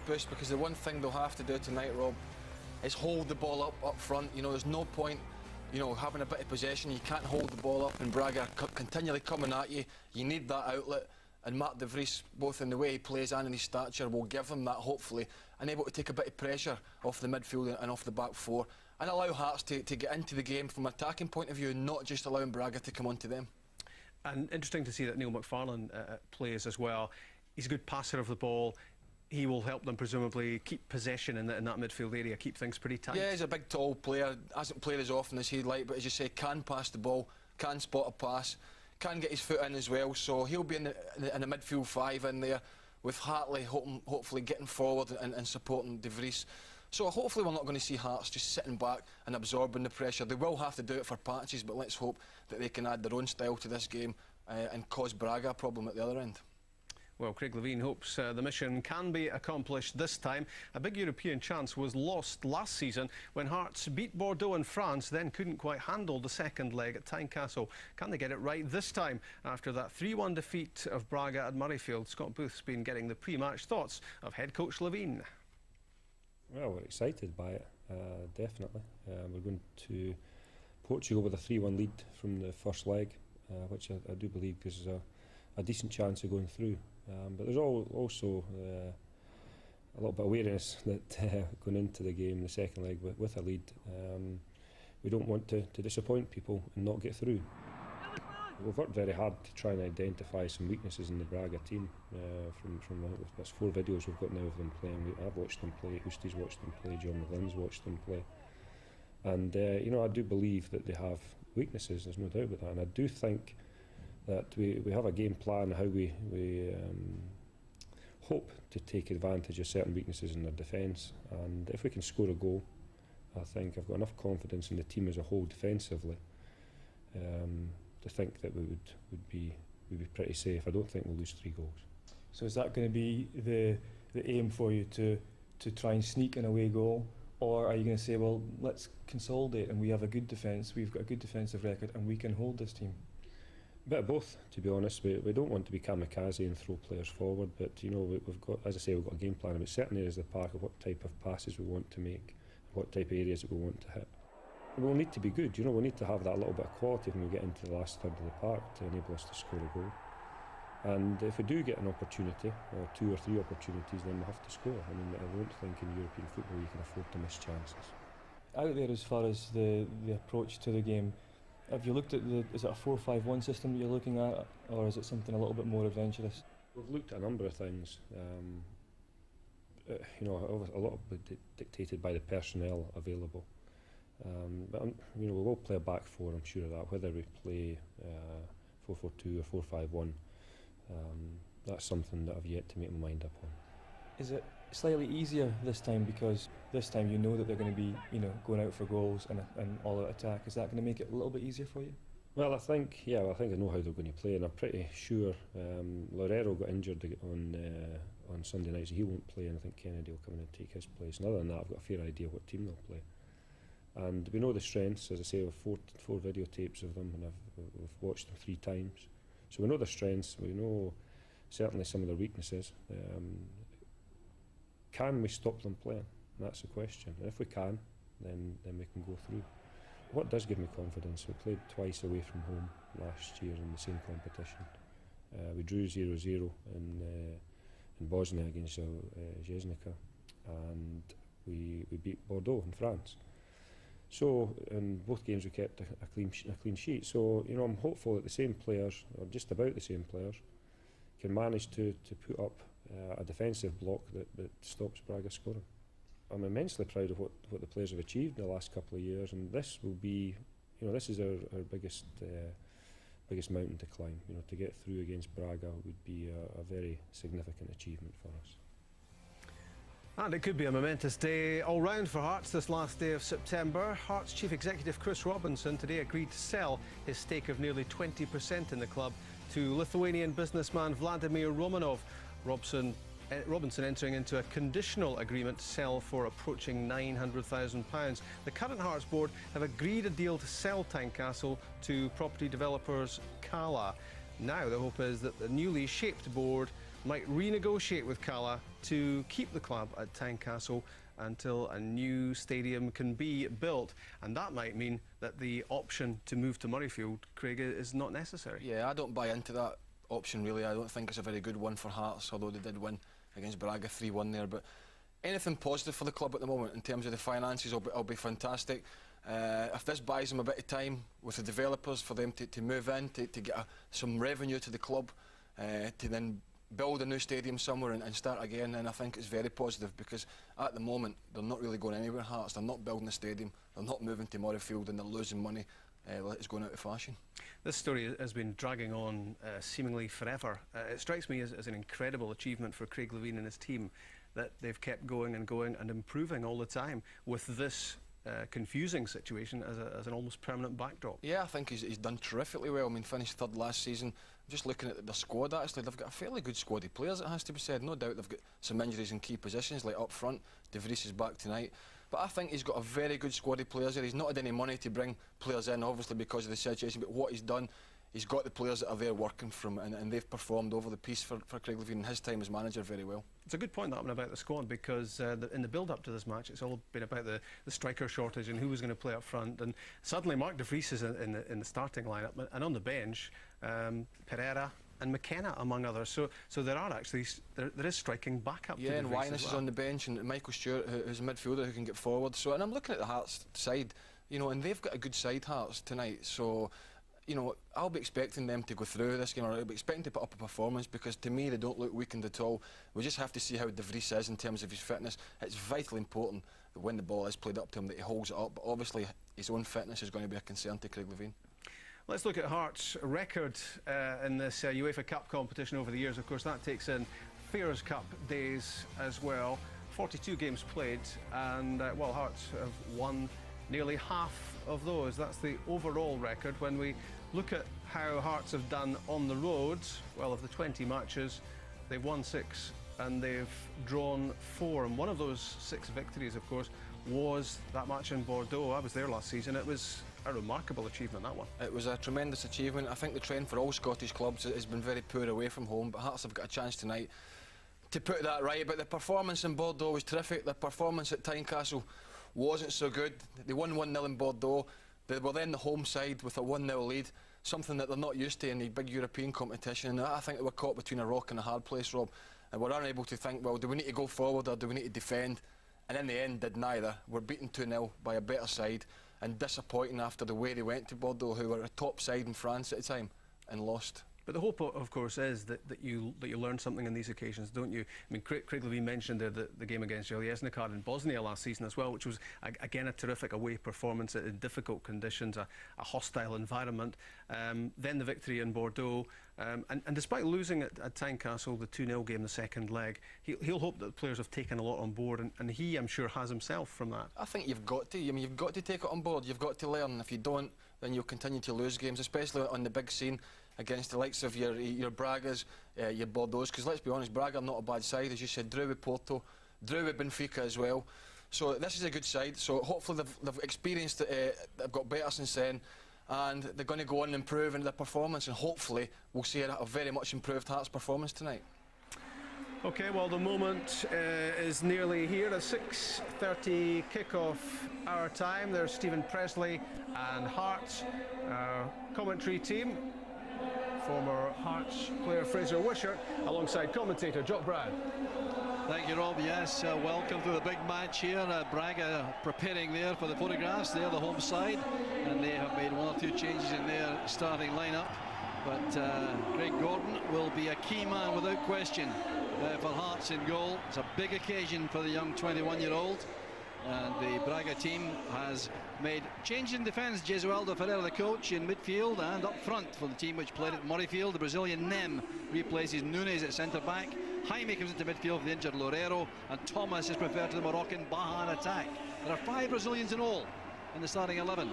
confidence boost, because the one thing they'll have to do tonight, Rob, is hold the ball up front. You know, there's no point, you know, having a bit of possession. You can't hold the ball up and Braga continually coming at you. You need that outlet, and Mark de Vries, both in the way he plays and in his stature, will give them that, hopefully, and able to take a bit of pressure off the midfield and off the back four, and allow Hearts to get into the game from an attacking point of view, and not just allowing Braga to come onto them. And interesting to see that Neil McFarlane plays as well. He's a good passer of the ball. He will help them presumably keep possession in that midfield area, keep things pretty tight. Yeah, he's a big, tall player, hasn't played as often as he'd like, but as you say, can pass the ball, can spot a pass, can get his foot in as well, so he'll be in the midfield five in there, with Hartley hopefully getting forward and supporting de Vries. So hopefully we're not going to see Hearts just sitting back and absorbing the pressure. They will have to do it for patches, but let's hope that they can add their own style to this game and cause Braga a problem at the other end. Well, Craig Levein hopes the mission can be accomplished this time. A big European chance was lost last season when Hearts beat Bordeaux in France, then couldn't quite handle the second leg at Tynecastle. Can they get it right this time after that 3-1 defeat of Braga at Murrayfield? Scott Booth's been getting the pre-match thoughts of head coach Levein. Well, we're excited by it, definitely. We're going to Portugal with a 3-1 lead from the first leg, which I do believe gives us a decent chance of going through. But there's also a little bit of awareness that going into the game, the second leg, with a lead, we don't want to disappoint people and not get through. We've worked very hard to try and identify some weaknesses in the Braga team. From there's 4 videos we've got now of them playing. I've watched them play, Hoostie's watched them play, John McGlynn's watched them play. And you know, I do believe that they have weaknesses, there's no doubt about that. And I do think that we have a game plan how we hope to take advantage of certain weaknesses in their defence, and if we can score a goal, I think I've got enough confidence in the team as a whole defensively to think that we'd be pretty safe. I don't think we'll lose 3 goals. So is that going to be the aim for you, to try and sneak an away goal, or are you going to say, well, let's consolidate and we have a good defence, we've got a good defensive record and we can hold this team? A bit of both, to be honest. We don't want to be kamikaze and throw players forward, but you know, we've got, as I say, we've got a game plan about certain areas of the park, of what type of passes we want to make, what type of areas that we want to hit. We'll need to be good, you know, we'll need to have that little bit of quality when we get into the last third of the park to enable us to score a goal. And if we do get an opportunity, or 2 or 3 opportunities, then we'll have to score. I mean, I don't think in European football you can afford to miss chances. Out there, as far as the approach to the game, have you looked at is it a 4-5-1 system that you're looking at, or is it something a little bit more adventurous? We've looked at a number of things. You know, a lot of it dictated by the personnel available. But you know, we will play a back 4, I'm sure of that. Whether we play 4-4-2 or 4-5-1, that's something that I've yet to make my mind up on. Is it slightly easier this time, because this time you know that they're going to be, you know, going out for goals and all-out attack? Is that going to make it a little bit easier for you? Well, I think I know how they're going to play, and I'm pretty sure Loureiro got injured on Sunday night, so he won't play, and I think Kennedy will come in and take his place. And other than that, I've got a fair idea what team they'll play. And we know the strengths, as I say, we've 4 videotapes of them, and we've watched them 3 times. So we know their strengths, we know certainly some of their weaknesses. Can we stop them playing? And that's the question. And if we can, then we can go through. What does give me confidence, we played twice away from home last year in the same competition. We drew 0-0 in Bosnia against Jesnica, and we beat Bordeaux in France. So in both games we kept a clean sheet. So you know, I'm hopeful that the same players, or just about the same players, can manage to put up a defensive block that stops Braga scoring. I'm immensely proud of what the players have achieved in the last couple of years, and this will be, you know, this is our biggest mountain to climb. You know, to get through against Braga would be a very significant achievement for us. And it could be a momentous day all round for Hearts this last day of September. Hearts Chief Executive Chris Robinson today agreed to sell his stake of nearly 20% in the club to Lithuanian businessman Vladimir Romanov. Robinson entering into a conditional agreement to sell for approaching £900,000. The current Hearts board have agreed a deal to sell Tynecastle to property developers Cala. Now the hope is that the newly shaped board might renegotiate with Cala to keep the club at Tynecastle until a new stadium can be built, and that might mean that the option to move to Murrayfield, Craig, is not necessary. Yeah, I don't buy into that option really. I don't think it's a very good one for Hearts, although they did win against Braga 3-1 there. But anything positive for the club at the moment in terms of the finances will be fantastic. If this buys them a bit of time with the developers for them to move in, to get some revenue to the club, to then build a new stadium somewhere and start again, and I think it's very positive, because at the moment they're not really going anywhere, Hearts. They're not building a stadium, they're not moving to Murrayfield, and they're losing money. It's going out of fashion. This story has been dragging on seemingly forever. It strikes me as an incredible achievement for Craig Levein and his team that they've kept going and improving all the time with this confusing situation as an almost permanent backdrop. Yeah, I think he's done terrifically well. I mean, finished third last season. Just looking at the squad, actually, they've got a fairly good squad of players, it has to be said. No doubt they've got some injuries in key positions, like up front. De Vries is back tonight. But I think he's got a very good squad of players there. He's not had any money to bring players in, obviously, because of the situation, but what he's done, he's got the players that are there working for him, and they've performed over the piece for Craig Levein in his time as manager very well. It's a good point, that one, about the squad, because in the build-up to this match, it's all been about the striker shortage and who was going to play up front. And suddenly Mark De Vries is in the starting lineup, and on the bench, Pereira and McKenna, among others. So there are actually there is striking backup. Yeah, to and Winus is on the bench, and Michael Stewart, who's a midfielder who can get forward. So, and I'm looking at the Hearts side, you know, and they've got a good side, Hearts, tonight. So, you know, I'll be expecting them to go through this game, or I'll be expecting to put up a performance, because to me they don't look weakened at all. We just have to see how De Vries is in terms of his fitness. It's vitally important that when the ball is played up to him that he holds it up, but obviously his own fitness is going to be a concern to Craig Levein. Let's look at Hearts' record in this UEFA Cup competition over the years. Of course, that takes in Fairs Cup days as well. 42 games played, and well, Hearts have won nearly half of those. That's the overall record. When we look at how Hearts have done on the road, well, of the 20 matches, they've won 6 and they've drawn 4. And one of those 6 victories, of course, was that match in Bordeaux. I was there last season. It was a remarkable achievement, that one. It was a tremendous achievement. I think the trend for all Scottish clubs has been very poor away from home, but Hearts have got a chance tonight to put that right. But the performance in Bordeaux was terrific. The performance at Tynecastle wasn't so good. They won 1-0 in Bordeaux. They were then the home side with a 1-0 lead, something that they're not used to in the big European competition. And I think they were caught between a rock and a hard place, Rob, and were unable to think, well, do we need to go forward or do we need to defend? And in the end, did neither. We're beaten 2-0 by a better side, and disappointing after the way they went to Bordeaux, who were a top side in France at the time, and lost. But the hope, of course, is that you learn something on these occasions, don't you? I mean, Craig Levein mentioned the game against Jeljesnikar in Bosnia last season as well, which was, again, a terrific away performance in difficult conditions, a hostile environment. Then the victory in Bordeaux. And despite losing at Tynecastle, the 2-0 game, the second leg, he'll hope that the players have taken a lot on board, and he, I'm sure, has himself from that. I think you've got to. I mean, you've got to take it on board. You've got to learn. If you don't, then you'll continue to lose games, especially on the big scene against the likes of your Bragas, your Bordeaux. Because let's be honest, Braga are not a bad side, as you said. Drew with Porto, drew with Benfica as well. So this is a good side. So hopefully they've experienced it. They've got better since then, and they're going to go on and improve in their performance, and hopefully we'll see a very much improved Hearts performance tonight. OK, well, the moment is nearly here. A 6:30 kick-off our time. There's Stephen Presley and Hearts, our commentary team. Former Hearts player Fraser Wishart, alongside commentator Jock Brown. Thank you, Rob. Yes, welcome to the big match here. Braga preparing there for the photographs. They're the home side, and they have made 1 or 2 changes in their starting lineup. But Craig Gordon will be a key man without question for Hearts in goal. It's a big occasion for the young 21-year-old. And the Braga team has made changes in defence. Jesualdo Ferreira, the coach, in midfield, and up front for the team which played at Murrayfield. The Brazilian Nem replaces Nunes at centre-back. Jaime comes into midfield for the injured Loureiro, and Thomas is preferred to the Moroccan Baha in attack. There are 5 Brazilians in all in the starting 11.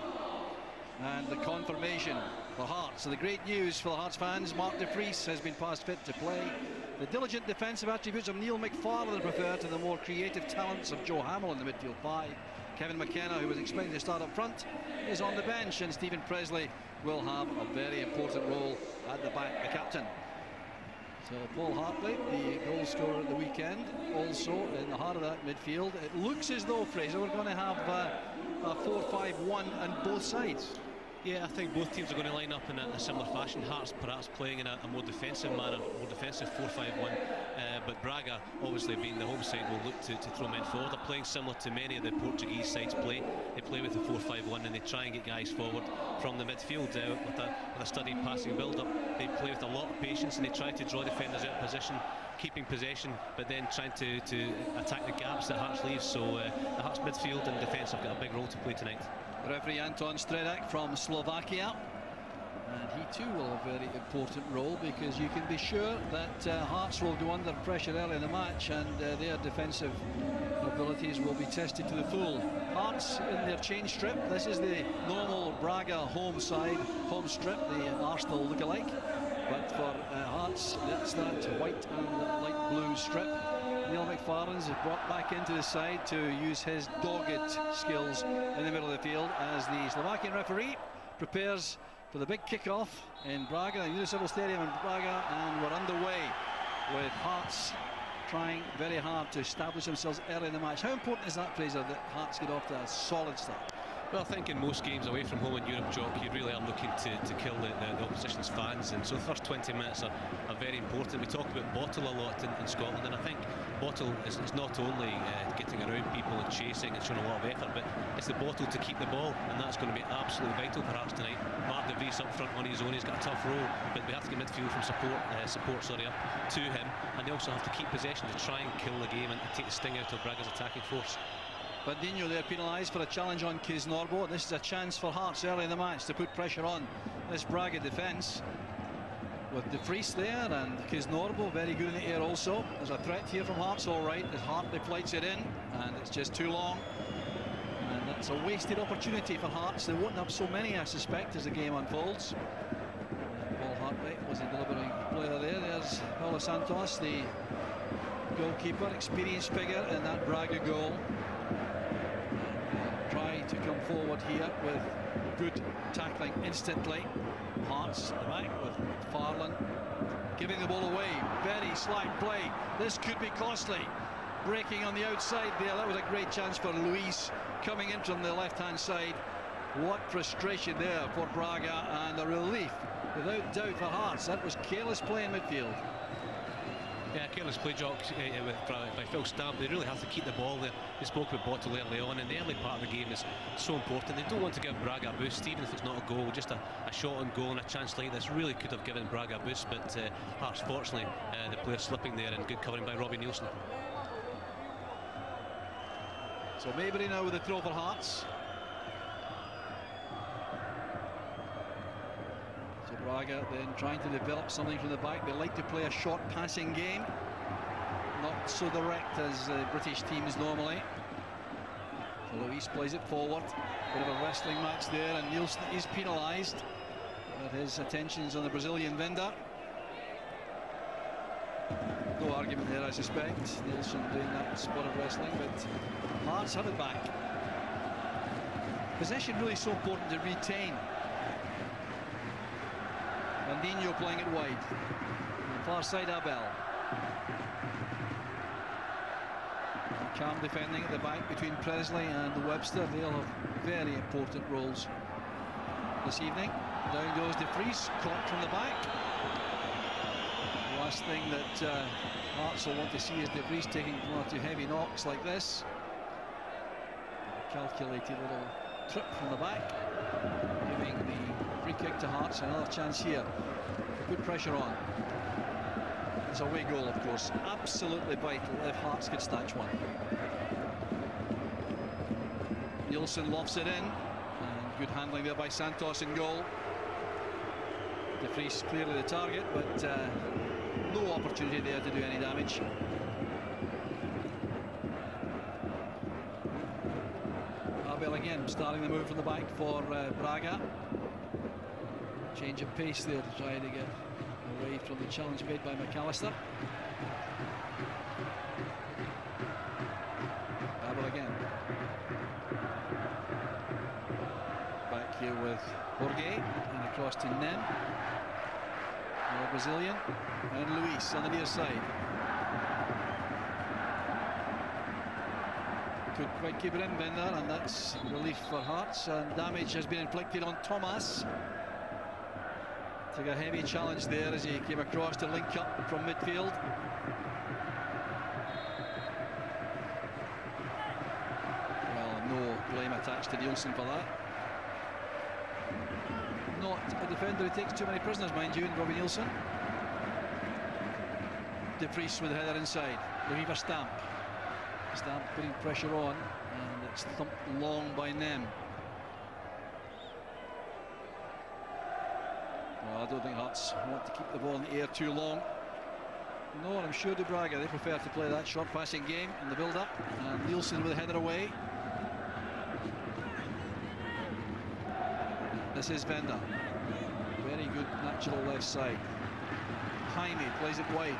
And the confirmation for Hearts. So the great news for the Hearts fans, Mark De Vries has been passed fit to play. The diligent defensive attributes of Neil McFarlane are preferred to the more creative talents of Joe Hamill in the midfield 5. Kevin McKenna, who was expected to start up front, is on the bench, and Stephen Presley will have a very important role at the back, the captain. So Paul Hartley, the goal scorer at the weekend, also in the heart of that midfield. It looks as though, Fraser, we're going to have a 4-5-1 on both sides. Yeah, I think both teams are going to line up in a similar fashion. Hearts perhaps playing in a more defensive manner, more defensive 4-5-1. But Braga, obviously being the home side, will look to throw men forward. They're playing similar to many of the Portuguese sides play. They play with a 4-5-1 and they try and get guys forward from the midfield with a studied passing build-up. They play with a lot of patience and they try to draw defenders out of position, keeping possession, but then trying to attack the gaps that Hearts leaves. So the Hearts midfield and defence have got a big role to play tonight. Referee Anton Stredak from Slovakia, and he too will have a very important role, because you can be sure that Hearts will go under pressure early in the match, and their defensive abilities will be tested to the full. Hearts in their change strip. This is the normal Braga home strip, the Arsenal look-alike, but for Hearts that's that white and light blue strip. Neil McFarlane's brought back into the side to use his dogged skills in the middle of the field as the Slovakian referee prepares for the big kick-off in Braga, the Municipal Stadium in Braga, and we're underway with Hearts trying very hard to establish themselves early in the match. How important is that, Fraser, that Hearts get off to a solid start? Well, I think in most games away from home in Europe, Jock, you really are looking to kill the opposition's fans, and so the first 20 minutes are very important. We talk about Bottle a lot in Scotland, and I think Bottle is not only getting around people and chasing and showing a lot of effort, but it's the Bottle to keep the ball, and that's going to be absolutely vital for Hearts tonight. Mark de Vries up front on his own, he's got a tough role, but we have to get midfield from support up to him, and they also have to keep possession to try and kill the game and take the sting out of Braga's attacking force. Bandinho there penalised for a challenge on Kisnorbo. This is a chance for Hearts early in the match to put pressure on this Braga defence. With De Vries there and Kisnorbo very good in the air also. There's a threat here from Hearts, all right, as Hartley flights it in, and it's just too long. And that's a wasted opportunity for Hearts. They won't have so many, I suspect, as the game unfolds. Paul Hartley was a delivering player there. There's Paulo Santos, the goalkeeper, experienced figure in that Braga goal. Try to come forward here with good tackling instantly. Hearts at the back with Farland giving the ball away. Very slight play. This could be costly. Breaking on the outside there. That was a great chance for Luis coming in from the left-hand side. What frustration there for Braga, and a relief without doubt for Hearts. That was careless play in midfield. Yeah, careless play, Jock, by Phil Stamp. They really have to keep the ball there. They spoke with Bottle early on, and the early part of the game is so important. They don't want to give Braga a boost, even if it's not a goal. Just a shot on goal and a chance like this really could have given Braga a boost, but Hearts, fortunately, the player slipping there, and good covering by Robbie Nielsen. So Maybury now with the throw for Hearts. Braga then trying to develop something from the back. They like to play a short passing game, not so direct as British teams normally. So Luis plays it forward. Bit of a wrestling match there, and Nielsen is penalised, but his attention's on the Brazilian vendor. No argument there, I suspect. Nielsen doing that spot of wrestling, but Hearts have it back. Possession really so important to retain. Bandinho playing it wide. On the far side, Abel. Calm defending at the back between Presley and Webster. They'll have very important roles this evening. Down goes De Vries, caught from the back. The last thing that Hearts will want to see is De Vries taking one or two heavy knocks like this. A calculated little trip from the back, giving the free kick to Hearts. Another chance here. Good pressure on. It's a away goal, of course. Absolutely vital if Hearts could snatch one. Nielsen lofts it in, and good handling there by Santos in goal. De Vries clearly the target, but no opportunity there to do any damage. Abel again starting the move from the back for Braga. Change of pace there to try to get away from the challenge made by McAllister. Abel again. Back here with Jorge, and across to Nen. Brazilian, and Luis on the near side. Couldn't quite keep it in, Bender, and that's relief for Hearts, and damage has been inflicted on Thomas. Took a heavy challenge there as he came across to link up from midfield. Well, no blame attached to Nielsen for that. Not a defender who takes too many prisoners, mind you, in Robbie Nielsen. De Vries with the header inside. Looking for Stamp. Stamp putting pressure on, and it's thumped long by Nem. Well, I don't think Hearts want to keep the ball in the air too long. No, and I'm sure de Braga, they prefer to play that short passing game in the build-up. And Nielsen with the header away. This is Venda. Very good natural left side. Jaime plays it wide.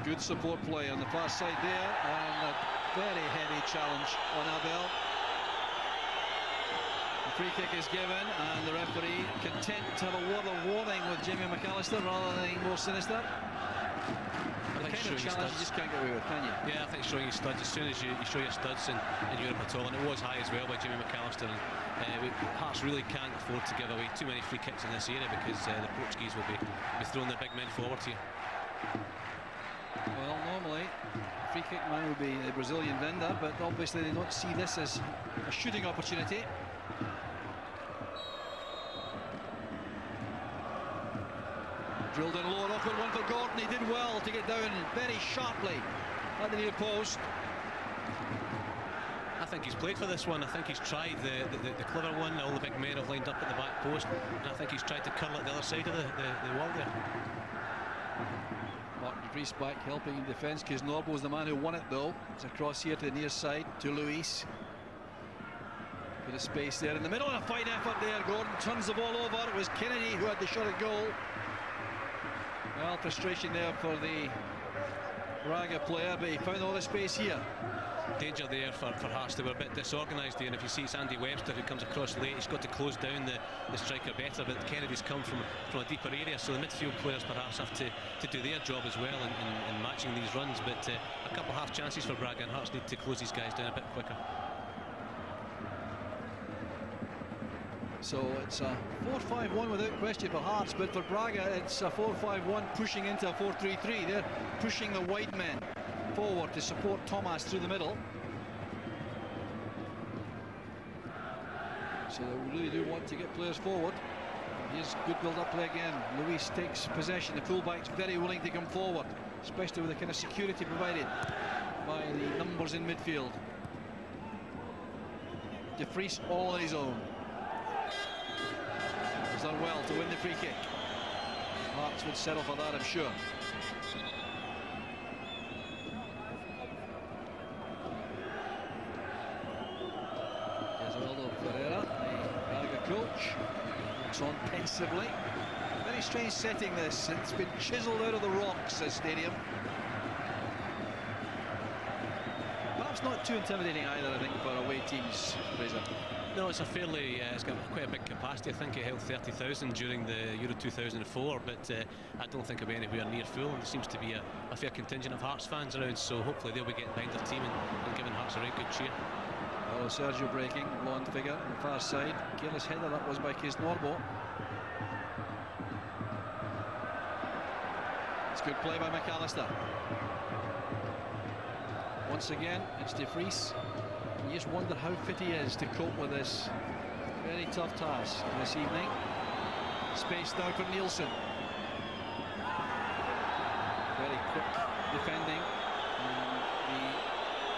Good support play on the far side there, and a very heavy challenge on Abel. The free kick is given, and the referee content to have a word of warning with Jamie McAllister rather than anything more sinister. The kind of challenge you just can't get away with, can you? Yeah, I think showing your studs, as soon as you show your studs in Europe at all, and it was high as well by Jamie McAllister. And Hearts really can't afford to give away too many free kicks in this area, because the Portuguese will be throwing their big men forward here. Well, normally the free kick man would be the Brazilian Venda, but obviously they don't see this as a shooting opportunity. Drilled in low, awkward one for Gordon. He did well to get down very sharply at the near post. I think he's played for this one. I think he's tried the clever one. All the big men have lined up at the back post, and I think he's tried to curl it the other side of the wall there. Martin de Vries back helping in defence. Norbo was the man who won it though. It's across here to the near side to Luis. Bit of space there in the middle, and a fine effort there. Gordon turns the ball over. It was Kennedy who had the shot at goal. Well, frustration there for the Braga player, but he found all the space here. Danger there for Hearts. They were a bit disorganised there, and if you see it's Andy Webster who comes across late, he's got to close down the striker better, but Kennedy's come from a deeper area, so the midfield players perhaps have to do their job as well in matching these runs. But a couple of half chances for Braga, and Hearts need to close these guys down a bit quicker. So it's a 4-5-1 without question for Hearts, but for Braga it's a 4-5-1 pushing into a 4-3-3. They're pushing the wide men forward to support Thomas through the middle. So they really do want to get players forward. Here's good build-up play again. Luis takes possession. The fullback's very willing to come forward, especially with the kind of security provided by the numbers in midfield. De Vries all on his own. He's done well to win the free kick. Hearts would settle for that, I'm sure. Coach looks on pensively. Very strange setting this. It's been chiselled out of the rocks, this stadium. Perhaps not too intimidating either, I think, for away teams, Fraser. No, it's a fairly, it's got quite a big capacity. I think it held 30,000 during the Euro 2004, but I don't think it'll be anywhere near full. And there seems to be a fair contingent of Hearts fans around, so hopefully they'll be getting behind their team and giving Hearts a right good cheer. Oh, Sergio breaking, blonde figure on the far side. Careless header that was by Norbo. It's good play by McAllister. Once again, it's De Vries. You just wonder how fit he is to cope with this very tough task this evening. Space now for Nielsen. Very quick defending.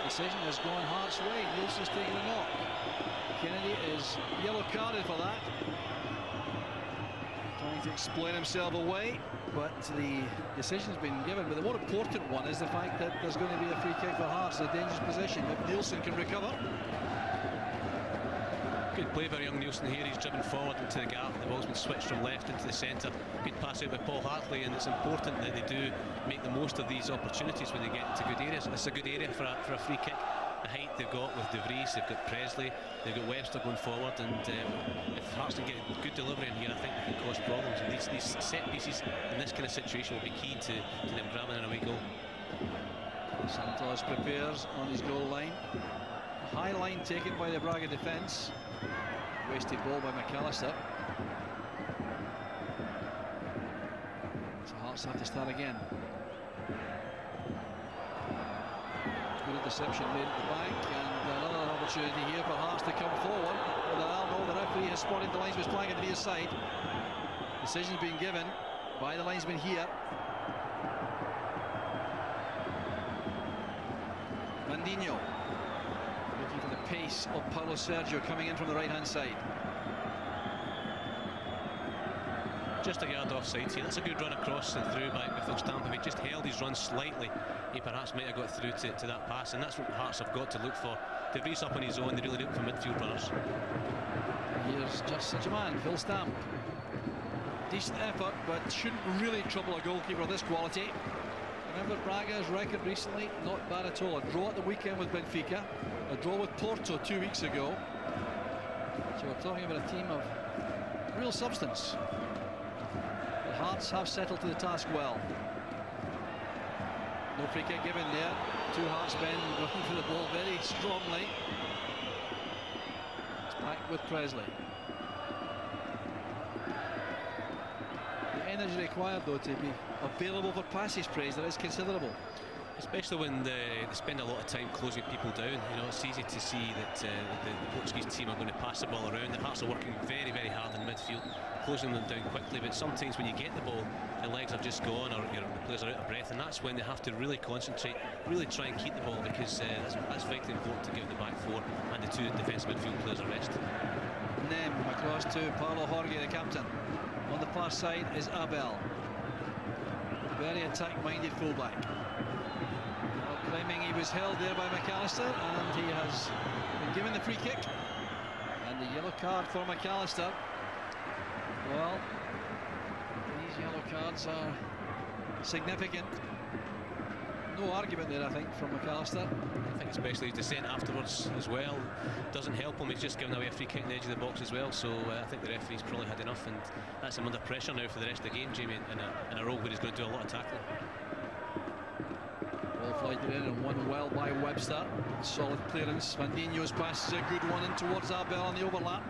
Decision has gone Hearts' way. Nielsen's taking a knock. Kennedy is yellow carded for that. Trying to explain himself away, but the decision's been given. But the more important one is the fact that there's going to be a free kick for Hearts, a dangerous position. If Nielsen can recover. Good play by young Nielsen here. He's driven forward into the gap. The ball's been switched from left into the centre. Good pass out by Paul Hartley, and it's important that they do make the most of these opportunities when they get into good areas. It's a good area for a free kick. the height they've got with De Vries, they've got Presley, they've got Webster going forward, and if Hearts can get good delivery in here, I think they can cause problems. And these set pieces in this kind of situation will be key to them grabbing an away goal. Santos prepares on his goal line. A high line taken by the Braga defence. Wasted ball by McAllister. So Hearts have to start again. Good interception made at the back, and another opportunity here for Hearts to come forward. The referee has spotted the linesman's flag at the near side. Decision's been given by the linesman here. Mandinho looking for the pace of Paulo Sergio coming in from the right hand side. Just a yard offside here. That's a good run across and through by Phil Stamp. If he just held his run slightly, he perhaps might have got through to that pass, and that's what Hearts have got to look for. De Vries up on his own, they really look for midfield runners. Here's just such a man, Phil Stamp. Decent effort, but shouldn't really trouble a goalkeeper of this quality. Remember Braga's record recently? Not bad at all. A draw at the weekend with Benfica, a draw with Porto 2 weeks ago. So we're talking about a team of real substance. The Hearts have settled to the task well. No free kick given there. Two Hearts men looking for the ball very strongly. It's back with Presley. The energy required though to be available for passes, Praise, that is considerable. Especially when they spend a lot of time closing people down. You know, it's easy to see that the Portuguese team are going to pass the ball around. The Hearts are working very, very hard in midfield, closing them down quickly. But sometimes when you get the ball, the legs have just gone, or the players are out of breath, and that's when they have to really concentrate, really try and keep the ball, because that's vitally important to give the back four and the two defensive midfield players a rest. Nem across to Paulo Jorge, the captain. On the far side is Abel. Very attack-minded fullback. Claiming he was held there by McAllister, and he has been given the free kick and the yellow card for McAllister. Well, these yellow cards are significant. No argument there, I think, from McAllister. I think especially his descent afterwards as well doesn't help him. He's just given away a free kick in the edge of the box as well, so I think the referee's probably had enough, and that's him under pressure now for the rest of the game, Jamie, in a role where he's going to do a lot of tackling. Ball flighted in and won well by Webster. Solid clearance. Mandinho's pass is a good one in towards Abel on the overlap.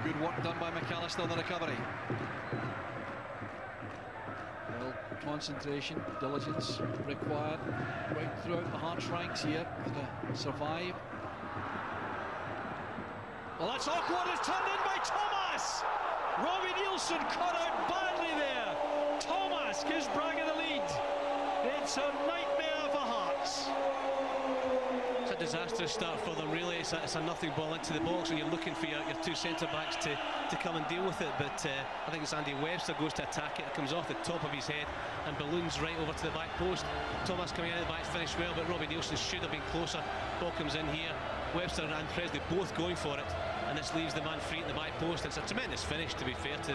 Good work done by McAllister on the recovery. Well, concentration, diligence required right throughout the Hearts ranks here to survive. Well, that's awkward. It's turned in by Thomas. Robbie Nielsen caught out badly there. Thomas gives Braga the lead. It's a nightmare for Hearts. It's a disastrous start for them, really. It's a nothing ball into the box, and you're looking for your two centre-backs to come and deal with it. But I think it's Andy Webster goes to attack it. It comes off the top of his head and balloons right over to the back post. Thomas coming out of the back finished well, but Robbie Nielsen should have been closer. Ball comes in here. Webster and Presley both going for it, and this leaves the man free at the back post. It's a tremendous finish, to be fair to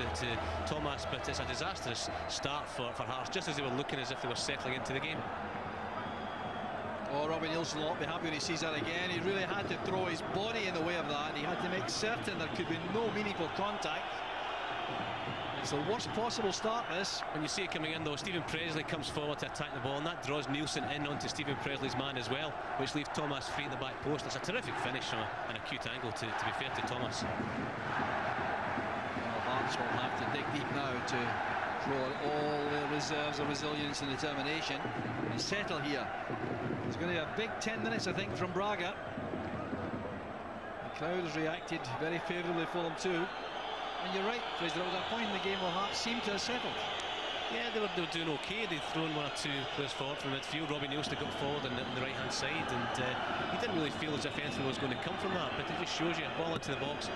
Thomas, but it's a disastrous start for Hearts, just as they were looking as if they were settling into the game. Oh, Robbie Nielsen will not be happy when he sees that again. He really had to throw his body in the way of that. He had to make certain there could be no meaningful contact. It's the worst possible start, this. When you see it coming in, though, Stephen Presley comes forward to attack the ball, and that draws Nielsen in onto Stephen Presley's man as well, which leaves Thomas free at the back post. It's a terrific finish from an acute angle, to be fair to Thomas. Well, Hearts will have to dig deep now to draw all their reserves of resilience and determination and settle here. It's going to be a big 10 minutes, I think, from Braga. The crowd has reacted very favourably for them too. And you're right, Fraser, there was a point in the game where Hearts seemed to have settled. Yeah, they were doing okay. They'd thrown one or two players forward from midfield. Robbie Nielsen got forward on the right-hand side, and he didn't really feel as if anything was going to come from that. But it just shows you a ball into the box.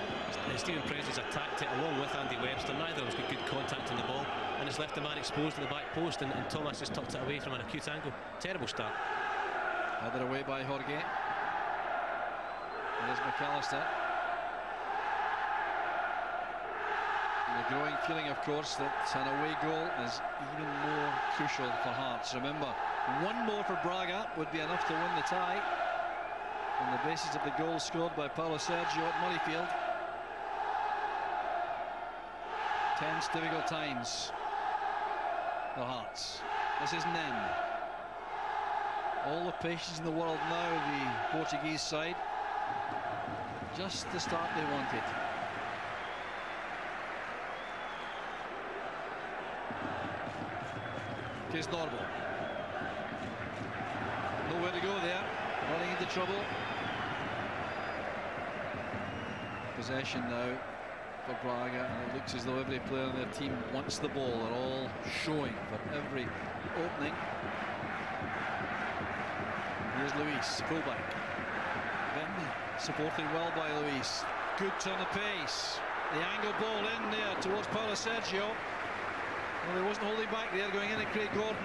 Stephen Presley's attacked it along with Andy Webster. Neither of us got good contact on the ball, and it's left the man exposed in the back post, and Thomas has tucked it away from an acute angle. Terrible start. Headed away by Jorge. There's McAllister. The growing feeling, of course, that an away goal is even more crucial for Hearts. Remember, one more for Braga would be enough to win the tie. on the basis of the goal scored by Paulo Sergio at Murrayfield. Tense, difficult times for Hearts. This is Nem. All the patience in the world now, the Portuguese side. Just the start they wanted. Here's Norbo. Nowhere to go there. Running into trouble. Possession now for Braga, and it looks as though every player on their team wants the ball. They're all showing for every opening. Here's Luis, fullback. Then supported well by Luis. Good turn of pace. The angle ball in there towards Paulo Sergio. Well, he wasn't holding back there, going in at Craig Gordon.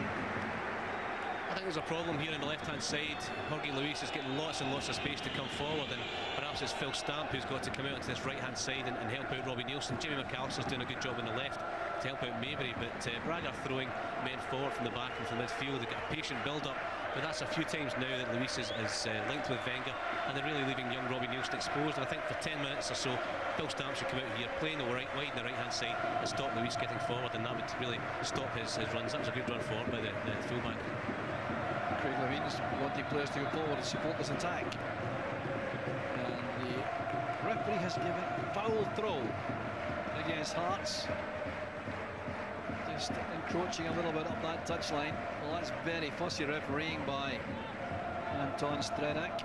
I think there's a problem here on the left-hand side. Jorge Luis is getting lots and lots of space to come forward, and perhaps it's Phil Stamp who's got to come out onto this right-hand side and help out Robbie Nielsen. Jimmy McAllister's doing a good job on the left to help out Maybury, but Braga throwing men forward from the back and from midfield. They've got a patient build-up, but that's a few times now that Luis is linked with Wenger, and they're really leaving young Robbie Nielsen exposed. And I think for 10 minutes or so, Phil Stamp should come out here, playing the wide on the right-hand side, and stop Luis getting forward, and that would really stop his runs. That was a good run forward by the fullback. Craig Levine's wanting players to go forward and support this attack. And the referee has given a foul throw against Hearts. Just encroaching a little bit up that touchline. Well, that's very fussy refereeing by Anton Stredak.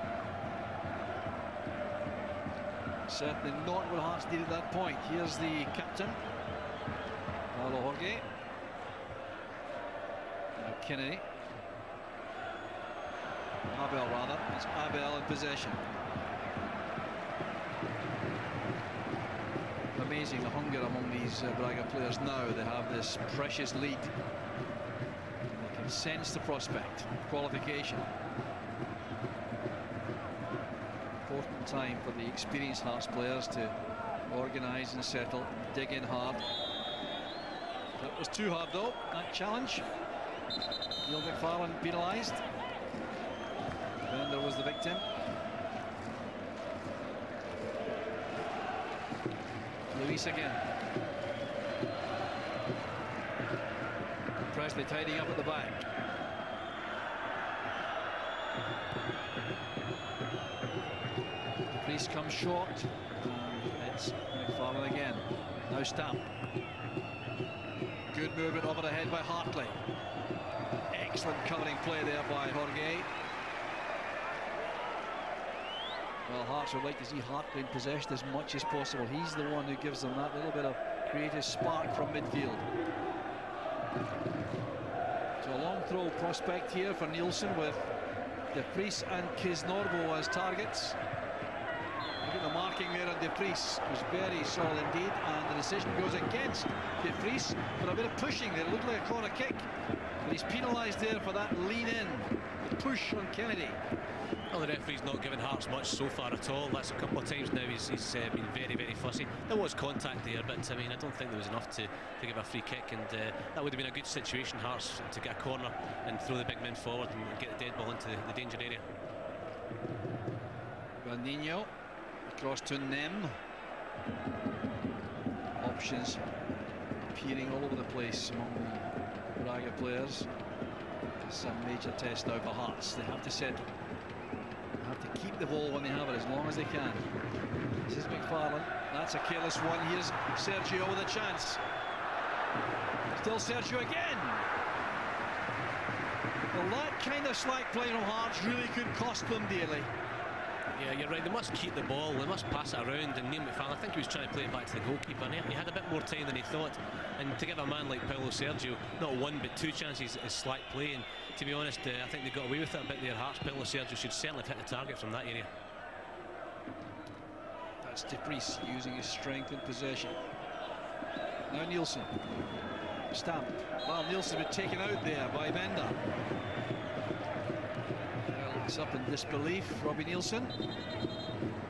Certainly not what Hearts did at that point. Here's the captain, Paulo Jorge. Now Kennedy. Abel rather. It's Abel in possession. Amazing the hunger among these Braga players now. They have this precious lead. They can sense the prospect. Qualification. Important time for the experienced Hearts players to organise and settle, dig in hard. That was too hard though, that challenge. Neil McFarlane penalised. Bender was the victim. Luis again. Presley tidying up at the back. The priest comes short. And it's McFarlane again. Now Stamp. Good movement over the head by Hartley. Excellent covering play there by Jorge. Well, Hearts would like to see Hartley in possession as much as possible. He's the one who gives them that little bit of creative spark from midfield. So a long throw prospect here for Nielsen with De Vries and Kisnorbo as targets. Look at the marking there on De Vries. It was very solid indeed, and the decision goes against De Vries for a bit of pushing there. It looked like a corner kick, but he's penalised there for that lean in, the push on Kennedy. Well, the referee's not given Hearts much so far at all. That's a couple of times now he's been very, very fussy. There was contact there, but I mean, I don't think there was enough to give a free kick, and that would have been a good situation, Hearts, to get a corner and throw the big men forward and get the dead ball into the danger area. Vanino across to Nem. Options appearing all over the place among the Braga players. It's a major test now for Hearts. They have to settle. They have to keep the ball when they have it as long as they can. This is McFarlane. That's a careless one. Here's Sergio with a chance. Still Sergio again. Well, that kind of slack play from Hearts really could cost them dearly. Yeah, you're right. They must keep the ball. They must pass it around. And Neil McFarlane, I think he was trying to play it back to the goalkeeper. And he had a bit more time than he thought. And to give a man like Paulo Sergio not one but two chances is slack play. And to be honest, I think they got away with it a bit there. Hearts. Paulo Sergio should certainly have hit the target from that area. That's De Vries using his strength in possession. Now Nielsen. Stamp. Well, Nielsen been taken out there by Bender. It's up in disbelief. Robbie Nielsen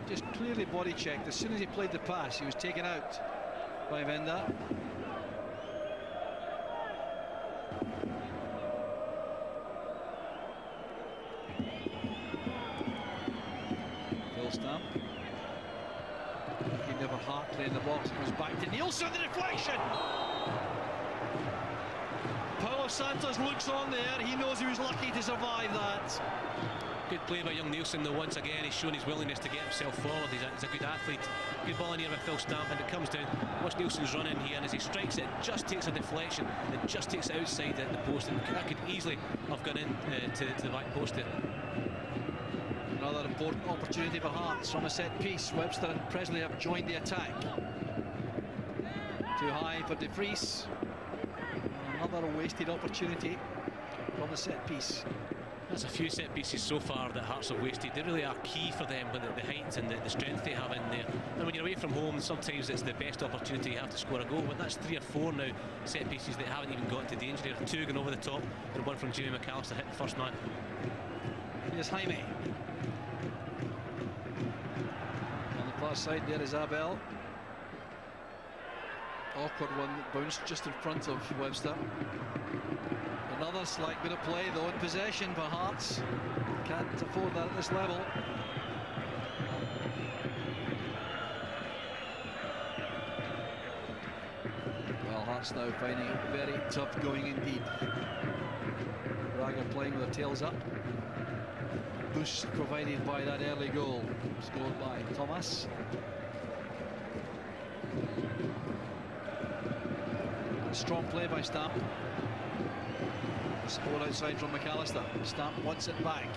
just clearly body checked. As soon as he played the pass, he was taken out by Venda. Hartley in the box. It goes back to Nielsen, the deflection. Paulo Santos looks on there. He knows he was lucky to survive that. Good play by young Nielsen though. Once again he's shown his willingness to get himself forward. He's a good athlete. Good ball in here by Phil Stamp, and it comes down. Watch Nielsen's running here, and as he strikes it, it just takes a deflection. It just takes it outside the post, and that could easily have gone in to the back post there. Another important opportunity for Hearts from a set piece. Webster and Presley have joined the attack. Too high for De Vries. Another wasted opportunity from the set piece. There's a few set pieces so far that Hearts have wasted. They really are key for them with the height and the strength they have in there. And when you're away from home, sometimes it's the best opportunity you have to score a goal. But that's 3 or 4 now set pieces that haven't even got into danger. There are 2 going over the top, and 1 from Jimmy McAllister hit the first man. Here's Jaime. On the far side there is Abel. Awkward one that bounced just in front of Webster. Another slight bit of play though in possession for Hearts. Can't afford that at this level. Well, Hearts now finding it very tough going indeed. Braga playing with their tails up. Boost provided by that early goal scored by Thomas. Strong play by Stamp. Support outside from McAllister. Stamp wants it back.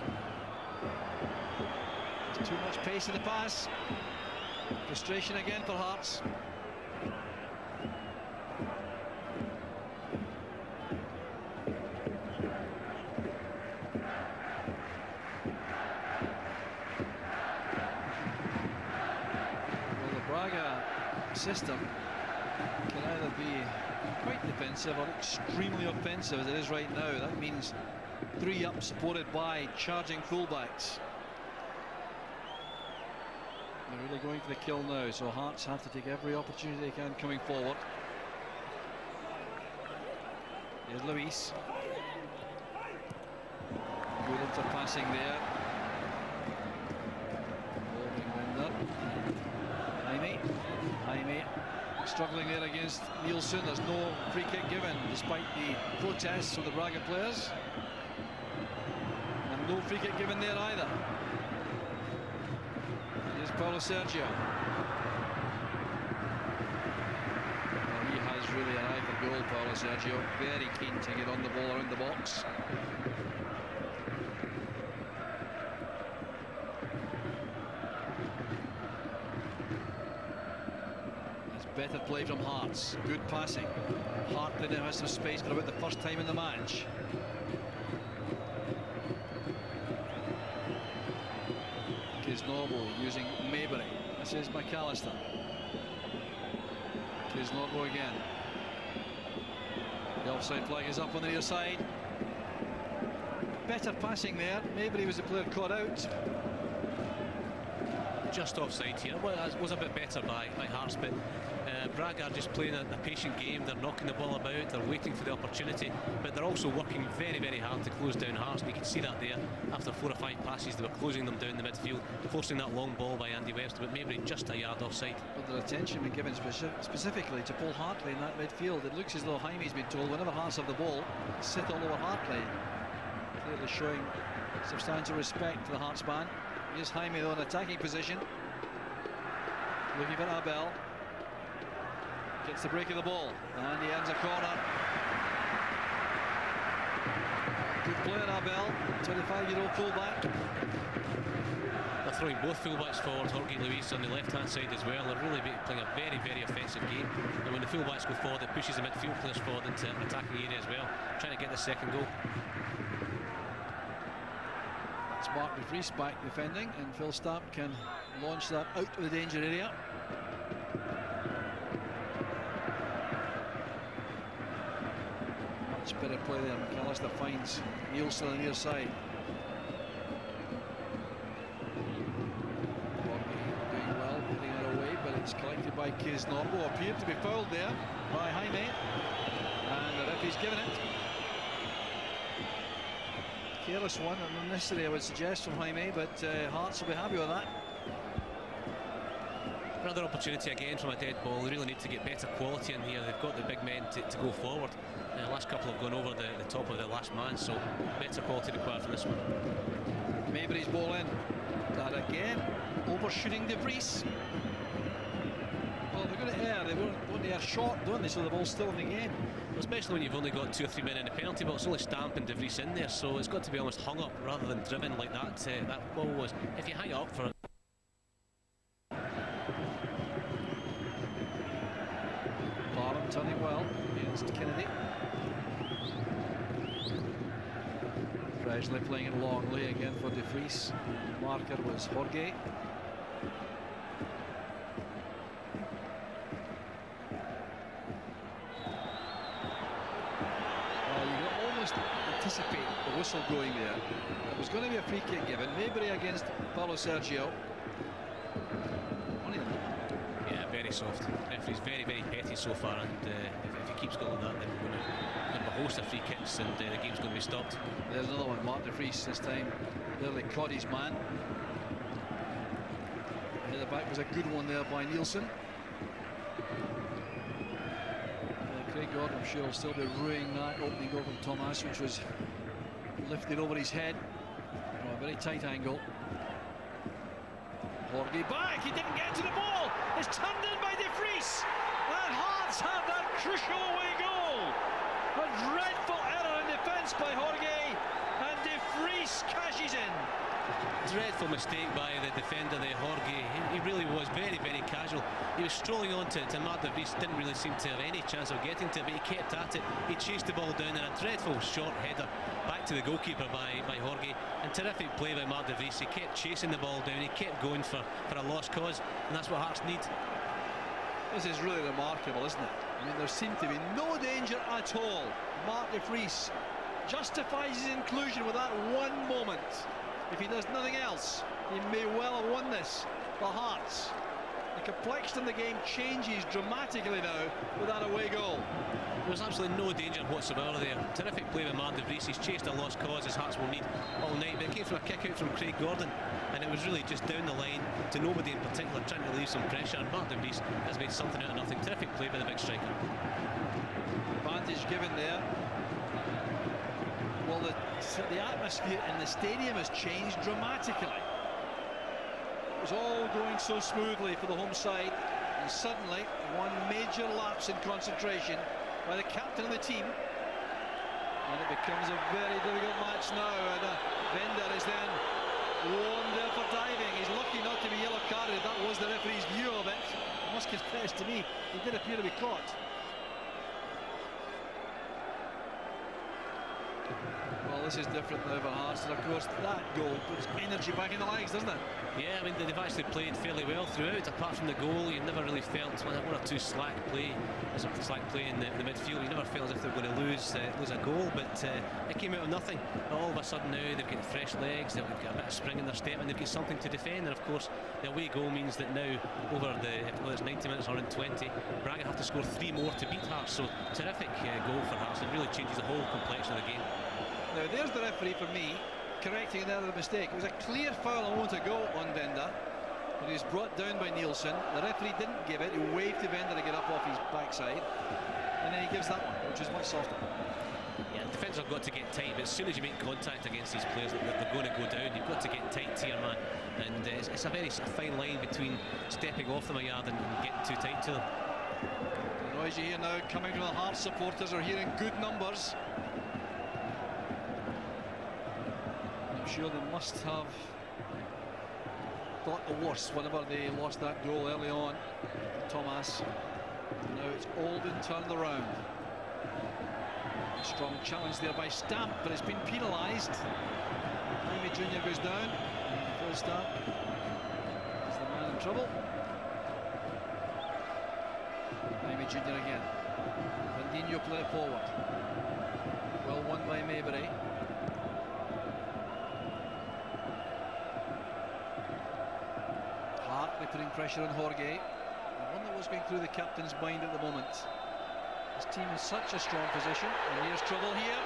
There's too much pace in the pass. Frustration again for Hearts. Well, the Braga system can either be quite defensive or extremely offensive as it is right now. That means 3 up supported by charging fullbacks. They're really going for the kill now, so Hearts have to take every opportunity they can coming forward. Here's Luis. Good interpassing there. Jaime struggling there against Nielsen. There's no free kick given despite the protests of the Braga players, and no free kick given there either. Here's Paulo Sergio. Well, he has really arrived for goal, Paulo Sergio. Very keen to get on the ball around the box. Better play from Hearts. Good passing. Hartley now has some space for about the first time in the match. Kisnorbo using Maybury. This is McAllister. Kisnorbo again. The offside flag is up on the near side. Better passing there. Maybury was the player caught out. Just offside here. Well, it was a bit better by Hearts, but Braga are just playing a patient game. They're knocking the ball about, they're waiting for the opportunity, but they're also working very, very hard to close down Hearts. And you can see that there. After 4 or 5 passes, they were closing them down the midfield, forcing that long ball by Andy Webster, but maybe just a yard offside. But their attention been given specifically to Paul Hartley in that midfield. It looks as though Jaime's been told whenever Hearts have the ball, sit all over Hartley. Clearly showing substantial respect for the Hearts man. Here's Jaime though in attacking position. Looking for Abel. Gets the break of the ball, and he ends a corner. Good player, Abel, 25-year-old fullback. They're throwing both fullbacks forward. Jorge Luis on the left-hand side as well. They're really playing a very, very offensive game. And when the fullbacks go forward, it pushes the midfield players forward into an attacking area as well, trying to get the second goal. It's Mark De Vries back defending, and Phil Stamp can launch that out of the danger area. Much better play there. McAllister finds Nielsen on the near side. Doing well, putting it away, but it's collected by Kisnorbo. Appeared to be fouled there by Jaime, and the referee's given it. Careless one, unnecessary I would suggest from Jaime, but Hearts will be happy with that. Another opportunity again from a dead ball. They really need to get better quality in here. They've got the big men to go forward. The last couple have gone over the top of the last man, so better quality required for this one. Mabry's ball in. That again, overshooting De Vries. Well, they're going to err. They want to err short, don't they? So the ball's still in the game. Especially when you've only got 2 or 3 men in the penalty box, only Stamp and De Vries in there, so it's got to be almost hung up rather than driven like that. That ball was. If you hang it up for it. Barham turning well against Kennedy. Presley playing it longly again for De Vries. Marker was Jorge. Anticipate the whistle going there. There was going to be a free kick given. Mabry against Paulo Sergio. Yeah, very soft. Referee's very, very petty so far, and if he keeps going like that, then we're going to have a host of free kicks, and the game's going to be stopped. There's another one. Mark De Vries this time nearly caught his man. The back was a good one there by Nielsen. Craig Gordon, I'm sure, will still be ruining that opening goal from Thomas, which was lifted over his head from a very tight angle. Jorge back, he didn't get to the ball. It's turned in by De Vries, and Hearts have that crucial away goal. A dreadful error in defence by Jorge, and De Vries cashes in. Dreadful mistake by the defender there, Jorge. He really was very, very casual. He was strolling on to Mark De Vries, didn't really seem to have any chance of getting to it, but he kept at it. He chased the ball down, and a dreadful short header back to the goalkeeper by Jorge. And terrific play by Mark De Vries. He kept chasing the ball down, he kept going for a lost cause, and that's what Hearts need. This is really remarkable, isn't it? I mean, there seemed to be no danger at all. Mark De Vries justifies his inclusion with that one moment. If he does nothing else, he may well have won this for Hearts. The complexion of the game changes dramatically now with that away goal. There was absolutely no danger whatsoever there. Terrific play by Mark De Vries. He's chased a lost cause, as Hearts will need all night, but it came from a kick out from Craig Gordon, and it was really just down the line to nobody in particular, trying to leave some pressure, and Mark De Vries has made something out of nothing. Terrific play by the big striker. Advantage given there. Well, the atmosphere in the stadium has changed dramatically. It was all going so smoothly for the home side, and suddenly one major lapse in concentration by the captain of the team, and it becomes a very difficult match now. And Bender is then warned there for diving. He's lucky not to be yellow carded. That was the referee's view of it. I must confess, to me, he did appear to be caught. Well, this is different now for Hearts, and of course that goal puts energy back in the legs, doesn't it? Yeah, I mean, they've actually played fairly well throughout. Apart from the goal, you never really felt one or two slack play in the midfield. You never felt as if they were going to lose a goal, but it came out of nothing. All of a sudden now they've got fresh legs, they've got a bit of spring in their step, and they've got something to defend. And of course the away goal means that now, over whether it's 90 minutes or in 20, Braga have to score 3 more to beat Hearts. So terrific goal for Hearts. It really changes the whole complexion of the game. Now there's the referee for me correcting another mistake. It was a clear foul a moment ago on Bender, but he was brought down by Nielsen. The referee didn't give it. He waved to Bender to get up off his backside, and then he gives that one, which is much softer. Yeah, defenders have got to get tight, but as soon as you make contact against these players, they're going to go down. You've got to get tight to your man, and it's a very fine line between stepping off them a yard and getting too tight to them. The noise you hear now coming from the Hearts supporters are hearing good numbers. Sure, they must have thought the worst whenever they lost that goal early on. Thomas. Now it's all been turned around. A strong challenge there by Stamp, but it's been penalised. Jaime Jr. goes down. Phil Stamp is the man in trouble. Jaime Jr. again. Bandinho played it forward. Well won by Mabry. Putting pressure on Jorge. I wonder what's going through the captain's mind at the moment. His team is such a strong position, and here's trouble here.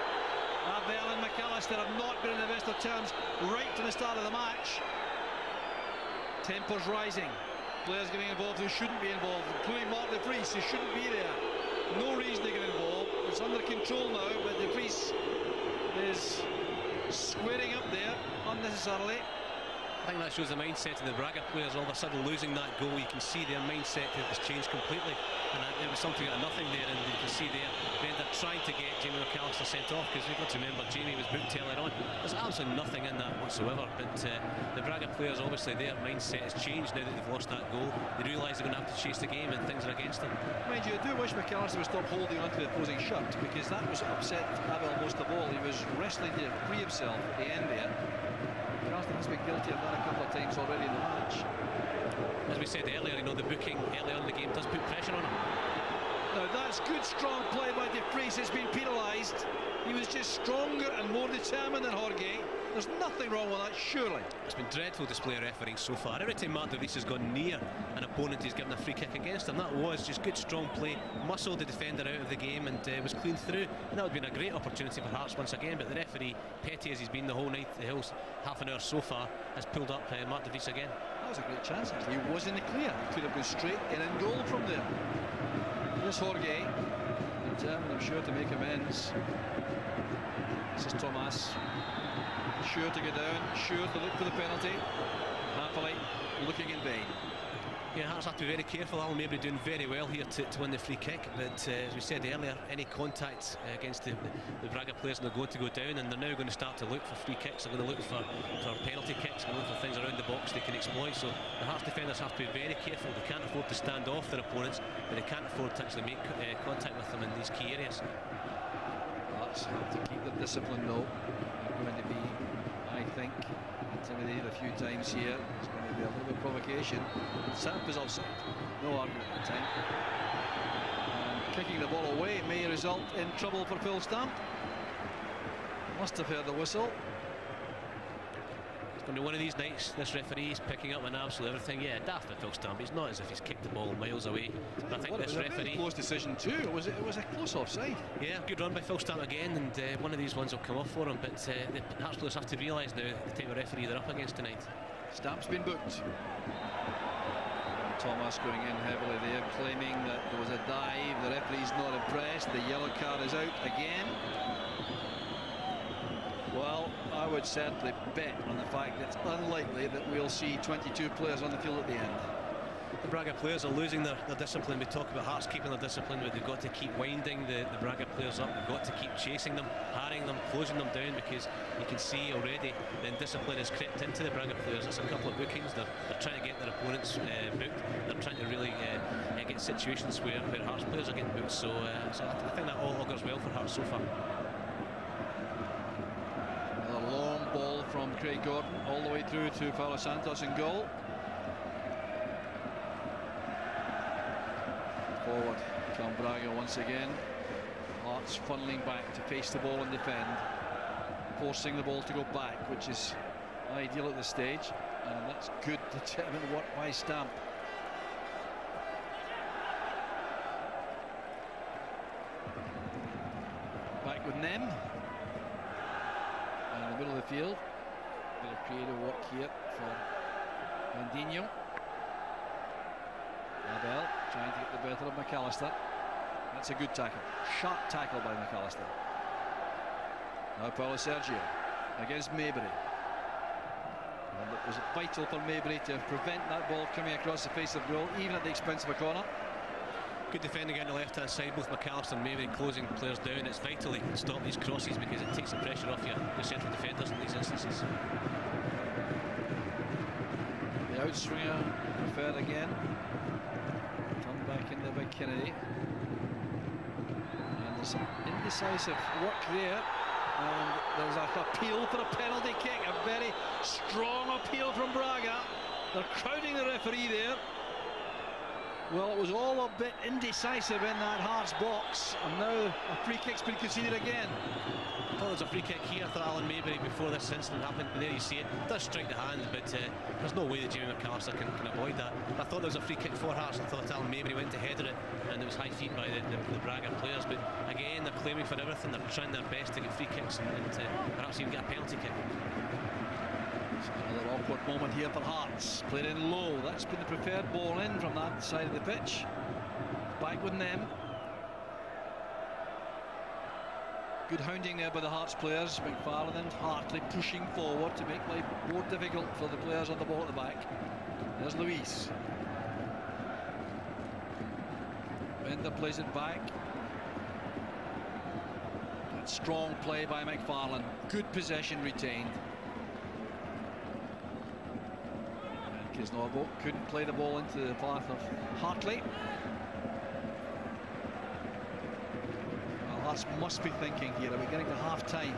Abel and McAllister have not been in the best of terms right from the start of the match. Tempers rising. Players getting involved who shouldn't be involved, including Mark De Vries, who shouldn't be there. No reason to get involved. It's under control now, but De Vries is squaring up there unnecessarily. I think that shows the mindset of the Braga players. All of a sudden losing that goal, you can see their mindset has changed completely, and it was something out of nothing there, and you can see there they ended up trying to get Jamie McAllister sent off, because we've got to remember Jamie was booked earlier on. There's absolutely nothing in that whatsoever, but the Braga players, obviously their mindset has changed now that they've lost that goal. They realise they're going to have to chase the game and things are against them. Mind you, I do wish McAllister would stop holding onto the opposing shirt, because that was upset Abel most of all. He was wrestling to free himself at the end there. McAllister has been guilty of that a couple of times already in the match. As we said earlier, you know, the booking early on in the game does put pressure on him. Now that's good strong play by De Vries. It's been penalised. He was just stronger and more determined than Jorge. There's nothing wrong with that, surely. It's been dreadful display of refereeing so far. Every time Mark De Vries has gone near an opponent, he's given a free kick against him. That was just good strong play, muscled the defender out of the game, and was clean through. And that would have been a great opportunity for Hearts once again, but the referee, petty as he's been the whole night, the whole half an hour so far, has pulled up Mark De Vries again. That was a great chance actually. He was in the clear. He could have gone straight in and goal from there. Here's Jorge, determined, I'm sure, to make amends. This is Thomas, sure to get down, sure to look for the penalty. Happily looking in vain. Yeah, Hearts have to be very careful. Alan Mabry doing very well here to win the free kick, but as we said earlier, any contact against the Braga players, they're going to go down, and they're now going to start to look for free kicks. They're going to look for penalty kicks, they're going to look for things around the box they can exploit. So the Hearts defenders have to be very careful. They can't afford to stand off their opponents, but they can't afford to actually make contact with them in these key areas. Hearts have to keep their discipline though. They're going to be, I think, intimidated a few times here. It's going to be a little bit of provocation. Samp is offside, no argument at the time. And kicking the ball away may result in trouble for Phil Stamp. Must have heard the whistle. It's going to be one of these nights. This referee is picking up on absolutely everything. Yeah, daft for Phil Stamp. It's not as if he's kicked the ball miles away. But I think this referee. It was a very close decision too. It was a close offside. Yeah, good run by Phil Stamp again, and one of these ones will come off for him. But the Hearts players have to realise now the type of referee they're up against tonight. Stamp's been booked. Thomas going in heavily there, claiming that there was a dive. The referee's not impressed. The yellow card is out again. Well, I would certainly bet on the fact that it's unlikely that we'll see 22 players on the field at the end. The Braga players are losing their discipline. We talk about Hearts keeping their discipline, but they've got to keep winding the Braga players up. They've got to keep chasing them, harrying them, closing them down, because you can see already the indiscipline has crept into the Braga players. It's a couple of bookings. They're trying to get their opponents booked. They're trying to really get situations where Hearts players are getting booked. So I think that all augurs well for Hearts so far. Another long ball from Craig Gordon all the way through to Paulo Santos in goal. Forward from Braga once again. Hearts funneling back to face the ball and defend, forcing the ball to go back, which is ideal at this stage, and that's good determined work by Stamp. Back with Nem in the middle of the field. Bit of creative work here for Mendinho. Abel trying to get the better of McAllister. That's a good tackle. Sharp tackle by McAllister. Now Paulo Sergio against Mabry. And it was vital for Mabry to prevent that ball coming across the face of the goal, even at the expense of a corner. Good defending on the left-hand side, both McAllister and Mabry closing players down. It's vital they can stop these crosses, because it takes the pressure off your central defenders in these instances. The outswinger preferred again. Turned back into by Kennedy. And there's some indecisive work there. And there's an appeal for a penalty kick. A very strong appeal from Braga. They're crowding the referee there. Well, it was all a bit indecisive in that Hearts box, and now a free kick's been conceded again. I thought there was a free kick here for Alan Mabry before this incident happened, but there you see it. It does strike the hand, but there's no way that Jamie McAllister can avoid that. I thought there was a free kick for Hearts. I thought Alan Mabry went to header it, and it was high feet by the Braga players. But again, they're claiming for everything. They're trying their best to get free kicks and perhaps even get a penalty kick. Another awkward moment here for Hearts. Played in low. That's been the preferred ball in from that side of the pitch. Back with them. Good hounding there by the Hearts players. McFarlane and Hartley pushing forward to make life more difficult for the players on the ball at the back. There's Luis. Bender plays it back. Strong play by McFarlane. Good possession retained. Kisnorbo couldn't play the ball into the path of Hartley. Well, Hearts must be thinking here, are we getting to half time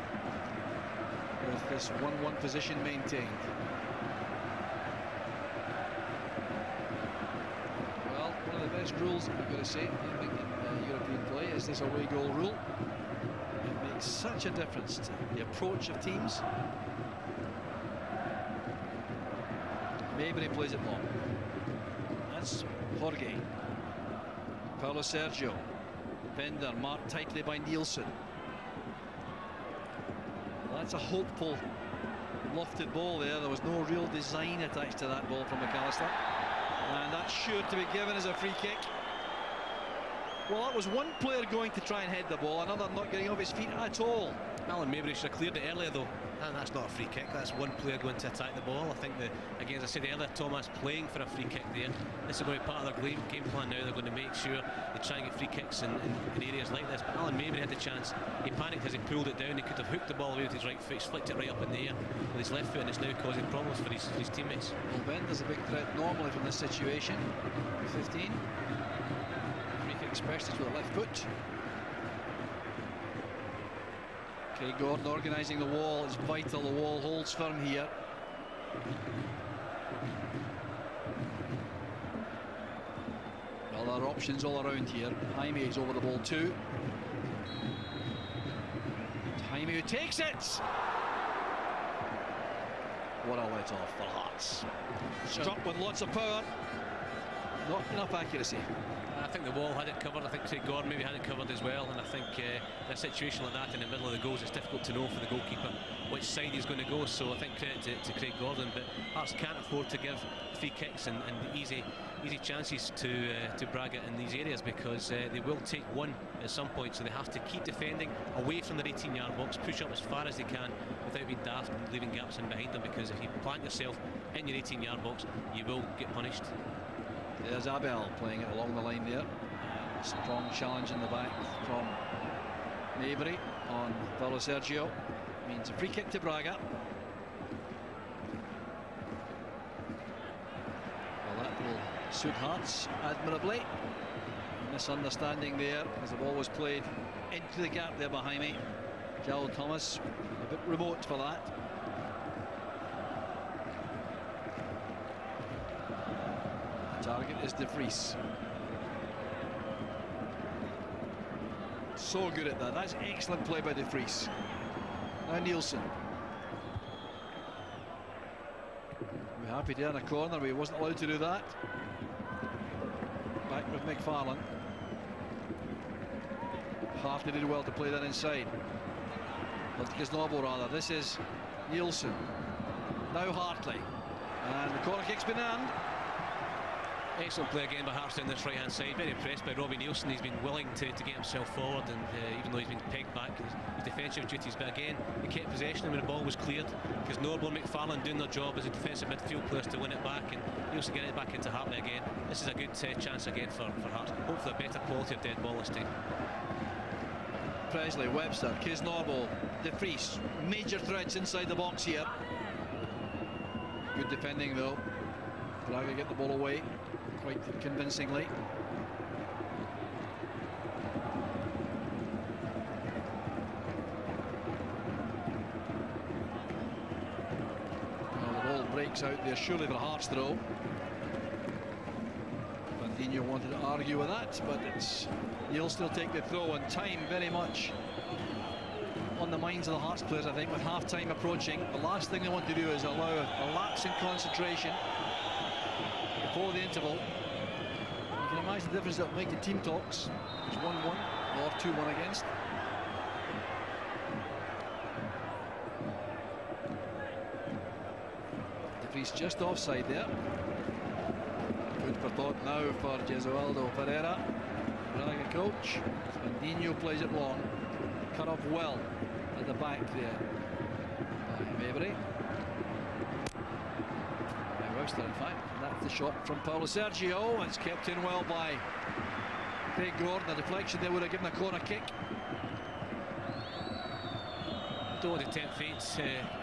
with this 1-1 position maintained? Well, one of the best rules, I've got to say, I think in European play is this away goal rule. It makes such a difference to the approach of teams. Maybury plays it long. That's Jorge. Paulo Sergio. Bender marked tightly by Nielsen. Well, that's a hopeful lofted ball there. There was no real design attached to that ball from McAllister. And that's sure to be given as a free kick. Well, that was one player going to try and head the ball, another not getting off his feet at all. Alan Maybury should have cleared it earlier though, and that's not a free kick. That's one player going to attack the ball. I think that, again, as I said earlier, Thomas playing for a free kick there. This is going to be part of their game plan now. They're going to make sure they try and get free kicks in areas like this. But Alan Maybury had the chance. He panicked as he pulled it down. He could have hooked the ball away with his right foot, flicked it right up in the air with his left foot, and it's now causing problems for his teammates. Well, Bender's a big threat normally from this situation. 15. Specialist with a left foot. Craig Gordon organising the wall. It's vital the wall holds firm here. Well, there are options all around here. Jaime is over the ball too. Jaime who takes it. What a let off for Hearts. Struck with lots of power. Not enough accuracy. I think the wall had it covered. I think Craig Gordon maybe had it covered as well, and I think in a situation like that in the middle of the goals, it's difficult to know for the goalkeeper which side he's going to go. So I think credit to Craig Gordon, but Hearts can't afford to give free kicks and easy chances to Braga in these areas, because they will take one at some point. So they have to keep defending away from their 18-yard box, push up as far as they can without being daft and leaving gaps in behind them, because if you plant yourself in your 18-yard box, you will get punished. There's Abel playing it along the line there. Strong challenge in the back from Maybury on Paulo Sergio. Means a free kick to Braga. Well, that will suit Hearts admirably. Misunderstanding there, as the ball was played into the gap there behind me. Joel Thomas a bit remote for that. Target is De Vries. So good at that. That's excellent play by De Vries. Now Nielsen. We're happy to earn a corner, but he wasn't allowed to do that. Back with McFarlane. Hartley did well to play that inside. Kisnorbo rather. This is Nielsen. Now Hartley. And the corner kick's been earned. Excellent play again by Hearts down this right hand side. Very impressed by Robbie Nielsen. He's been willing to get himself forward, and even though he's been pegged back his defensive duties, but again they kept possession when the ball was cleared, because Norbo and McFarlane doing their job as a defensive midfield players to win it back, and Nielsen getting it back into Hartley again. This is a good chance again for Hearts. Hopefully a better quality of dead ball this time. Presley, Webster, Kisnorbo, De Vries, major threats inside the box here. Good defending though. Braga get the ball away quite convincingly. Well, the ball breaks out there, surely for a Hearts throw. Bandinho wanted to argue with that, but he'll still take the throw, and time very much on the minds of the Hearts players. I think with half-time approaching, the last thing they want to do is allow a lapse in concentration before the interval. You can imagine the difference that will make the team talks. It's 1-1 or 2-1 against. Priest just offside there. Food for thought now for Jesualdo Pereira, Braga coach. Spandinho plays it long, cut off well at the back there by Maybury. Webster, in fact. And that's the shot from Paulo Sergio. It's kept in well by Craig Gordon. The deflection there would have given a corner kick. Don't want to tempt fate,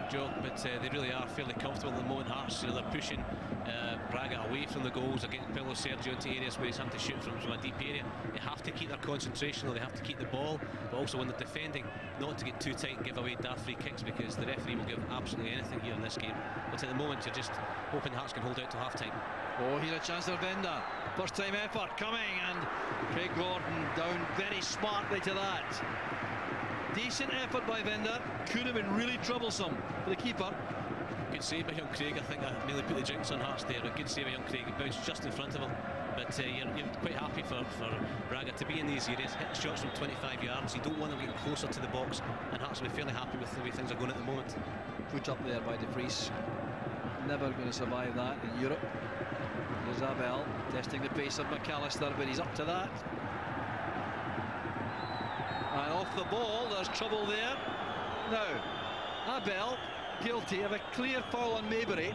Joe, but they really are fairly comfortable at the moment. Hearts, they're pushing Braga away from the goals. They're getting Paulo Sergio into areas where he's having to shoot from a deep area. They have to keep their concentration, though. They have to keep the ball, but also when they're defending, not to get too tight and give away daft free kicks, because the referee will give absolutely anything here in this game. But at the moment, you're just hoping Hearts can hold out till half-time. Oh, here's a chance for Venda. First time effort coming, and Craig Gordon down very smartly to that. Decent effort by Venda. Could have been really troublesome for the keeper. Good save by young Craig. I think I nearly put the drinks on Hearts there. A good save by young Craig. It bounced just in front of him. But you're quite happy for Braga to be in these areas, hit shots from 25 yards. You don't want them getting closer to the box, and Hearts will be fairly happy with the way things are going at the moment. Put up there by De Vries. Never going to survive that in Europe. There's Abel testing the pace of McAllister, but he's up to that. And off the ball, there's trouble there. Now, Abel guilty of a clear foul on Maybury,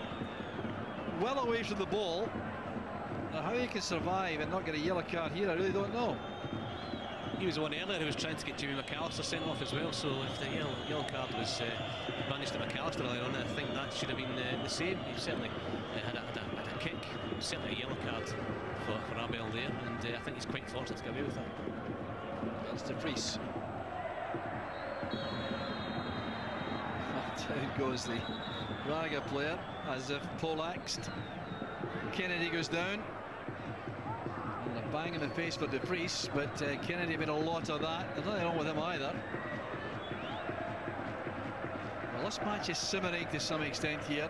well away from the ball. Now, how he can survive and not get a yellow card here, I really don't know. He was the one earlier who was trying to get Jimmy McAllister sent off as well, so if the yellow card was managed to McAllister earlier on, I think that should have been the same. He certainly had a kick, certainly a yellow card for Abel there, and I think he's quite fortunate to get away with that. That's De Vries. Down goes the Braga player, as if poleaxed. Kennedy goes down. And a bang in the face for De Vries, but Kennedy made a lot of that. There's nothing wrong with him either. Well, this match is simmering to some extent here.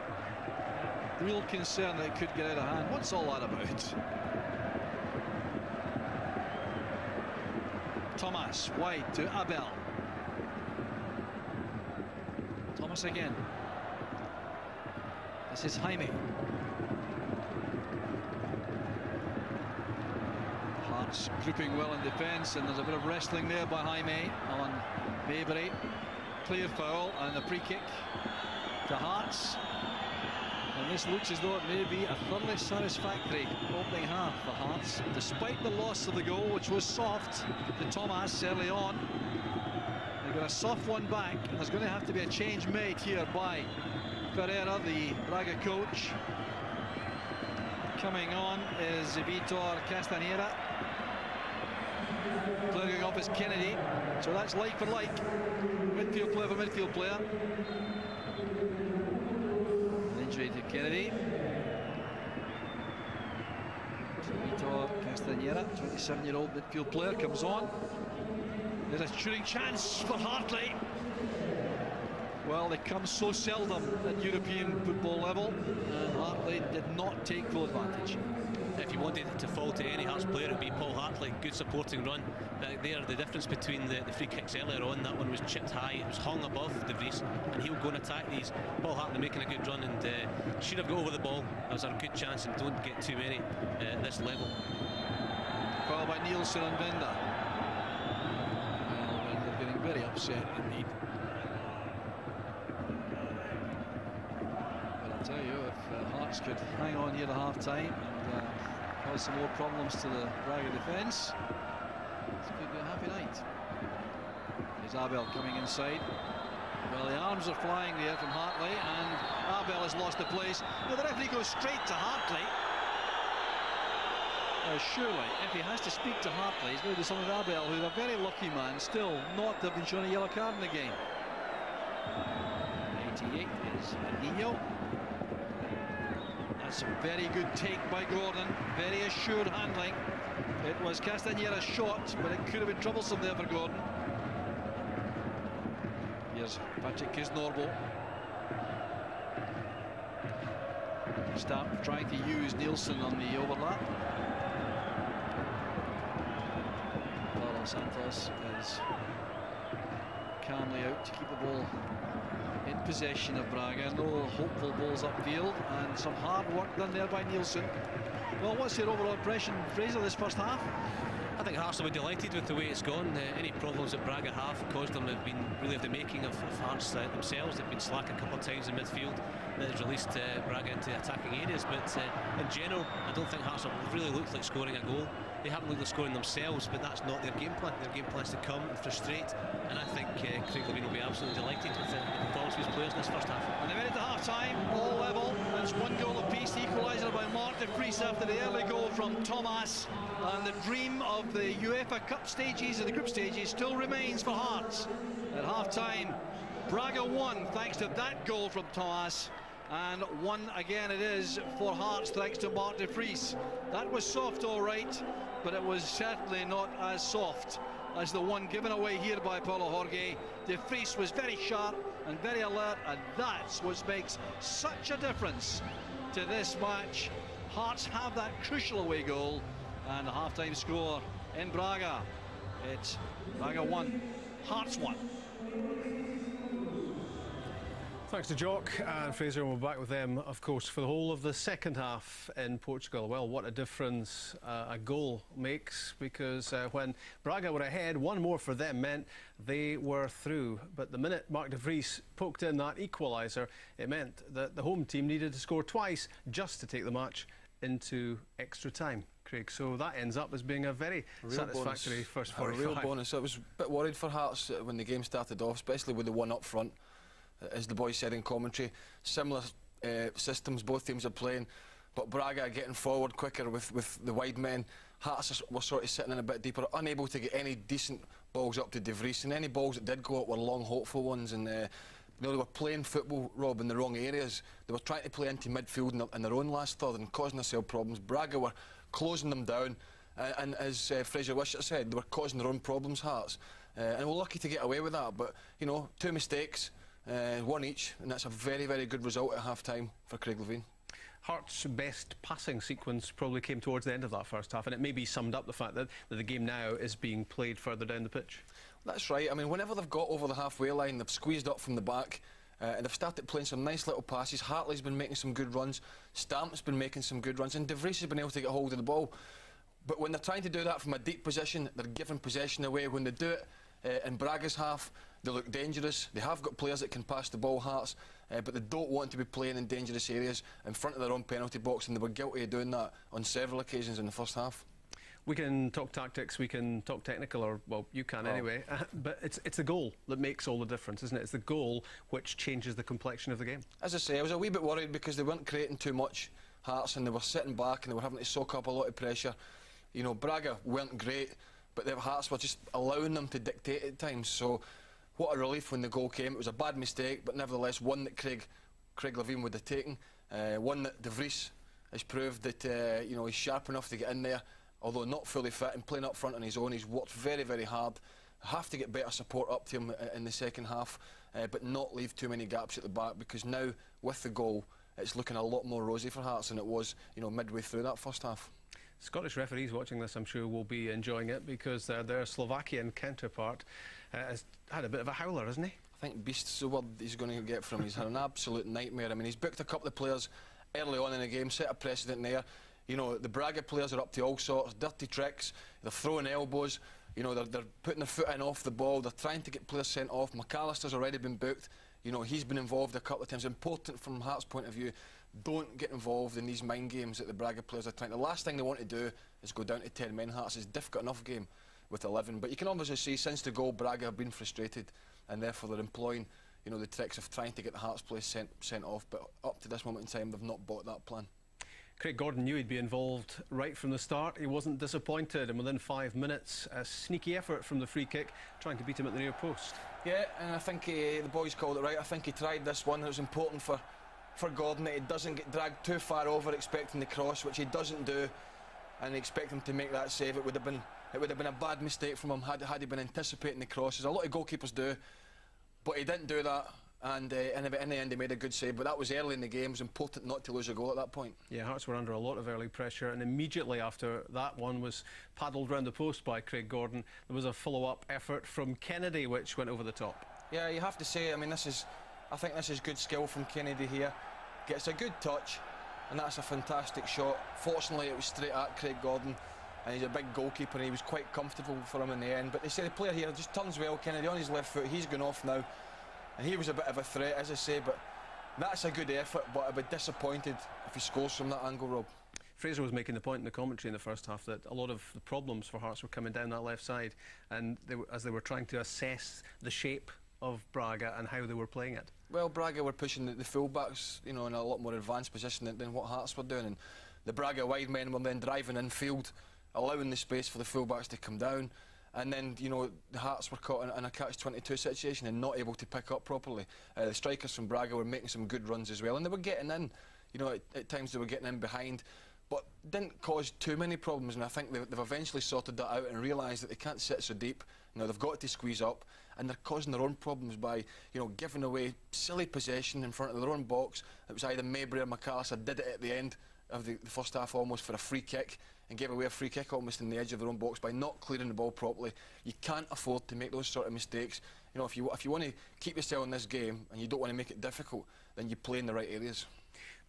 Real concern that it could get out of hand. What's all that about? Thomas wide to Abel. Thomas again. This is Jaime. Hearts grouping well in defence, and there's a bit of wrestling there by Jaime on Maybury. Clear foul and a free kick to Hearts. And this looks as though it may be a thoroughly satisfactory opening half for Hearts, despite the loss of the goal, which was soft to Thomas early on. They've got a soft one back, and there's going to have to be a change made here by Pereira, the Braga coach. Coming on is Vitor Castanheira. Clearing off is Kennedy. So that's like for like. Midfield player for midfield player. Injury to Kennedy. Vitor Castanheira, 27-year-old midfield player, comes on. There's a shooting chance for Hartley. Well, they come so seldom at European football level, and Hartley did not take full advantage. If you wanted to fall to any Hearts player, it would be Paul Hartley. Good supporting run. There, the difference between the free kicks earlier on, that one was chipped high, it was hung above De Vries, and he'll go and attack these. Paul Hartley making a good run, and should have got over the ball. That was a good chance, and don't get too many at this level. Foul by Nielsen and Venda. Well, Venda getting very upset indeed. But I'll tell you, if Hearts could hang on here to half-time and cause some more problems to the Braga defence, this could be a happy night. There's Abel coming inside. Well, the arms are flying there from Hartley, and Abel has lost the place. Now the referee goes straight to Hartley. Surely, if he has to speak to Hartley, he's going to do something with Abel, who's a very lucky man, still not to have been shown a yellow card in the game. 88 is Nino. That's a very good take by Gordon, very assured handling. It was Castanheira's shot, but it could have been troublesome there for Gordon. Here's Patrick Kisnorbo. Stamp trying to use Nielsen on the overlap. Paulo Santos is calmly out to keep the ball in possession of Braga. No hopeful balls upfield, and some hard work done there by Nielsen. Well, what's your overall impression, Fraser, this first half? I think Hearts will be delighted with the way it's gone. Any problems that Braga have caused them have been really of the making of Hearts themselves. They've been slack a couple of times in midfield. That has released Braga into attacking areas, but in general, I don't think Hearts have really looked like scoring a goal. They haven't looked like scoring themselves, but that's not their game plan. Their game plan is to come and frustrate, and I think Craig Levein will be absolutely delighted with the performance of his players in this first half. And they've into half-time, all level. It's one goal apiece. Equaliser by Mark de Vries after the early goal from Thomas. And the dream of the UEFA Cup stages and the group stages still remains for Hearts. At half-time, Braga won thanks to that goal from Thomas. And one again it is for Hearts thanks to Mark de Vries. That was soft, all right, but it was certainly not as soft as the one given away here by Paulo Jorge. De Vries was very sharp and very alert, and that's what makes such a difference to this match. Hearts have that crucial away goal, and the half-time score in Braga. It's Braga 1, Hearts 1. Thanks to Jock and Fraser, and we're back with them, of course, for the whole of the second half in Portugal. Well, what a difference a goal makes, because when Braga were ahead, one more for them meant they were through. But the minute Mark de Vries poked in that equaliser, it meant that the home team needed to score twice just to take the match into extra time, Craig. So that ends up as being a very satisfactory first 45. A real bonus. I was a bit worried for Hearts when the game started off, especially with the one up front. As the boys said in commentary, similar systems both teams are playing, but Braga getting forward quicker with the wide men. Hearts were sort of sitting in a bit deeper, unable to get any decent balls up to De Vries, and any balls that did go up were long, hopeful ones. And you know, they were playing football, Rob, in the wrong areas. They were trying to play into midfield in their own last third and causing themselves problems. Braga were closing them down, and as Fraser Wishart said, they were causing their own problems, Hearts. And we're lucky to get away with that, but you know, 2 mistakes. One each, and that's a very, very good result at half-time for Craig Levein. Hearts' best passing sequence probably came towards the end of that first half, and it maybe summed up the fact that the game now is being played further down the pitch. That's right. I mean, whenever they've got over the halfway line, they've squeezed up from the back, and they've started playing some nice little passes. Hartley's been making some good runs, Stamp's been making some good runs, and De Vries has been able to get hold of the ball. But when they're trying to do that from a deep position, they're giving possession away. When they do it in Braga's half, they look dangerous. They have got players that can pass the ball, Hearts, but they don't want to be playing in dangerous areas in front of their own penalty box, and they were guilty of doing that on several occasions in the first half. We can talk tactics, we can talk technical, or, well, you can anyway, but it's the goal that makes all the difference, isn't it? It's the goal which changes the complexion of the game. As I say, I was a wee bit worried because they weren't creating too much, Hearts, and they were sitting back and they were having to soak up a lot of pressure. You know, Braga weren't great, but the Hearts were just allowing them to dictate at times. So what a relief when the goal came. It was a bad mistake, but nevertheless one that Craig Levein would have taken. One that De Vries has proved that you know, he's sharp enough to get in there, although not fully fit and playing up front on his own. He's worked very, very hard. Have to get better support up to him in the second half, but not leave too many gaps at the back, because now with the goal it's looking a lot more rosy for Hearts than it was, you know, midway through that first half. Scottish referees watching this, I'm sure, will be enjoying it, because their Slovakian counterpart has had a bit of a howler, hasn't he? I think beast's the word he's going to get from him. He's had an absolute nightmare. I mean, he's booked a couple of players early on in the game, set a precedent there. You know, the Braga players are up to all sorts, dirty tricks, they're throwing elbows, you know, they're putting their foot in off the ball, they're trying to get players sent off. McAllister's already been booked, you know, he's been involved a couple of times. Important from Hearts' point of view, don't get involved in these mind games that the Braga players are trying. The last thing they want to do is go down to 10 men. Hearts is a difficult enough game with 11, but you can obviously see since the goal Braga have been frustrated, and therefore they're employing, you know, the tricks of trying to get the Hearts players sent off, but up to this moment in time they've not bought that plan. Craig Gordon knew he'd be involved right from the start. He wasn't disappointed, and within 5 minutes a sneaky effort from the free kick, trying to beat him at the near post. Yeah, and I think the boys called it right. I think he tried this one. It was important for Gordon that he doesn't get dragged too far over expecting the cross, which he doesn't do, and expect him to make that save. It would have been a bad mistake from him had he been anticipating the crosses. A lot of goalkeepers do, but he didn't do that, and in the end he made a good save. But that was early in the game. It was important not to lose a goal at that point. Yeah, Hearts were under a lot of early pressure, and immediately after that one was paddled round the post by Craig Gordon, there was a follow-up effort from Kennedy which went over the top. Yeah, you have to say, I mean, I think this is good skill from Kennedy here. Gets a good touch, and that's a fantastic shot. Fortunately, it was straight at Craig Gordon, and he's a big goalkeeper, and he was quite comfortable for him in the end. But they say the player here just turns well, Kennedy on his left foot, he's gone off now, and he was a bit of a threat, as I say, but that's a good effort, but I'd be disappointed if he scores from that angle, Rob. Fraser was making the point in the commentary in the first half that a lot of the problems for Hearts were coming down that left side, and as they were trying to assess the shape of Braga and how they were playing it. Well, Braga were pushing the full-backs, you know, in a lot more advanced position than what Hearts were doing, and the Braga wide men were then driving infield, allowing the space for the full-backs to come down, and then, you know, the Hearts were caught in a catch-22 situation and not able to pick up properly. The strikers from Braga were making some good runs as well, and they were getting in, you know, at times they were getting in behind, but didn't cause too many problems, and I think they've eventually sorted that out and realised that they can't sit so deep. You know, they've got to squeeze up, and they're causing their own problems by, you know, giving away silly possession in front of their own box. It was either Mabry or McAllister did it at the end of the first half almost for a free kick, and gave away a free kick almost in the edge of their own box by not clearing the ball properly. You can't afford to make those sort of mistakes. You know, if you want to keep yourself in this game and you don't want to make it difficult, then you play in the right areas.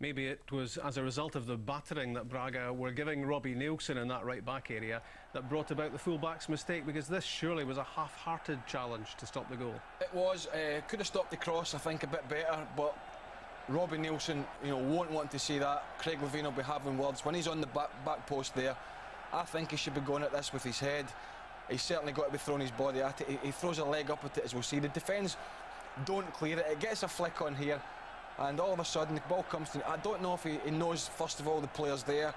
Maybe it was as a result of the battering that Braga were giving Robbie Nielsen in that right-back area that brought about the full-back's mistake, because this surely was a half-hearted challenge to stop the goal. It was. Could have stopped the cross, I think, a bit better, but Robbie Nielsen, you know, won't want to see that. Craig Levein will be having words. When he's on the back post there, I think he should be going at this with his head. He's certainly got to be throwing his body at it. He throws a leg up at it, as we'll see. The defence don't clear it. It gets a flick on here, and all of a sudden the ball comes to... I don't know if he knows, first of all, the player's there.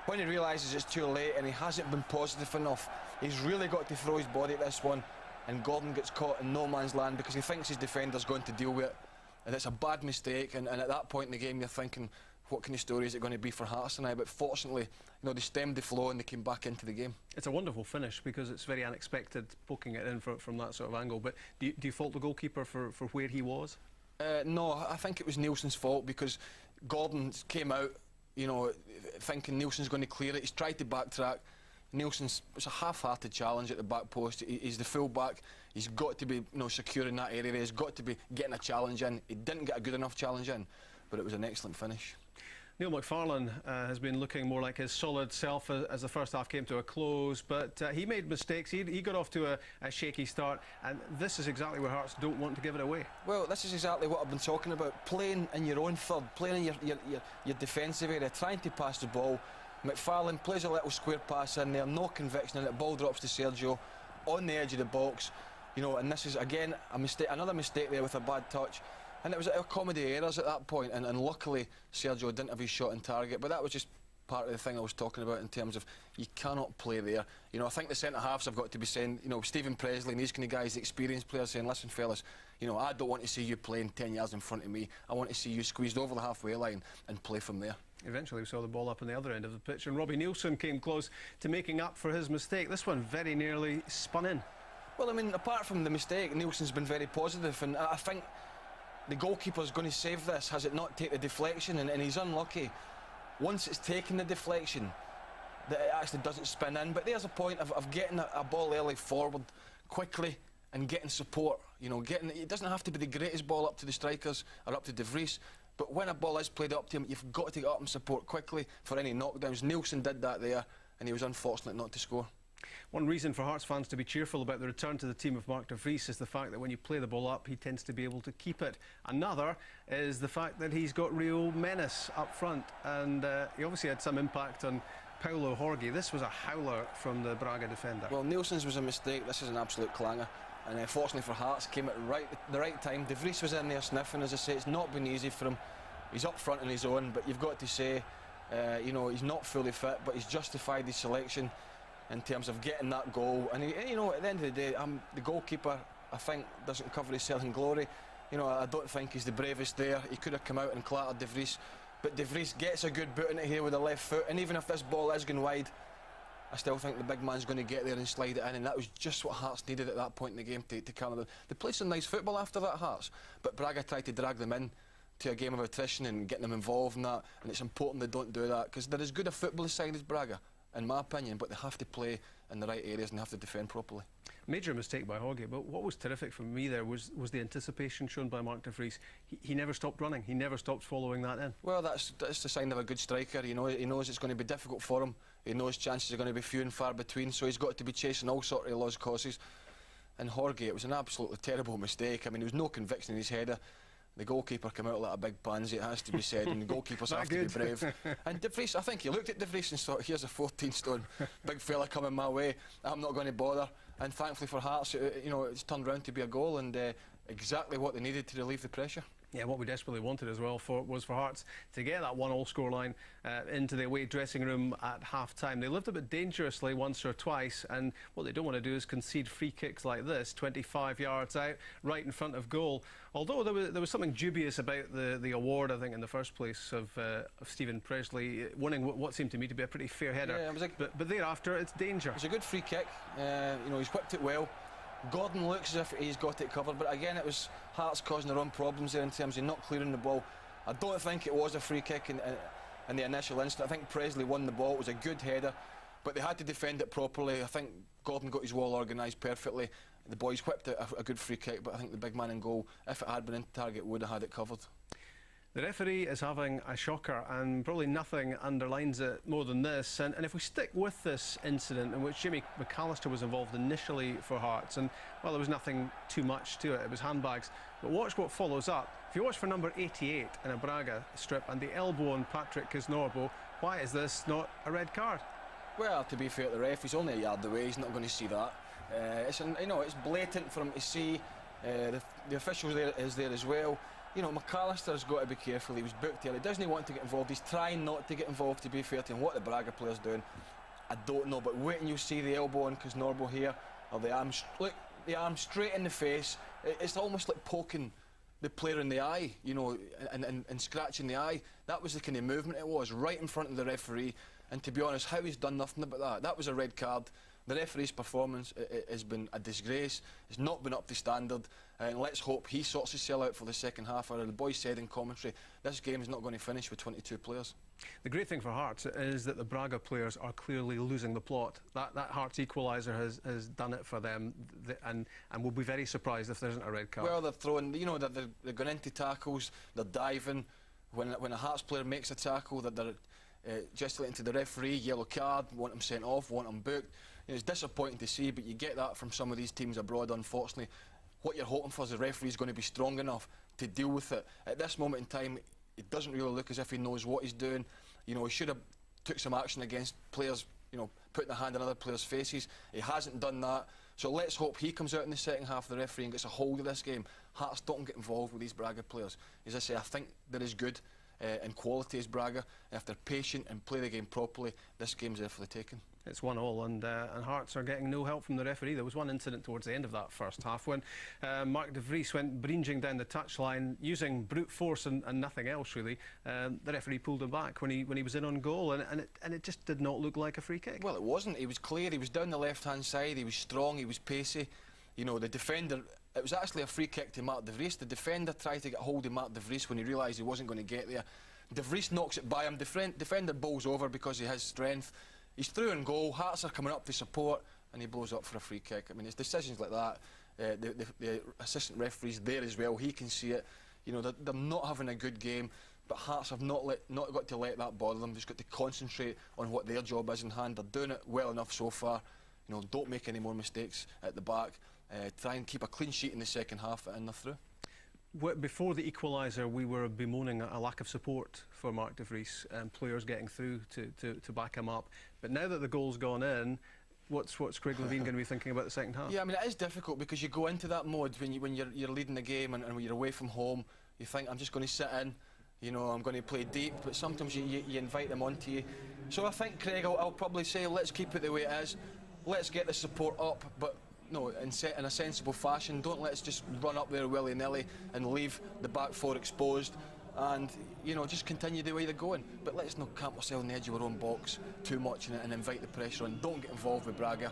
When he realises it's too late and he hasn't been positive enough, he's really got to throw his body at this one, and Gordon gets caught in no man's land because he thinks his defender's going to deal with it, and it's a bad mistake, and at that point in the game you're thinking, what kind of story is it going to be for Hearts tonight? But fortunately, you know, they stemmed the flow and they came back into the game. It's a wonderful finish because it's very unexpected, poking it in from that sort of angle. But do you fault the goalkeeper for where he was? No, I think it was Nielsen's fault because Gordon came out, you know, thinking Nielsen's going to clear it. He's tried to backtrack. Nielsen's, it's a half-hearted challenge at the back post. He's the full-back. He's got to be, you know, secure in that area. He's got to be getting a challenge in. He didn't get a good enough challenge in, but it was an excellent finish. Neil McFarlane has been looking more like his solid self as the first half came to a close, but he made mistakes. He got off to a shaky start, and this is exactly where Hearts don't want to give it away. Well, this is exactly what I've been talking about. Playing in your own third, playing in your defensive area, trying to pass the ball. McFarlane plays a little square pass in there, no conviction in it, ball drops to Sergio on the edge of the box. You know, and this is, again, a mistake, another mistake there with a bad touch. And it was a comedy of errors at that point, and luckily Sergio didn't have his shot on target, but that was just part of the thing I was talking about in terms of you cannot play there. You know, I think the centre-halves have got to be saying, you know, Stephen Presley and these kind of guys, the experienced players, saying, listen fellas, you know, I don't want to see you playing 10 yards in front of me. I want to see you squeezed over the halfway line and play from there. Eventually we saw the ball up on the other end of the pitch, and Robbie Nielsen came close to making up for his mistake. This one very nearly spun in. Well, I mean, apart from the mistake, Nielsen's been very positive, and I think the goalkeeper's going to save this, has it not take the deflection, and he's unlucky. Once it's taken the deflection, that it actually doesn't spin in. But there's a point of getting a ball early forward quickly and getting support. You know, it doesn't have to be the greatest ball up to the strikers or up to De Vries, but when a ball is played up to him, you've got to get up and support quickly for any knockdowns. Nielsen did that there, and he was unfortunate not to score. One reason for Hearts fans to be cheerful about the return to the team of Mark De Vries is the fact that when you play the ball up, he tends to be able to keep it. Another is the fact that he's got real menace up front, and he obviously had some impact on Paulo Jorge. This was a howler from the Braga defender. Well, Nielsen's was a mistake. This is an absolute clanger, and fortunately for Hearts, came at the right time. De Vries was in there sniffing. As I say, it's not been easy for him. He's up front on his own, but you've got to say, you know, he's not fully fit, but he's justified his selection in terms of getting that goal. And you know, at the end of the day, the goalkeeper, I think, doesn't cover himself in glory. You know, I don't think he's the bravest there. He could have come out and clattered De Vries, but De Vries gets a good boot in it here with the left foot, and even if this ball is going wide, I still think the big man's going to get there and slide it in, and that was just what Hearts needed at that point in the game to calm them. They played some nice football after that, Hearts, but Braga tried to drag them in to a game of attrition and getting them involved in that, and it's important they don't do that, because they're as good a footballing side as Braga, in my opinion, but they have to play in the right areas and have to defend properly. Major mistake by Horgate, but what was terrific for me there was the anticipation shown by Mark de Vries. He never stopped running, he never stopped following that in. Well, that's the sign of a good striker. You know, he knows it's going to be difficult for him. He knows chances are going to be few and far between, so he's got to be chasing all sorts of lost causes. And Horgate, it was an absolutely terrible mistake. I mean, there was no conviction in his header. The goalkeeper came out like a big pansy, it has to be said, and the goalkeepers have to be brave. And de Vries, I think he looked at de Vries and thought, here's a 14-stone big fella coming my way, I'm not going to bother. And thankfully for Hearts, you know, it's turned round to be a goal, and exactly what they needed to relieve the pressure. Yeah, what we desperately wanted as well was for Hearts to get that 1-1 scoreline into the away dressing room at half-time. They lived a bit dangerously once or twice, and what they don't want to do is concede free kicks like this, 25 yards out, right in front of goal. Although there was something dubious about the award, I think, in the first place of Stephen Presley winning what seemed to me to be a pretty fair header. Yeah, but thereafter, it's danger. It's a good free kick. You know, he's whipped it well. Gordon looks as if he's got it covered, but again, it was Hearts causing their own problems there in terms of not clearing the ball. I don't think it was a free kick in the initial instant. I think Presley won the ball. It was a good header, but they had to defend it properly. I think Gordon got his wall organised perfectly. The boys whipped it a good free kick, but I think the big man in goal, if it had been in target, would have had it covered. The referee is having a shocker, and probably nothing underlines it more than this. And if we stick with this incident in which Jimmy McAllister was involved initially for Hearts, and well, there was nothing too much to it, it was handbags. But watch what follows up. If you watch for number 88 in a Braga strip and the elbow on Patrick Kisnorbo, why is this not a red card? Well, to be fair to the ref, he's only a yard away, he's not going to see that. You know, it's blatant for him to see. The official is there as well. You know, McAllister's got to be careful. He was booked early. Doesn't he want to get involved? He's trying not to get involved, to be fair to him. What the Braga player's doing, I don't know. But wait and you'll see the elbow on Kisnorbo here, or the arm. Look, the arm straight in the face. It's almost like poking the player in the eye, you know, and scratching the eye. That was the kind of movement it was, right in front of the referee. And to be honest, how he's done nothing about that. That was a red card. The referee's performance has been a disgrace. It's not been up to standard, and let's hope he sorts himself out for the second half. Or the boys said in commentary, this game is not going to finish with 22 players. The great thing for Hearts is that the Braga players are clearly losing the plot. That Hearts equaliser has done it for them, and we'll be very surprised if there isn't a red card. Well, they're throwing, you know, they're going into tackles, they're diving. When a Hearts player makes a tackle, they're gesticulating to the referee, yellow card, want him sent off, want him booked. You know, it's disappointing to see, but you get that from some of these teams abroad, unfortunately. What you're hoping for is the referee's going to be strong enough to deal with it. At this moment in time, it doesn't really look as if he knows what he's doing. You know, he should have took some action against players, you know, putting a hand in other players' faces. He hasn't done that. So let's hope he comes out in the second half of the referee and gets a hold of this game. Hearts don't get involved with these Braga players. As I say, I think they're as good in quality as Braga. If they're patient and play the game properly, this game's there for the taking. It's 1-1, and Hearts are getting no help from the referee. There was one incident towards the end of that first half when Mark de Vries went breaching down the touchline using brute force and nothing else really. The referee pulled him back when he was in on goal, and it just did not look like a free kick. Well, it wasn't. He was clear. He was down the left-hand side. He was strong. He was pacey. You know, the defender. It was actually a free kick to Mark de Vries. The defender tried to get hold of Mark de Vries when he realised he wasn't going to get there. De Vries knocks it by him. Defender bowls over because of his strength. He's through and goal. Hearts are coming up to support, and he blows up for a free kick. I mean, it's decisions like that. The assistant referee's there as well. He can see it. You know, they're not having a good game, but Hearts have not got to let that bother them. They've just got to concentrate on what their job is in hand. They're doing it well enough so far. You know, don't make any more mistakes at the back. Try and keep a clean sheet in the second half, and they're through. Before the equaliser, we were bemoaning a lack of support for Mark de Vries and players getting through to back him up. But now that the goal's gone in, what's Craig Levein going to be thinking about the second half? Yeah, I mean, it is difficult because you go into that mode when you're leading the game and when you're away from home. You think, I'm just going to sit in, you know, I'm going to play deep, but sometimes you invite them onto you. So I think, Craig, I'll probably say, let's keep it the way it is. Let's get the support up, but no, in a sensible fashion. Don't let's just run up there willy-nilly and leave the back four exposed, and you know, just continue the way they're going. But let's not camp ourselves on the edge of our own box too much and invite the pressure on. Don't get involved with Braga,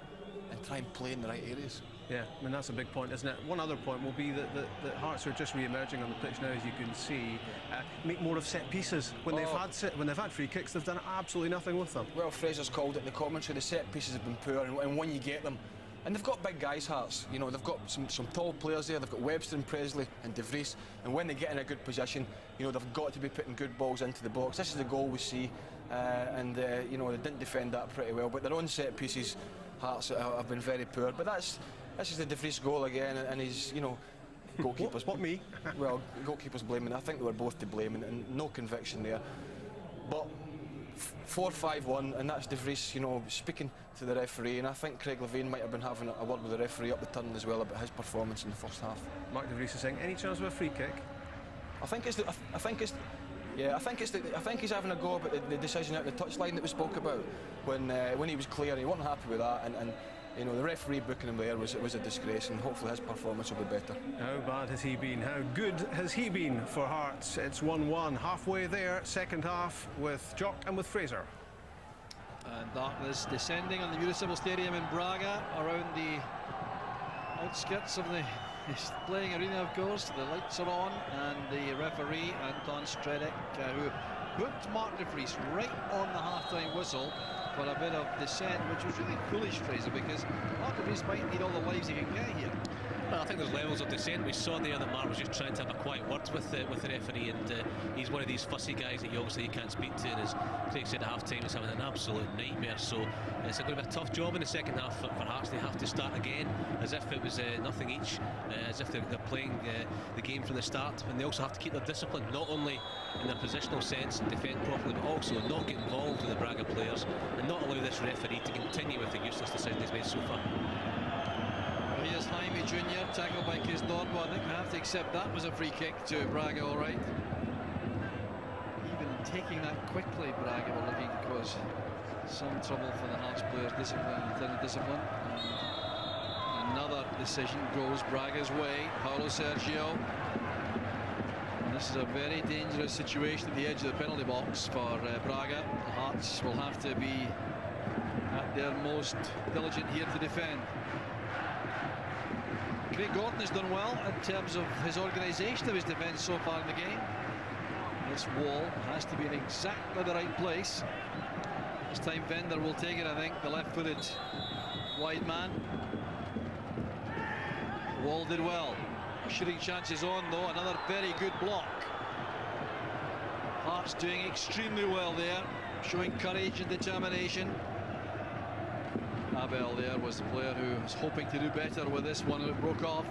and try and play in the right areas. Yeah, I mean, that's a big point, isn't it? One other point will be that Hearts are just re-emerging on the pitch now, as you can see. Make more of set pieces. When they've had free kicks, they've done absolutely nothing with them. Well, Fraser's called it in the commentary, the set pieces have been poor, and when you get them, and they've got big guys, Hearts. You know, they've got some tall players there. They've got Webster and Presley and De Vries, and when they get in a good position, you know, they've got to be putting good balls into the box. This is the goal we see, you know, they didn't defend that pretty well, but their own set pieces, Hearts have been very poor. But this is the De Vries goal again, and he's, you know, goalkeepers. What me? Well, goalkeepers blaming. I think they were both to blame, and no conviction there. But 4-5-1, and that's De Vries, you know, speaking to the referee, and I think Craig Levein might have been having a word with the referee up the turn as well about his performance in the first half. Mark De Vries is saying, any chance of a free kick? I think he's having a go about the decision out the touchline that we spoke about when he was clear. He wasn't happy with that, and you know, the referee booking him there was a disgrace, and hopefully his performance will be better. How bad has he been? How good has he been for Hearts? It's 1-1, halfway there, second half, with Jock and with Fraser. And darkness descending on the municipal stadium in Braga, around the outskirts of the playing arena, of course. The lights are on, and the referee, Anton Stredic, who booked Mark De Vries right on the half-time whistle for a bit of dissent, which was really foolish, Fraser, because Mark De Vries might need all the lives he can get here. Well, I think there's levels of dissent. We saw there that Mark was just trying to have a quiet word with the referee, and he's one of these fussy guys that you can't speak to, and as Craig said at half-time, he's having an absolute nightmare. So it's going to be a tough job in the second half for Hearts. They have to start again as if it was nothing each, as if they're playing the game from the start, and they also have to keep their discipline, not only in their positional sense and defend properly, but also not get involved with the Braga players and not allow this referee to continue with the useless decision he's made so far. Here's Jaime Jr. tackled by Kisnorbo. I think we have to accept that was a free kick to Braga, all right. Even taking that quickly, Braga were looking to cause some trouble for the Hearts players, discipline. And another decision goes Braga's way. Paulo Sergio. And this is a very dangerous situation at the edge of the penalty box for Braga. The Hearts will have to be at their most diligent here to defend. Craig Gordon has done well in terms of his organisation of his defence so far in the game. This wall has to be in exactly the right place. This time Vender will take it, I think, the left-footed wide man. Wall did well. Shooting chances on, though. Another very good block. Hearts doing extremely well there, showing courage and determination. Abel there was the player who was hoping to do better with this one, and it broke off.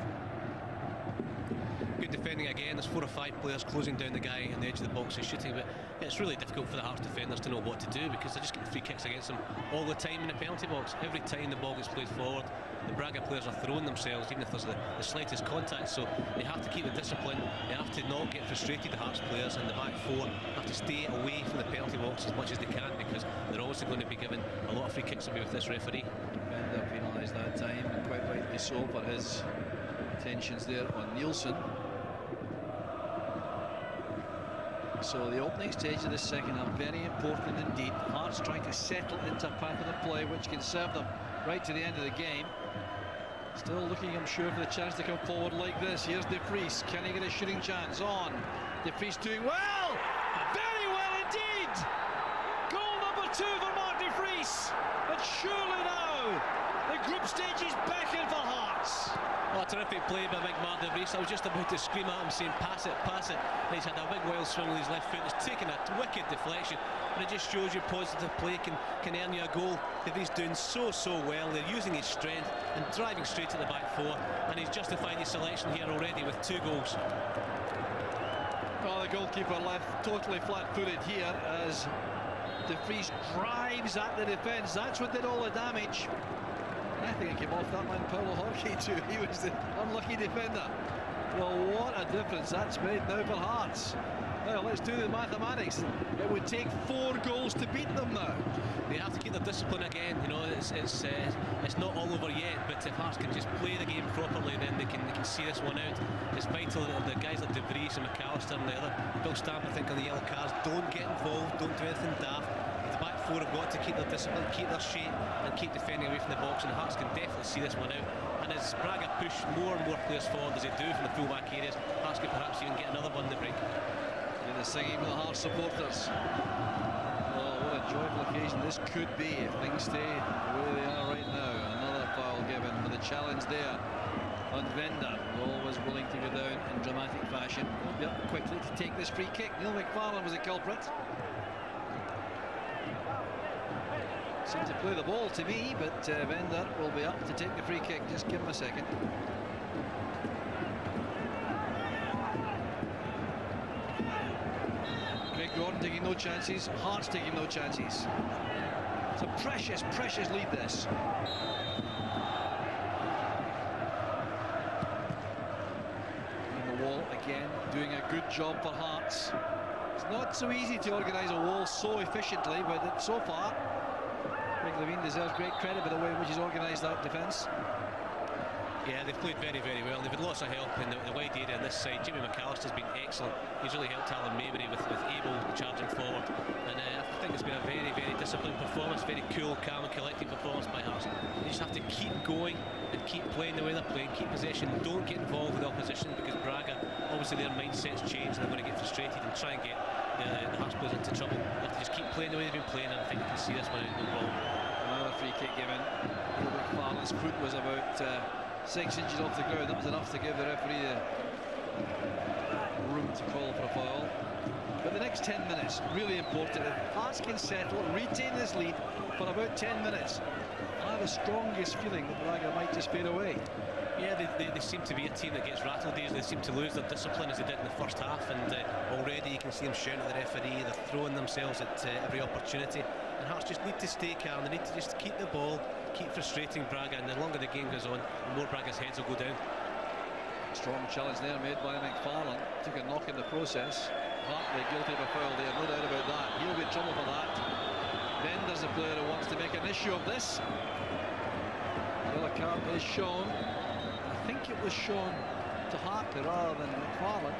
Good defending again. There's 4 or 5 players closing down the guy on the edge of the box and shooting, but it's really difficult for the Hearts defenders to know what to do, because they're just getting free kicks against them all the time in the penalty box. Every time the ball gets played forward, the Braga players are throwing themselves, even if there's the slightest contact. So they have to keep the discipline. They have to not get frustrated. The Hearts players and the back 4 have to stay away from the penalty box as much as they can, because they're also going to be given a lot of free kicks away with this referee. Bender penalised that time, and quite rightly so, for his intentions there on Nielsen. So the opening stage of the second half, very important indeed. Hearts trying to settle into a pattern of play which can serve them right to the end of the game. Still looking, I'm sure, for the chance to come forward like this. Here's De Vries. Can he get a shooting chance? On. De Vries doing well! Very well indeed! Goal number 2 for Mark De Vries. And surely now, the group stage is back in for Hearts. Oh, a terrific play by big Mark De Vries. I was just about to scream at him saying, pass it, pass it. And he's had a big wild swing with his left foot. He's taken a wicked deflection. And it just shows you positive play can earn you a goal. De Vries doing so well. They're using his strength and driving straight to the back 4. And he's justified his selection here already with 2 goals. Well, the goalkeeper left totally flat-footed here as De Vries drives at the defence. That's what did all the damage. I think it came off that man, Paulo Jorge, too. He was the unlucky defender. Well, what a difference that's made now for Hearts. Well, let's do the mathematics. It would take 4 goals to beat them now. They have to keep their discipline again. You know, it's not all over yet, but if Hearts can just play the game properly, then they can see this one out. It's vital that the guys like De Vries and McAllister and the other, Bill Stamp, I think, on the yellow cards, don't get involved, don't do anything daft. The back before have got to keep their discipline, keep their shape, and keep defending away from the box, and Hearts can definitely see this one out. And as Braga push more and more players forward, as they do from the full-back areas, Hearts could perhaps even get another one in the break. And the singing for the Hearts supporters. Oh, what a joyful occasion this could be if things stay the way they are right now. Another foul given with a challenge there on Venda, always willing to go down in dramatic fashion. He'll be up quickly to take this free kick. Neil McFarlane was the culprit. Seemed to play the ball to me, but Venda will be up to take the free kick. Just give him a second. Greg Gordon taking no chances. Hearts taking no chances. It's a precious, precious lead, this. In the wall again, doing a good job for Hearts. It's not so easy to organise a wall so efficiently, but so far Greg Levine deserves great credit for the way in which he's organised that defence. Yeah, they've played very, very well. They've had lots of help in the wide area on this side. Jimmy McAllister's been excellent. He's really helped Alan Maybury with Abel charging forward. And I think it's been a very, very disciplined performance. Very cool, calm and collected performance by Hearts. They just have to keep going and keep playing the way they're playing. Keep possession. Don't get involved with the opposition, because Braga, obviously their mindset's changed and they're going to get frustrated and try and get the Hearts players into trouble. They have to just keep playing the way they've been playing, and I think you can see this one out, no problem. Another free kick given. McFarlane's foot was about 6 inches off the ground. That was enough to give the referee the room to call for a foul. But the next 10 minutes, really important. If Hearts can settle, retain this lead for about 10 minutes, I have the strongest feeling that Braga might just fade away. Yeah, they seem to be a team that gets rattled easily. They seem to lose their discipline as they did in the first half, and already you can see them shouting at the referee. They're throwing themselves at every opportunity, and Hearts just need to stay calm. They need to just keep the ball, keep frustrating Braga, and the longer the game goes on, the more Braga's heads will go down. Strong challenge there made by McFarlane. Took a knock in the process. Hartley guilty of a foul there, no doubt about that. He'll be in trouble for that. Bender's a player who wants to make an issue of this. Yellow card is shown. I think it was shown to Hartley rather than McFarlane.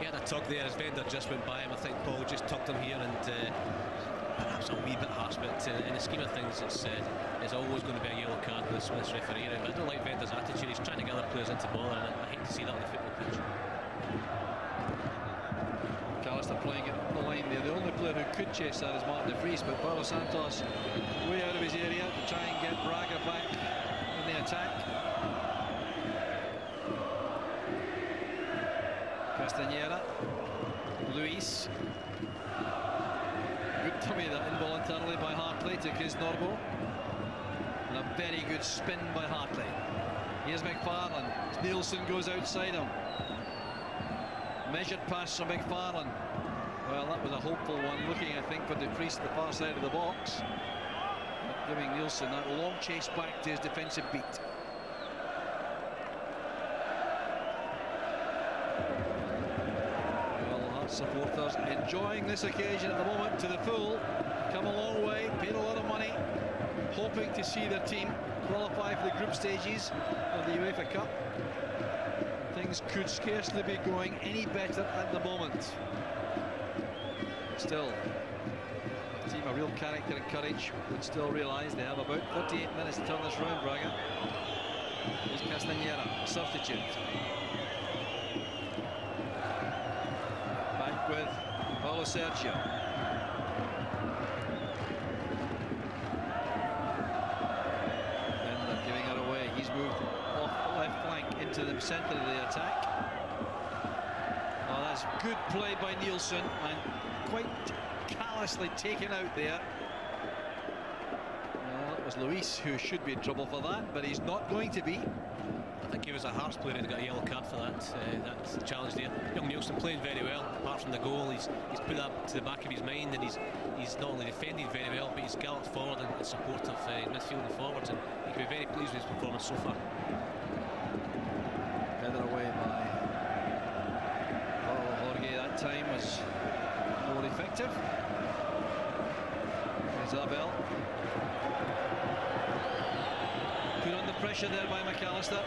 He had a tug there as Vender just went by him. I think Paul just tugged him here, and perhaps a wee bit harsh, but in the scheme of things, it's always going to be a yellow card with this referee. But I don't like Vender's attitude. He's trying to get other players into ball, and I hate to see that on the football pitch. McAllister playing it up the line there. The only player who could chase that is Martin de Vries, but Paulo Santos way out of his area to try and get Braga back in the attack. Castañeda, Luis. Good dummy that involuntarily by Hartley to Chris Norbo. And a very good spin by Hartley. Here's McFarlane. Nielsen goes outside him. Measured pass from McFarlane. Well, that was a hopeful one, looking, I think, for De Vries at the far side of the box. But giving Nielsen that long chase back to his defensive beat. Supporters enjoying this occasion at the moment to the full. Come a long way, paid a lot of money, hoping to see their team qualify for the group stages of the UEFA Cup. Things could scarcely be going any better at the moment. Still, a team of real character and courage would still realise they have about 48 minutes to turn this round, Braga. Here's Castañeda, substitute. With Paulo Sergio. Bender giving it away. He's moved off the left flank into the centre of the attack. Oh, that's good play by Nielsen, and quite callously taken out there. Well, it was Luis who should be in trouble for that, but he's not going to be. I think he was a Hearts player who got a yellow card for that challenge there. Young Nielsen playing very well. Apart from the goal, he's put that to the back of his mind, and he's not only defended very well, but he's galloped forward in support of midfield and forwards, and he can be very pleased with his performance so far. Headed away by Paulo Jorge. That time was more effective. Isabel. Put under pressure there by McAllister.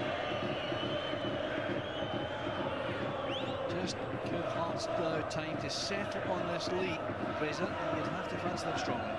Just give Hearts now time to settle on this lead, Fraser, and you'd have to fancy them strongly.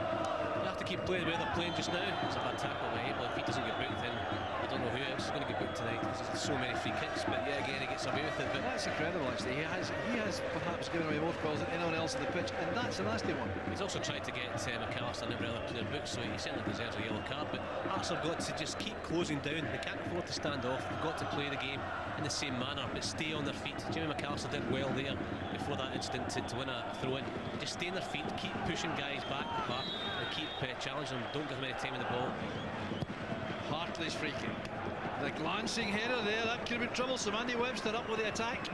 to keep playing the way they're playing just now. It's a bad tackle by Abel. If he doesn't get booked, then I don't know who else is going to get booked tonight, because there's so many free kicks. But yeah, again, he gets away with it. But that's incredible, actually. He has perhaps given away more balls than anyone else on the pitch, and that's a nasty one. He's also tried to get McAllister and every other player booked, so he certainly deserves a yellow card. But Hearts have got to just keep closing down. They can't afford to stand off. They've got to play the game in the same manner, but stay on their feet. Jimmy McAllister did well there before that incident to win a throw-in. Just stay on their feet, keep pushing guys back apart, and keep challenging them. Don't give them any time in the ball. Hartley's free kick. The glancing header there, that could have been troublesome. Andy Webster up with the attack.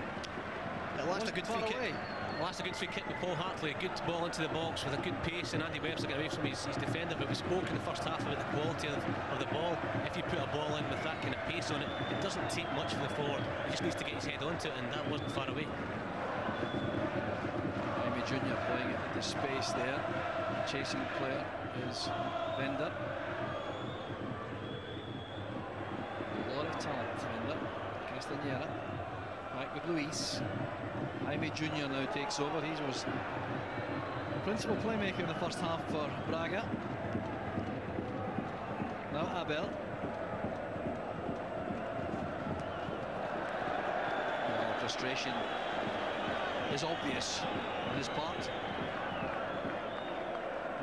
That's a good free kick. Well, that's a good free kick with Paul Hartley. A good ball into the box with a good pace, and Andy Webster getting away from his defender. But we spoke in the first half about the quality of the ball. If you put a ball in with that kind of pace on it, it doesn't take much for the forward. He just needs to get his head onto it, and that wasn't far away. Jaime Jr. playing it at the space there. Chasing player is Vender. A lot of talent, Vender. Castañeda. Back with Luis. Jaime Jr. now takes over. He was the principal playmaker in the first half for Braga. Now Abel. Well, frustration is obvious on his part.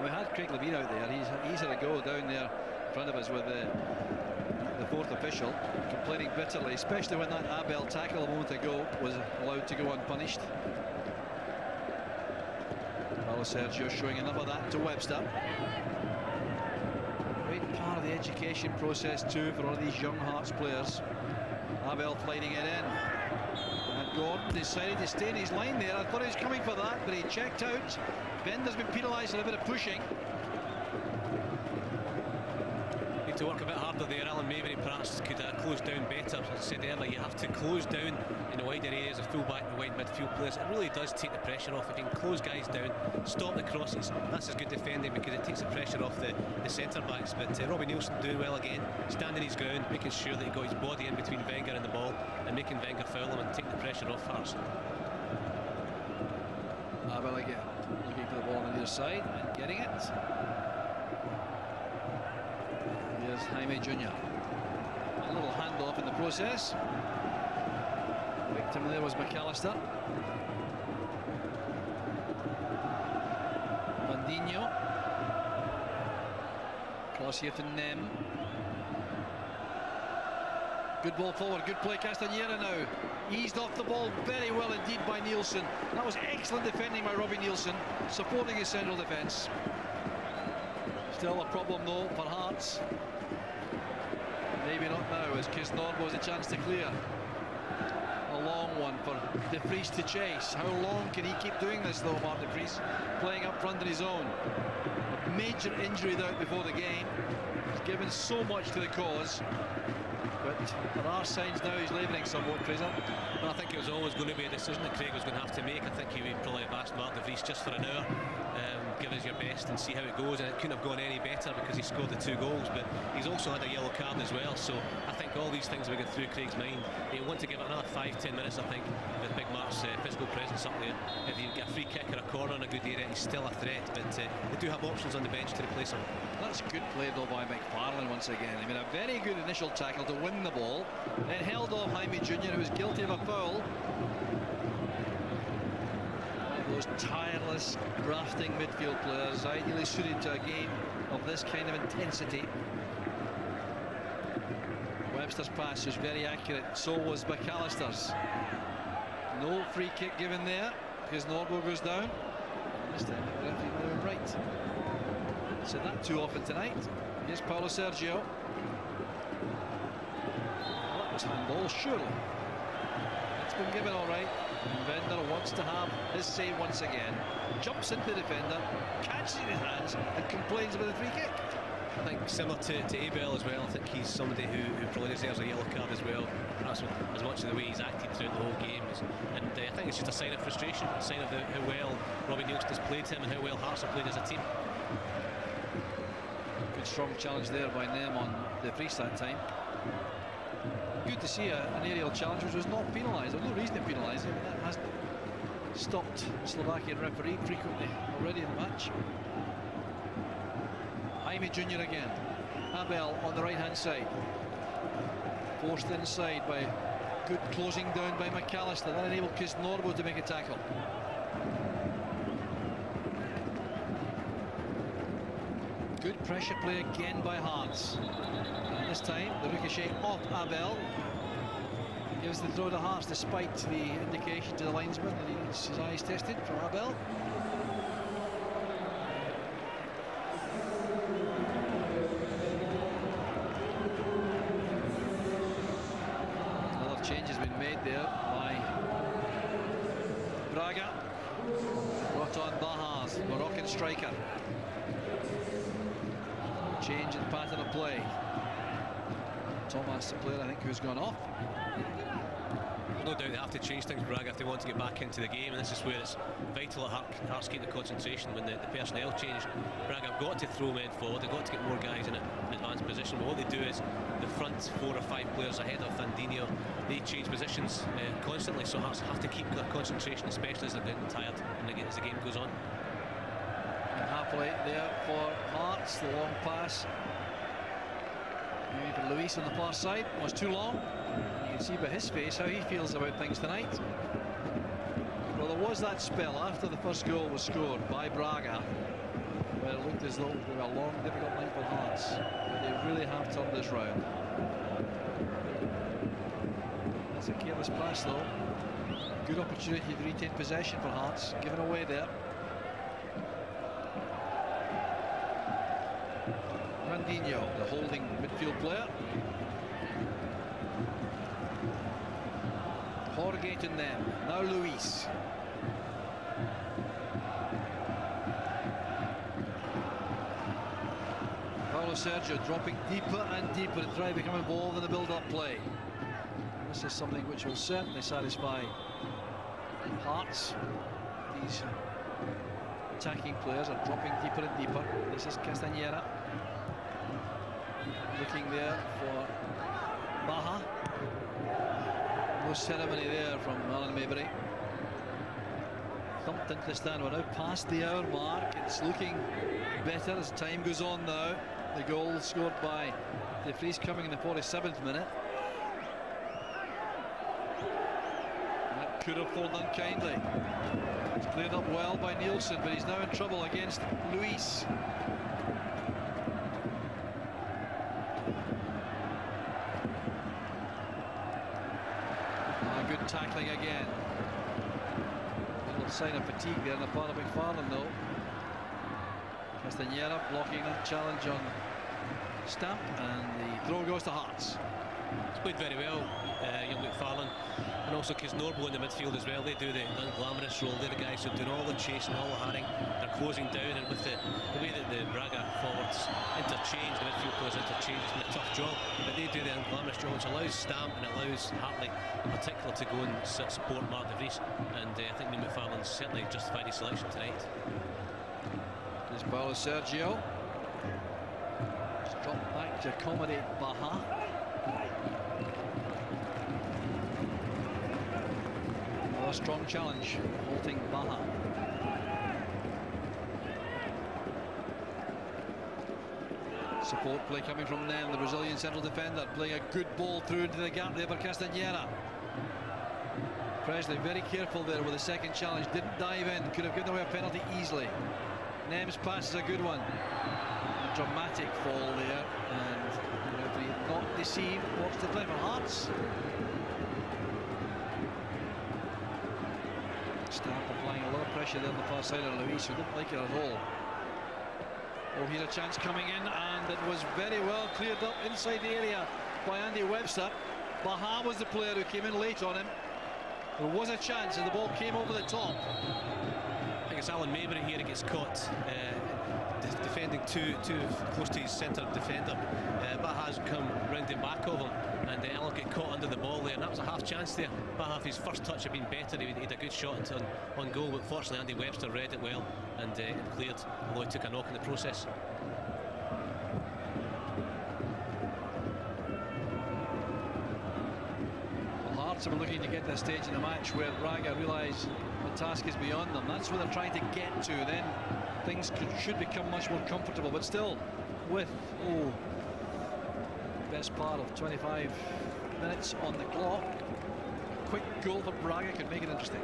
We had Craig Levine out there. He's had a go down there in front of us with the fourth official, complaining bitterly, especially when that Abel tackle a moment ago was allowed to go unpunished. Paulo Sergio showing enough of that to Webster. Great part of the education process too for all of these young Hearts players. Abel fighting it in. And Gordon decided to stay in his line there. I thought he was coming for that, but he checked out. Bender's been penalised for a bit of pushing. To work a bit harder there. Alan Mabry perhaps could close down better. As I said earlier, you have to close down in the wider areas of full-back and wide midfield players. It really does take the pressure off. If you can close guys down, stop the crosses, that's as good defending, because it takes the pressure off the centre-backs. But Robbie Nielsen doing well again, standing his ground, making sure that he got his body in between Wenger and the ball, and making Wenger foul him and take the pressure off Hearts. Abel again, looking for the ball on the other side and getting it. Here's Jaime Jr. A little handoff in the process. Victim there was McAllister. Bandinho. Cross here to Nem. Good ball forward, good play. Castañeda now eased off the ball very well indeed by Nielsen. That was excellent defending by Robbie Nielsen, supporting his central defence. Still a problem though for Hearts. Maybe not now, as Kisnorbo has a chance to clear. A long one for De Vries to chase. How long can he keep doing this though, Mark De Vries? Playing up front on his own. A major injury there before the game. He's given so much to the cause. But there are signs now he's labouring somewhat, Fraser. Well, I think it was always going to be a decision that Craig was going to have to make. I think he would probably have asked Mark De Vries just for an hour. Give us your best and see how it goes, and it couldn't have gone any better because he scored the 2 goals, but he's also had a yellow card as well, so I think all these things will get through Craig's mind. He'll want to give it another 5-10 minutes, I think, with Big Mark's physical presence up there. If you get a free kick or a corner in a good area, he's still a threat, but they do have options on the bench to replace him. That's good play though by McFarlane once again. I mean, a very good initial tackle to win the ball, then held off Jaime Jr., who was guilty of a foul. Those tireless, grafting midfield players, ideally suited to a game of this kind of intensity. Webster's pass was very accurate, so was McAllister's. No free kick given there because Norbo goes down. This time the referee might have been right. Said that too often tonight. Here's Paulo Sergio. Well, that was handball, surely. It's been given all right. Vender wants to have his say once again. Jumps into the defender, catches it in his hands, and complains about the free kick. I think similar to Abel as well. I think he's somebody who probably deserves a yellow card as well. Perhaps as much of the way he's acted throughout the whole game. And I think it's just a sign of frustration, a sign of how well Robbie Nielsen has played him and how well Hearts have played as a team. Good strong challenge there by Nem on De Vries that time. Good to see an aerial challenge which was not penalised. There's no reason to penalise it. That has stopped Slovakian referee frequently already in the match. Jaime Jr. again. Abel on the right-hand side. Forced inside by good closing down by McAllister. That enabled Kisnorbo to make a tackle. Good pressure play again by Hearts. And this time the ricochet off Abel. Gives the throw to Hearts despite the indication to the linesman that he needs his eyes tested for Abel. Another change has been made there by Braga. Brought on Baha's Moroccan striker. Change in pattern of play. Thomas, the player I think who's gone off. No doubt they have to change things, Braga, if they want to get back into the game, and this is where it's vital that Hearts keep the concentration when the personnel change. Braga have got to throw men forward, they've got to get more guys in an advanced position, but what they do is the front 4 or 5 players ahead of Fandinho, they change positions constantly, so Hearts have to keep their concentration, especially as they're getting tired and as the game goes on. And halfway there for Hearts, the long pass. Maybe for Luis on the far side was too long. You can see by his face how he feels about things tonight. Well, there was that spell after the first goal was scored by Braga where it looked as though they were a long, difficult night for Hearts, but they really have turned this round. That's a careless pass though. Good opportunity to retain possession for Hearts, given away there. Fandinho, the holding midfield player. Horgate and them. Now Luis. Paulo Sergio dropping deeper and deeper to try to become involved in the build-up play. This is something which will certainly satisfy Hearts. These attacking players are dropping deeper and deeper. This is Castañeda. Looking there for Baha. No ceremony there from Alan Maybury. Thumped into the stand. We're now past the hour mark. It's looking better as time goes on now. The goal scored by De Vries coming in the 47th minute. That could have fallen unkindly. It's cleared up well by Nielsen, but he's now in trouble against Luis. Good tackling again. A little sign of fatigue there on the part of McFarlane though. Castañeda blocking that challenge on Stamp, and the throw goes to Hearts. It's played very well, young McFarlane, and also Kisnorbo in the midfield as well. They do the unglamorous role. They're the guys who are doing all the chasing, all the harrying. They're closing down, and with the way that the Braga forwards interchange, the midfield players interchange, it's been a tough job, but they do the unglamorous job, which allows Stamp and allows Hartley in particular to go and support Mark De Vries, and I think McFarlane's certainly justified his selection tonight. There's Paulo Sergio. Just dropped back to accommodate Baha. A strong challenge, halting Baha. Support play coming from them, the Brazilian central defender, playing a good ball through into the gap there for Castañeda. Presley very careful there with the second challenge, didn't dive in, could have given away a penalty easily. Nem's pass is a good one. A dramatic fall there, and the referee not deceived, watched the play for Hearts. Stamp applying a lot of pressure there on the far side of Luis, who didn't like it at all. Oh, here's a chance coming in, and it was very well cleared up inside the area by Andy Webster. Baha was the player who came in late on him. There was a chance, and the ball came over the top. I think it's Alan Maybury here who gets caught defending too close to his centre defender. Baha's come round the back of him, and Alan got caught under the ball there, and that was a half chance there. Baha, if his first touch had been better, he had a good shot on goal, but fortunately Andy Webster read it well and cleared, although he took a knock in the process. Well, Hearts are looking to get to a stage in the match where Braga realise the task is beyond them. That's where they're trying to get to. Then things should become much more comfortable, but still with best part of 25 minutes on the clock. A quick goal for Braga could make it interesting.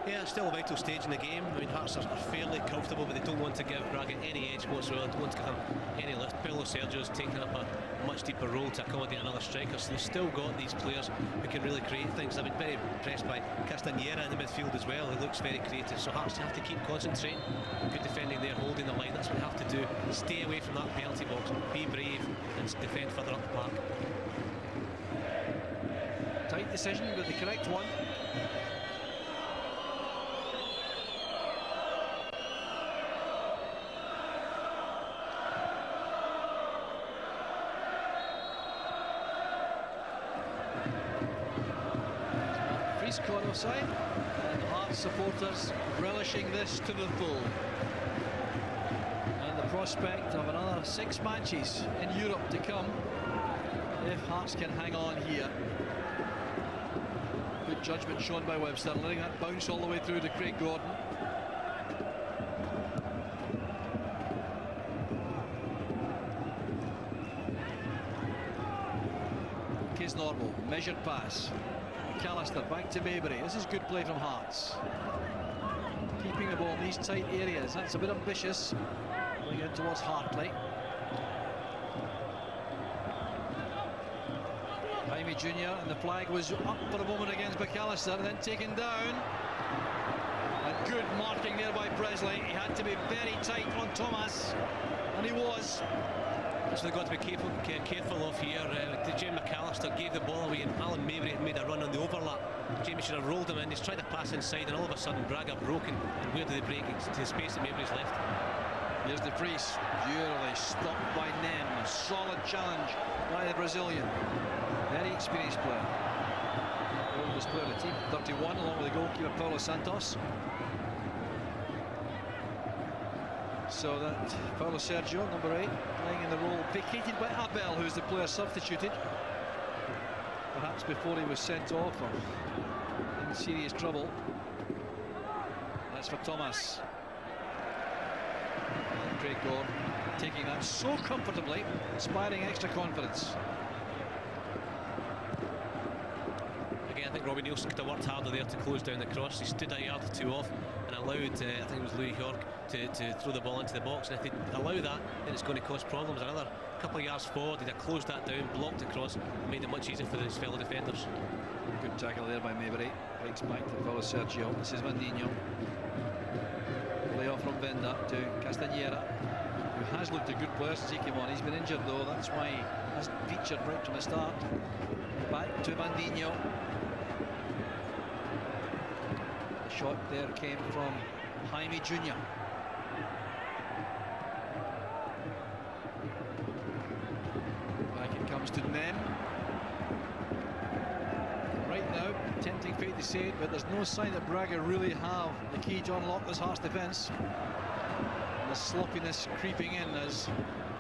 Yeah, it's still a vital stage in the game. I mean, Hearts are fairly comfortable, but they don't want to give Braga any edge whatsoever. They don't want to give them any lift. Paulo Sergio's taken up a much deeper role to accommodate another striker, so they've still got these players who can really create things. I've been very impressed by Castañera in the midfield as well. He looks very creative, so Hearts have to keep concentrating. Good defending there, holding the line. That's what they have to do. Stay away from that penalty box, be brave and defend further up the park. Tight decision, but the correct one. Caught offside, and Hearts supporters relishing this to the full. And the prospect of another 6 matches in Europe to come if Hearts can hang on here. Good judgment shown by Webster, letting that bounce all the way through to Craig Gordon. Kisnorbo, measured pass. McAllister back to Maybury. This is good play from Hearts. Keeping the ball in these tight areas. That's a bit ambitious. Going in towards Hartley. Jaime Jr. and the flag was up for a moment against McAllister and then taken down. A good marking there by Presley. He had to be very tight on Thomas, and he was. So they've got to be careful of here. Jamie McAllister gave the ball away and Alan Maybury had made a run on the overlap. Jamie should have rolled him in. He's tried to pass inside and all of a sudden Braga broken. And where do they break? To the space that Maybury's left. Here's the Priest. Beautifully stopped by Nem. A solid challenge by the Brazilian. Very experienced player. Oldest player of the team, 31, along with the goalkeeper Paulo Santos. So that Paulo Sergio, number 8, playing in the role vacated by Abel, who's the player substituted. Perhaps before he was sent off or in serious trouble. That's for Thomas. And Craig Gordon taking that so comfortably, inspiring extra confidence. Again, I think Robbie Nielsen could have worked harder there to close down the cross. He stood a yard or two off and allowed, I think it was Louis York, to throw the ball into the box. And if they allow that, then it's going to cause problems. Another couple of yards forward, they'd have closed that down, blocked the cross, and made it much easier for his fellow defenders. Good tackle there by Maybury. Right back to Paulo Sergio. This is Vandinho. Play off from Venda to Castañera, who has looked a good player since he came on. He's been injured though, that's why he hasn't featured right from the start. Back to Vandinho. The shot there came from Jaime Jr. Back it comes to Nem. Right now, tempting fate to say it, but there's no sign that Braga really have the key to unlock this Hearts defence. The sloppiness creeping in as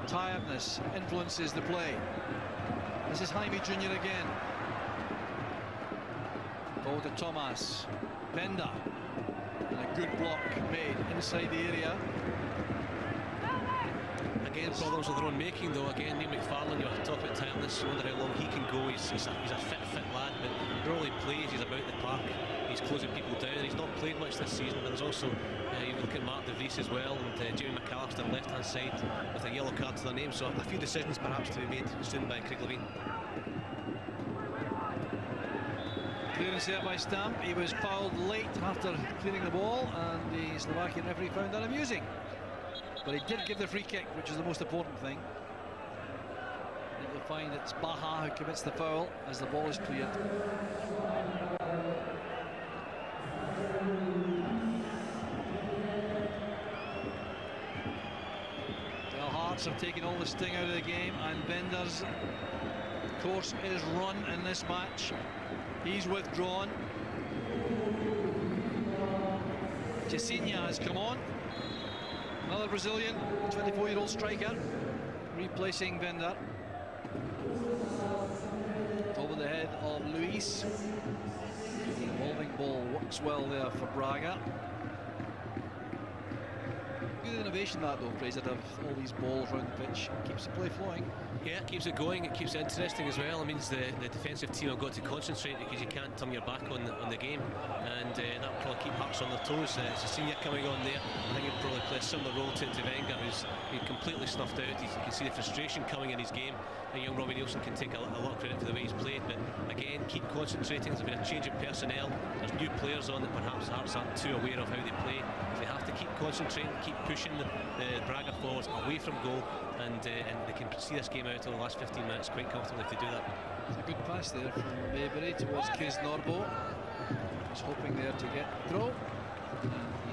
tiredness influences the play. This is Jaime Jr. again. Ball to Thomas. Bender. And a good block made inside the area. Again, problems of their own making though. Again, Neil McFarlane, you were talking about tiredness. I wonder how long he can go. He's a fit lad, but the role he plays, he's about the park. He's closing people down. He's not played much this season, but there's also, you look at Mark De Vries as well, and Jamie McAllister left-hand side with a yellow card to their name. So a few decisions perhaps to be made soon by Craig Levine. Clearance there by Stamp. He was fouled late after clearing the ball, and the Slovakian referee found that amusing. But he did give the free kick, which is the most important thing. I think you'll find it's Baha who commits the foul as the ball is cleared. Well, Hearts have taken all the sting out of the game, and Bender's course is run in this match. He's withdrawn. Jacinha has come on. Another Brazilian, 24-year-old striker, replacing Bender. Over the head of Luis. The evolving ball works well there for Braga. Good innovation that though, Fraser, to have all these balls around the pitch. Keeps the play flowing. Yeah, it keeps it going, it keeps it interesting as well. It means the defensive team have got to concentrate because you can't turn your back on the game, and that will probably keep Hearts on their toes. It's a senior coming on there. I think he'll probably play a similar role to Wenger, who's been completely snuffed out. You can see the frustration coming in his game. And young Robbie Nielsen can take a lot of credit for the way he's played, but again, keep concentrating. There's been a change of personnel. There's new players on that perhaps Hearts aren't too aware of how they play. They have to keep concentrating, keep pushing the Braga forwards away from goal, and they can see this game out over the last 15 minutes quite comfortably if they do that. It's a good pass there from Maybury towards Kees Norbo. He's hoping there to get through.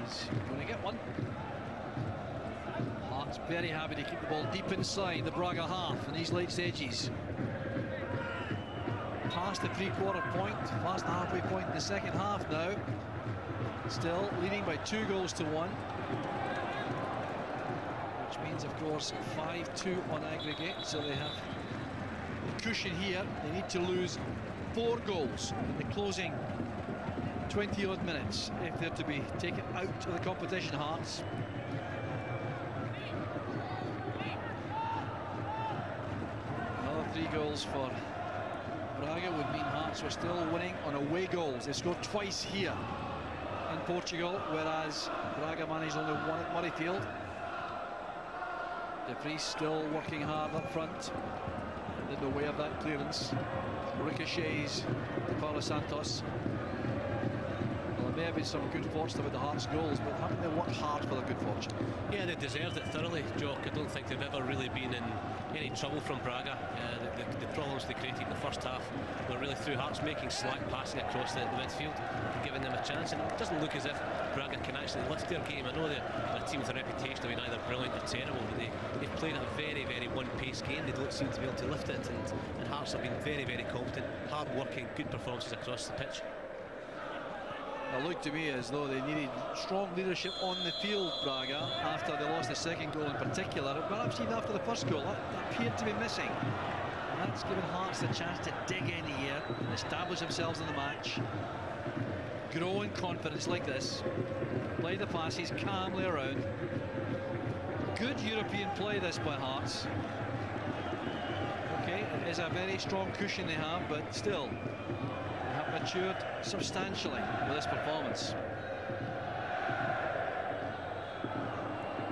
He's going to get one. Hearts very happy to keep the ball deep inside the Braga half in these late stages. Past the three-quarter point, past the halfway point in the second half now. Still leading by 2-1, which means, of course, 5-2 on aggregate. So they have the cushion here. They need to lose 4 goals in the closing 20-odd minutes if they're to be taken out of the competition, Hearts. Another 3 goals for Braga would mean Hearts were still winning on away goals. They scored twice here in Portugal, whereas Braga managed only 1 at Murrayfield. De Vries still working hard up front in the way of that clearance. Ricochets to Paulo Santos. Well, there may have been some good fortune with the Hearts goals, but haven't they worked hard for their good fortune? Yeah, they deserved it thoroughly, Jock. I don't think they've ever really been in any trouble from Braga. The problems they created in the first half were really through Hearts making slack passing across the midfield and giving them a chance, and it doesn't look as if Braga can actually lift their game. I know they're a team with a reputation of being either brilliant or terrible, but they've played a very, very one-pace game. They don't seem to be able to lift it, and Hearts have been very, very competent, hard-working, good performances across the pitch. It looked to me as though they needed strong leadership on the field, Braga, after they lost the second goal in particular. Perhaps even after the first goal, that appeared to be missing. And that's given Hearts the chance to dig in here, establish themselves in the match, grow in confidence like this, play the passes calmly around. Good European play this by Hearts. Okay, it is a very strong cushion they have, but still, matured substantially with this performance.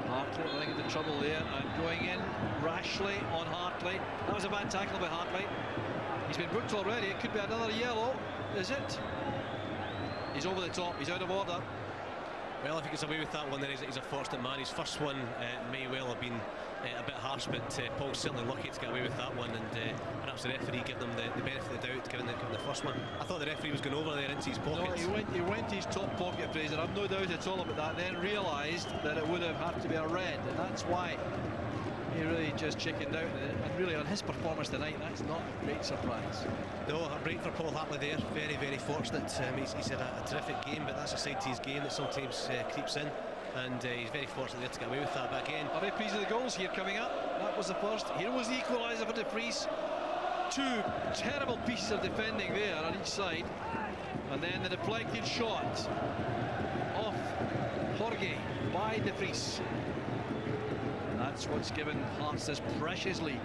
Hartley running into trouble there and going in rashly on Hartley. That was a bad tackle by Hartley. He's been booked already. It could be another yellow. Is it? He's over the top. He's out of order. Well, if he gets away with that one, then he's a fortunate man. His first one may well have been a bit harsh, but Paul's certainly lucky to get away with that one, and perhaps the referee give them the benefit of the doubt given the first one. I thought the referee was going over there into his pockets. No, he went to his top pocket, Fraser. I've no doubt at all about that. Then realised that it would have had to be a red, and that's why he really just chickened out. And really, on his performance tonight, that's not a great surprise. No, a break for Paul Hartley there. Very, very fortunate. He's had a terrific game, but that's a side to his game that sometimes creeps in. And he's very fortunate there to get away with that. But again, a reprise of the goals here coming up. That was the first. Here was the equaliser for De Vries. 2 terrible pieces of defending there on each side. And then the deflected shot off Jorge by De Vries. And that's what's given Hearts this precious lead.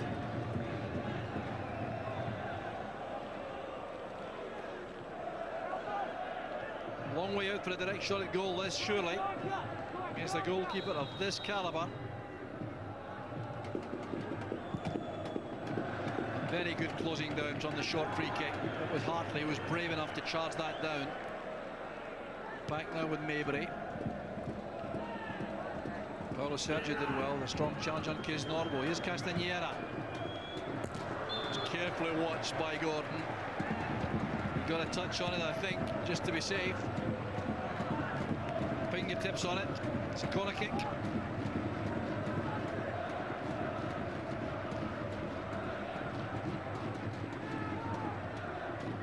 Long way out for a direct shot at goal, this surely, against a goalkeeper of this calibre. Very good closing down from the short free kick. But with Hartley, who was brave enough to charge that down. Back now with Maybury. Paulo Sergio did well. The strong challenge on Kees Norbo. Here's Castañeda. Carefully watched by Gordon. Got a touch on it, I think, just to be safe. Fingertips on it. It's a corner kick.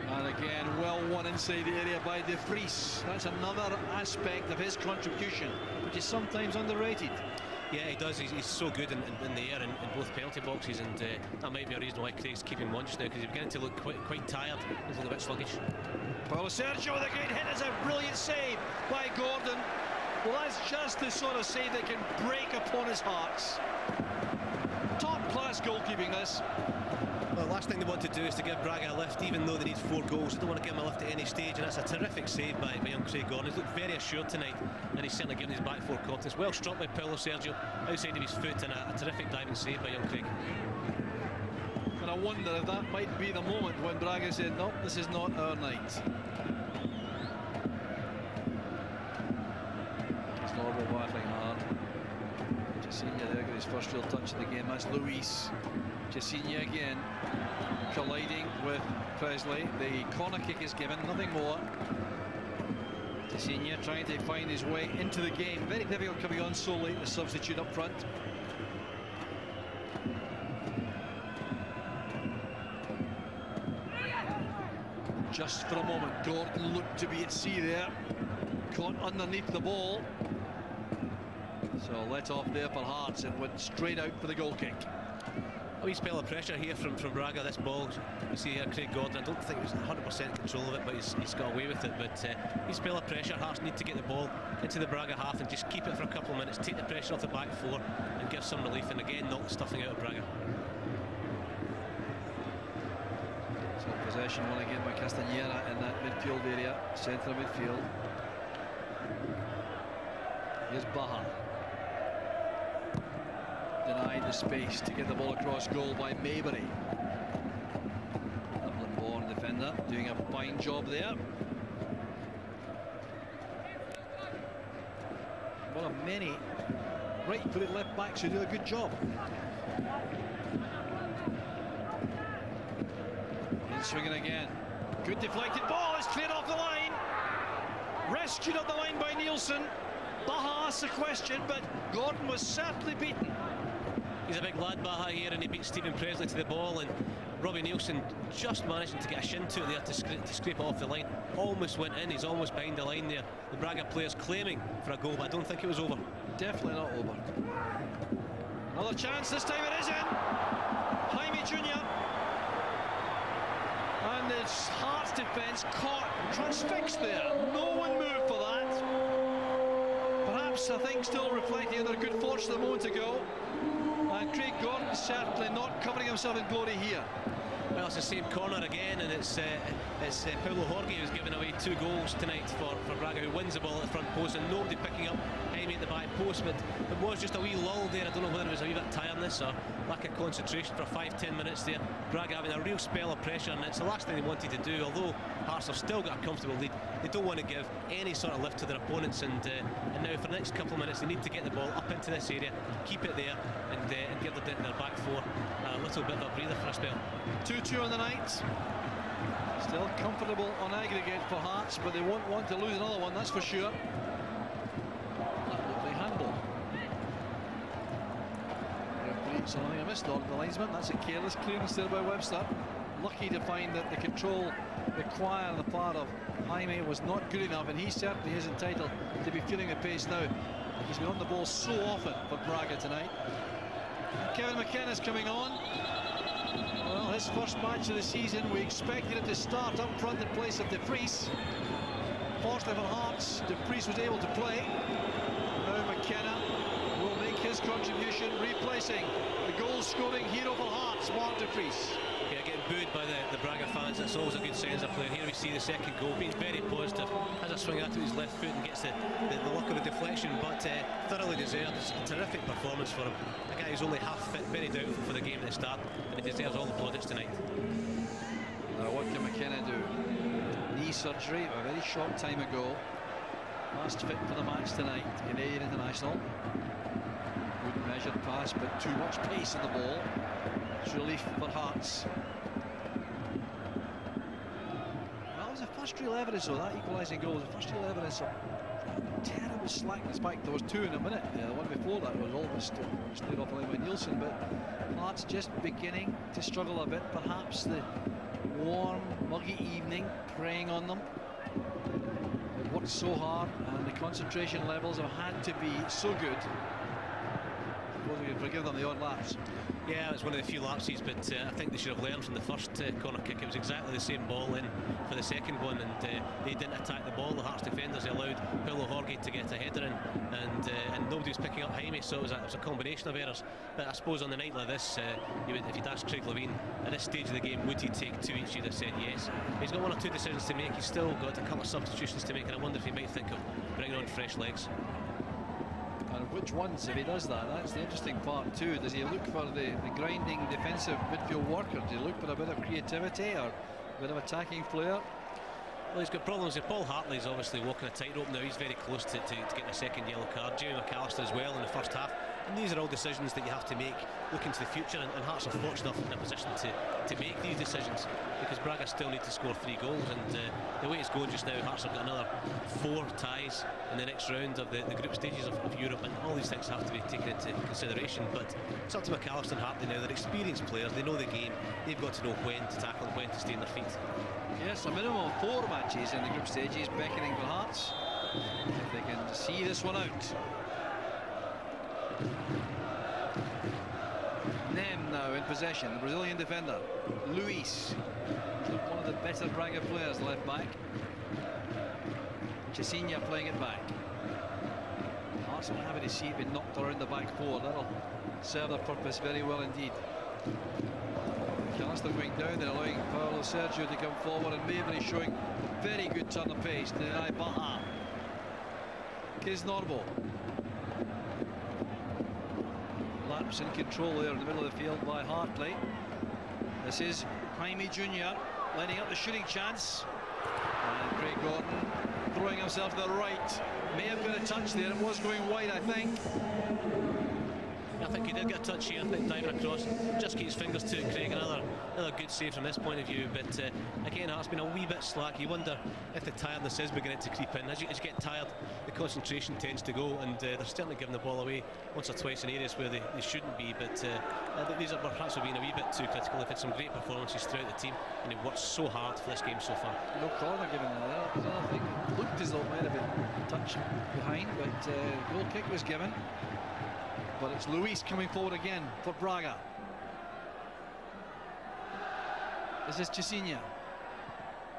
And again, well won inside the area by De Vries. That's another aspect of his contribution, which is sometimes underrated. Yeah, he does. He's so good in the air in both penalty boxes, and that might be a reason why Craig's keeping him on just now, because he's beginning to look quite tired. He's a little bit sluggish. Paulo Sergio with a great hit. It's a brilliant save by Gordon. Well, that's just the sort of save that can break opponents' hearts. Top-class goalkeeping, this. Well, the last thing they want to do is to give Braga a lift, even though they need 4 goals. They don't want to give him a lift at any stage, and that's a terrific save by young Craig Gordon. He's looked very assured tonight, and he's certainly given his back 4 confidence. Well struck by Paulo Sergio, outside of his foot, and a terrific diving save by young Craig. And I wonder if that might be the moment when Braga said, no, this is not our night. It's Norwell battling hard. Jacinha there got his first real touch of the game. That's Luis. Jacinha again colliding with Presley. The corner kick is given, nothing more. Jacinha trying to find his way into the game. Very difficult coming on so late, the substitute up front. Just for a moment, Gordon looked to be at sea there. Caught underneath the ball. So let off there for Hearts and went straight out for the goal kick. A wee spell of pressure here from Braga. This ball, you see here, Craig Gordon, I don't think he was 100% control of it, but he's got away with it. But wee spell of pressure. Hearts need to get the ball into the Braga half and just keep it for a couple of minutes, take the pressure off the back 4 and give some relief, and again knock the stuffing out of Braga. So possession won again by Castañeda in that midfield area, centre midfield. Here's Baja. Denied the space to get the ball across goal by Maybury. Dublin-born defender doing a fine job there. One of many right-footed left backs who do a good job. And swinging again. Good deflected ball. It's cleared off the line. Rescued up the line by Nielsen. Baja asks the question, but Gordon was certainly beaten. He's a big lad, Baja, here, and he beat Stephen Presley to the ball, and Robbie Nielsen just managing to get a shin to it there to scrape it off the line. Almost went in. He's almost behind the line there. The Braga players claiming for a goal, but I don't think it was over. Definitely not over. Another chance. This time it is in. Jaime Jr. And it's Hearts defence caught transfixed there. No one moved for that. Perhaps, I think, still reflecting on their good fortune a moment ago. And Craig Gordon certainly not covering himself in glory here. Well, it's the same corner again, and it's Paulo Jorge who's given away 2 goals tonight for Braga, who wins the ball at the front post, and nobody picking up Jaime at the back post. But it was just a wee lull there. I don't know whether it was a wee bit tiredness or lack of concentration for 5-10 minutes there. Braga having a real spell of pressure, and it's the last thing they wanted to do. Although Hearts have still got a comfortable lead, they don't want to give any sort of lift to their opponents, and now for the next couple of minutes they need to get the ball up into this area, keep it there, and give their back 4 a little bit of a breather for a spell. 2-2 on the night. Still comfortable on aggregate for Hearts, but they won't want to lose another one, that's for sure. That lovely handle. Referee, something I missed on the linesman. That's a careless clearance there by Webster. Lucky to find that the control required on the part of Jaime was not good enough, and he certainly is entitled to be feeling the pace now. He's been on the ball so often for Braga tonight. Kevin McKenna's coming on. Well, his first match of the season, we expected him to start up front in place of De Vries. Fortunately for Hearts, De Vries was able to play. Now McKenna will make his contribution, replacing the goal-scoring hero for Hearts, Mark De Vries. Yeah, getting booed by the Braga fans, that's always a good sign as a player. Here we see the second goal, being very positive, has a swing out to his left foot and gets the luck of the deflection, but thoroughly deserved. It's a terrific performance for him. A guy who's only half fit, very doubtful for the game at the start, and he deserves all the plaudits tonight. Now what can McKenna do? Knee surgery a very short time ago. Last fit for the match tonight, Canadian international. Good measured pass, but too much pace in the ball. It's relief for Hearts. Well, it was the first real evidence of that equalising goal. Was the first real evidence of terrible slackness back. There was 2 in a minute. Yeah, the one before that was almost stayed off the line by Nielsen, but Hearts just beginning to struggle a bit. Perhaps the warm, muggy evening preying on them. They've worked so hard, and the concentration levels have had to be so good suppose we can forgive them the odd lapse. Yeah, it was one of the few lapses, but I think they should have learned from the first corner kick. It was exactly the same ball in for the second one, and they didn't attack the ball. The Hearts defenders, they allowed Paulo Jorge to get a header in, and nobody was picking up Jaime, so it was a combination of errors. But I suppose on the night like this, if you'd asked Craig Levein at this stage of the game, would he take 2 each, you'd have said yes. He's got 1 or 2 decisions to make. He's still got a couple of substitutions to make, and I wonder if he might think of bringing on fresh legs. And which ones, if he does that? That's the interesting part too. Does he look for the grinding defensive midfield work, or does he look for a bit of creativity or a bit of attacking flair? Well, he's got problems. Paul Hartley's obviously walking a tightrope now. He's very close to getting a second yellow card. Jamie McAllister as well in the first half. And these are all decisions that you have to make looking to the future, and Hearts are fortunate enough in a position to make these decisions, because Braga still need to score 3 goals, and the way it's going just now, Hearts have got another 4 ties in the next round of the group stages of Europe, and all these things have to be taken into consideration. But it's up to McAllister and Hartley now. They're experienced players, they know the game, they've got to know when to tackle and when to stay on their feet. Yes, a minimum of 4 matches in the group stages beckoning for Hearts, if they can see this one out. Nem now in possession, the Brazilian defender Luis, one of the better Braga players, left back. Chisinha playing it back. Hearts are happy to see it being knocked around the back 4. That'll serve their purpose very well indeed. McAllister going down there, allowing Paulo Sergio to come forward, and Maybury showing very good turn of pace to deny Baha. Kisnorbo. Lapse in control there in the middle of the field by Hartley. This is Jaime Jr. lining up the shooting chance. And Craig Gordon throwing himself to the right. May have got a touch there. It was going wide, I think. I think he did get a touch here. I think diving across, just get his fingers to it. Craig, another good save from this point of view. But again, Hearts been a wee bit slack. You wonder if the tiredness is beginning to creep in. As you get tired, the concentration tends to go, and they're certainly giving the ball away once or twice in areas where they shouldn't be. But these are perhaps being a wee bit too critical. They've had some great performances throughout the team, and they've worked so hard for this game so far. No corner given there. I think it looked as though it might have been touched behind, but goal kick was given. But it's Luis coming forward again for Braga. This is Chisinha.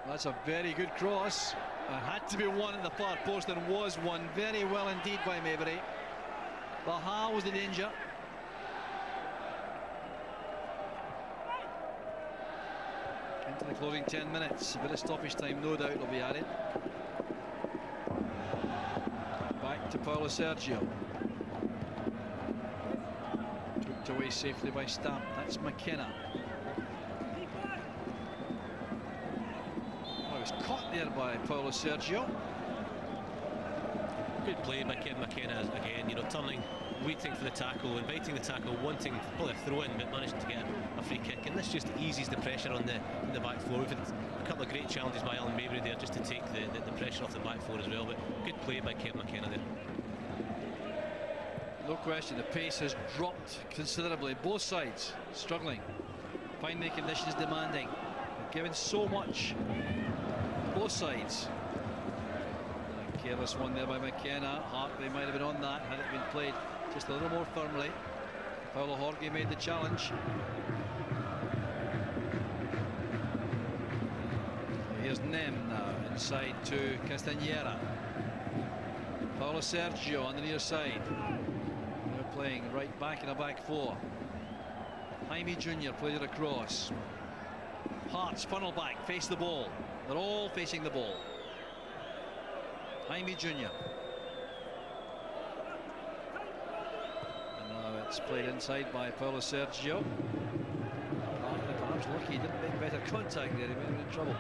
That's a very good cross. It had to be one at the far post, and was one very well indeed by Maybury. Baha was the danger. Into the closing 10 minutes. A bit of stoppage time, no doubt, will be added. Back to Paulo Sergio. Away safely by Stamp. That's McKenna. Oh, he was caught there by Paulo Sergio. Good play by Kevin McKenna again, turning, waiting for the tackle, inviting the tackle, wanting probably a throw in, but managing to get a free kick, and this just eases the pressure on the back four. We've had a couple of great challenges by Alan Maybury there just to take the pressure off the back four as well, but good play by Kevin McKenna there. No question, the pace has dropped considerably. Both sides struggling, finding the conditions demanding. They've given so much, both sides. A careless one there by McKenna. Hartley might have been on that had it been played just a little more firmly. Paulo Jorge made the challenge. Here's Nem now inside to Castañera. Paulo Sergio on the near side. Playing right back in a back four. Jaime Jr. played it across. Hearts funnel back, face the ball. They're all facing the ball. Jaime Jr. And now it's played inside by Paulo Sergio. Perhaps lucky he didn't make better contact there. He may have been in trouble.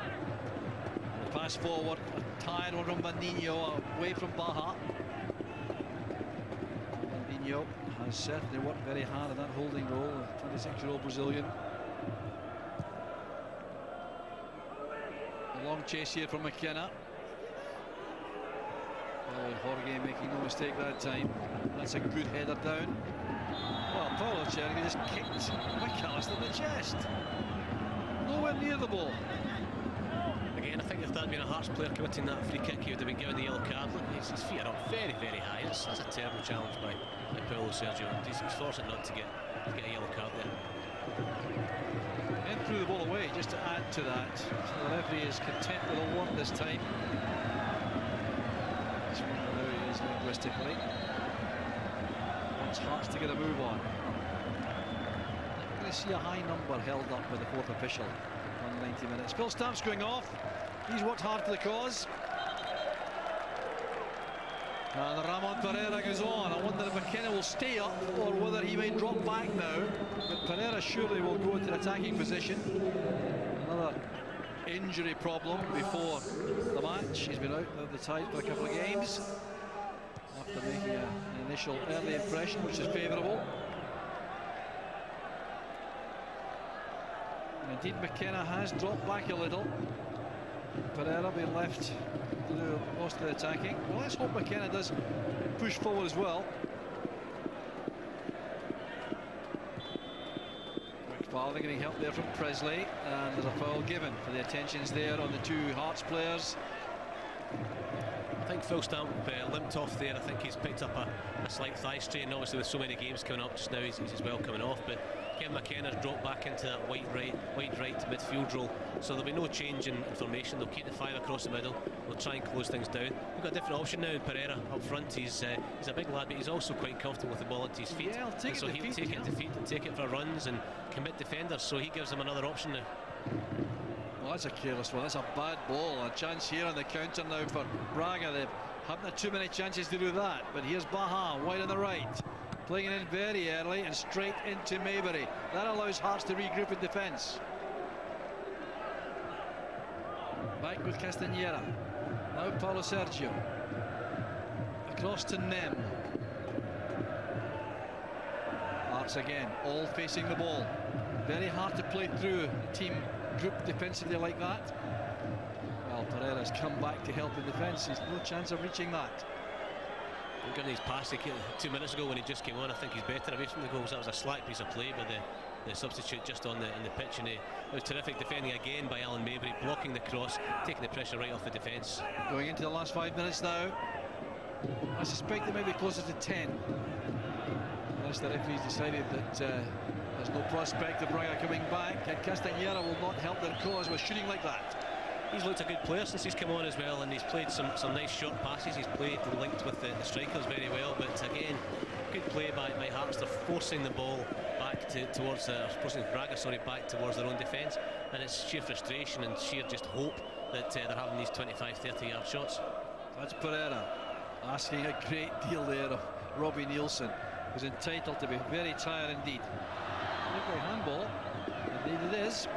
The pass forward, a tired one from Bandinho away from Baha. Bandinho has certainly worked very hard in that holding role, the 26-year-old Brazilian. A long chase here from McKenna. Jorge making no mistake that time. That's a good header down. Well, Paulo Sergio just kicked McAllister in the chest. Nowhere near the ball. Again, I think if that had been a Hearts player committing that free kick, he would have been given the yellow card. Look, his feet are up very, very high. That's a terrible challenge by Paulo Sergio. He's fortunate not to get a yellow card there. And threw the ball away just to add to that. So the referee is content with a 1 this time. Just wondering how he is linguistically. Wants Hearts to get a move on. I'm going to see a high number held up by the fourth official on 90 minutes. Phil Stamp's going off. He's worked hard for the cause. And Ramon Pereira goes on. I wonder if McKenna will stay up or whether he may drop back now. But Pereira surely will go into attacking position. Another injury problem before the match. He's been out of the side for a couple of games after making an initial early impression, which is favourable. And indeed, McKenna has dropped back a little. Pereira being left to do most of the attacking. Well, let's hope McKenna does push forward as well. Quick foul, they're getting help there from Presley, and there's a foul given for the attentions there on the two Hearts players. I think Phil Stamp limped off there. I think he's picked up a slight thigh strain. Obviously, with so many games coming up just now, he's as well coming off. But Kevin McKenna's dropped back into that wide right midfield role. So there'll be no change in formation. They'll keep the 5 across the middle. They'll try and close things down. We've got a different option now in Pereira up front. He's a big lad, but he's also quite comfortable with the ball at his feet. Yeah, he'll take so he'll take it to feet and take it for runs and commit defenders. So he gives them another option now. Well, that's a careless one. That's a bad ball. A chance here on the counter now for Braga. They haven't had too many chances to do that. But here's Baha, wide on the right. Playing it in very early and straight into Maybury. That allows Hearts to regroup in defence. Back with Castañeda. Now Paulo Sergio. Across to Nem. Hearts again, all facing the ball. Very hard to play through a team group defensively like that. Well, Pereira's come back to help in defence. He's no chance of reaching that. Given his pass 2 minutes ago when he just came on, I think he's better away from the goals. That was a slack piece of play by the substitute just on the pitch, and it was terrific defending again by Alan Maybury, blocking the cross, taking the pressure right off the defence. Going into the last 5 minutes now. I suspect they may be closer to 10. Unless the referee's decided that there's no prospect of Braga coming back, and Castañeda will not help their cause with shooting like that. He's looked a good player since he's come on as well, and he's played some nice short passes. He's played linked with the strikers very well, but again, good play by Hearts. They're forcing the ball back towards forcing Braga, back towards their own defence, and it's sheer frustration and sheer just hope that they're having these 25-30 yard shots. That's Pereira asking a great deal there of Robbie Nielsen, who's entitled to be very tired indeed. Look for a handball, indeed it is.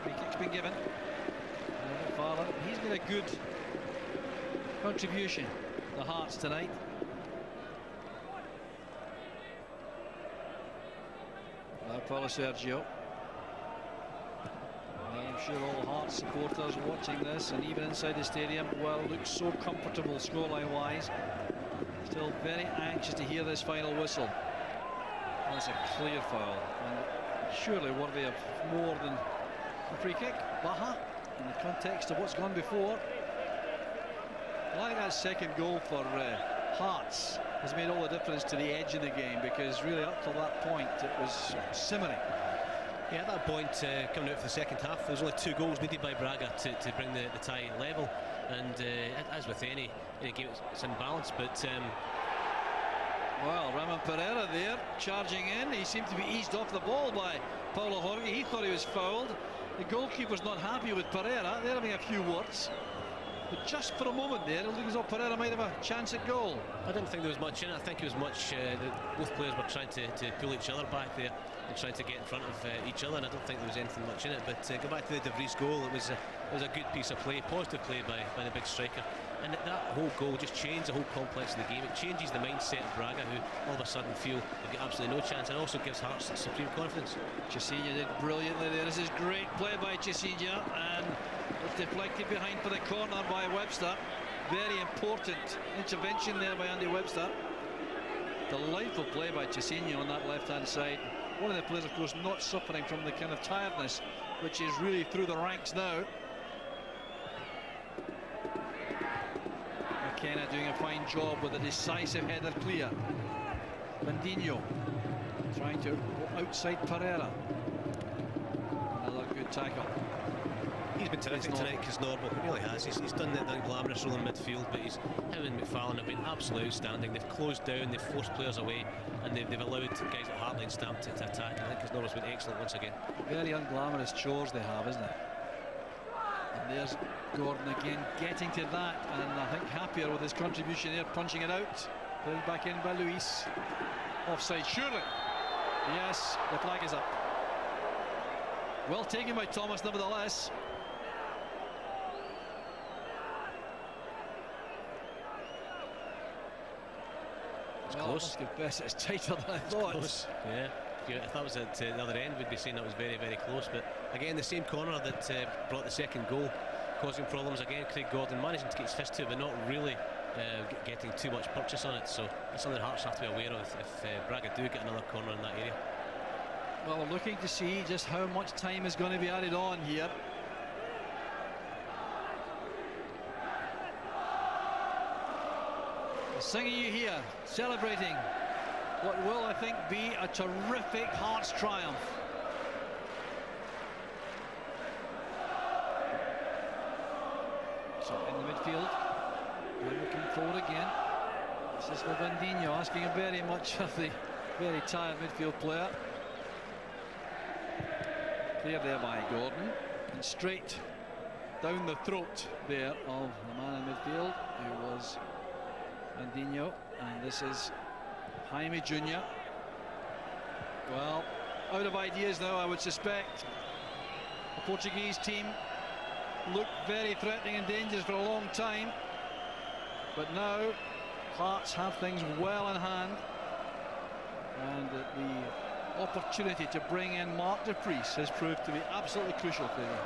Free kick's been given. Father, he's been a good contribution to the Hearts tonight. Now Paulo Sergio. I'm sure all Hearts supporters watching this and even inside the stadium, well, look so comfortable scoreline wise. Still very anxious to hear this final whistle. That's a clear foul and surely worthy of more than a free kick. Baha, in the context of what's gone before. I think that second goal for Hearts has made all the difference to the edge of the game, because really up till that point it was simmering. Yeah, at that point, coming out for the second half, there was only 2 goals needed by Braga to bring the tie level, and as with any game, it's in balance. But well, Ramon Pereira there charging in. He seemed to be eased off the ball by Paulo Jorge. He thought he was fouled. The goalkeeper's not happy with Pereira. They're having a few words. But just for a moment there, it looked as though Pereira might have a chance at goal. I didn't think there was much in it. I think it was much that both players were trying to pull each other back there and trying to get in front of each other, and I don't think there was anything much in it. But go back to the De Vries goal. It was a good piece of play, positive play by the big striker, and that whole goal just changed the whole complex of the game. It changes the mindset of Braga, who all of a sudden feel they've got absolutely no chance, and also gives Hearts supreme confidence. Chisinha did brilliantly there. This is great play by Chisinha, and it's deflected behind for the corner by Webster. Very important intervention there by Andy Webster. Delightful play by Chisinha on that left-hand side. One of the players, of course, not suffering from the kind of tiredness which is really through the ranks now. McKenna doing a fine job with a decisive header clear. Bandinho trying to go outside Pereira. Another good tackle. He's been terrific tonight, Norbo. He really has. He's done the glamorous role in midfield, but him and McFarlane have been absolutely outstanding. They've closed down, they've forced players away, and they've allowed guys at Heartline Stamp to attack. And I think Norbo's been excellent once again. Very unglamorous chores they have, isn't it? And there's Gordon again getting to that, and I think happier with his contribution there, punching it out. Put it back in by Luis. Offside, surely. Yes, the flag is up. Well taken by Thomas, nevertheless. It's well, close. I must confess it's tighter than I thought. Close. Yeah. If that was at the other end, we'd be saying that was very, very close. But again, the same corner that brought the second goal, causing problems again. Craig Gordon managing to get his fist to it, but not really getting too much purchase on it. So that's something Hearts have to be aware of if Braga do get another corner in that area. Well, we're looking to see just how much time is going to be added on here. Singing you here, celebrating what will, I think, be a terrific Hearts triumph. So in the midfield, we're looking forward again. This is for Bandinho, asking very much of the very tired midfield player. Cleared there by Gordon, and straight down the throat there of the man in midfield, who was Bandinho, and this is Jaime Jr. Well, out of ideas now, I would suspect. The Portuguese team looked very threatening and dangerous for a long time, but now Hearts have things well in hand, and the opportunity to bring in Mark de Vries has proved to be absolutely crucial for them.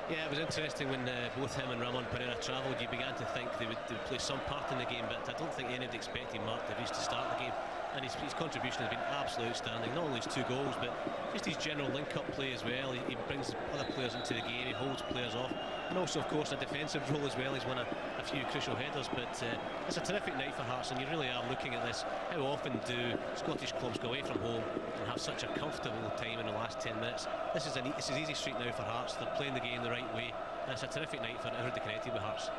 Yeah, it was interesting when both him and Ramon Pereira travelled. You began to think they would play some part in the game, but I don't think anybody expected Mark de Vries to start the game. And his contribution has been absolutely outstanding. Not only his 2 goals, but just his general link-up play as well. He brings other players into the game, he holds players off, and also, of course, a defensive role as well. He's won a few crucial headers, but it's a terrific night for Hearts, and you really are looking at this. How often do Scottish clubs go away from home and have such a comfortable time in the last 10 minutes? This is easy street now for Hearts. They're playing the game the right way, and it's a terrific night for everybody connected with Hearts.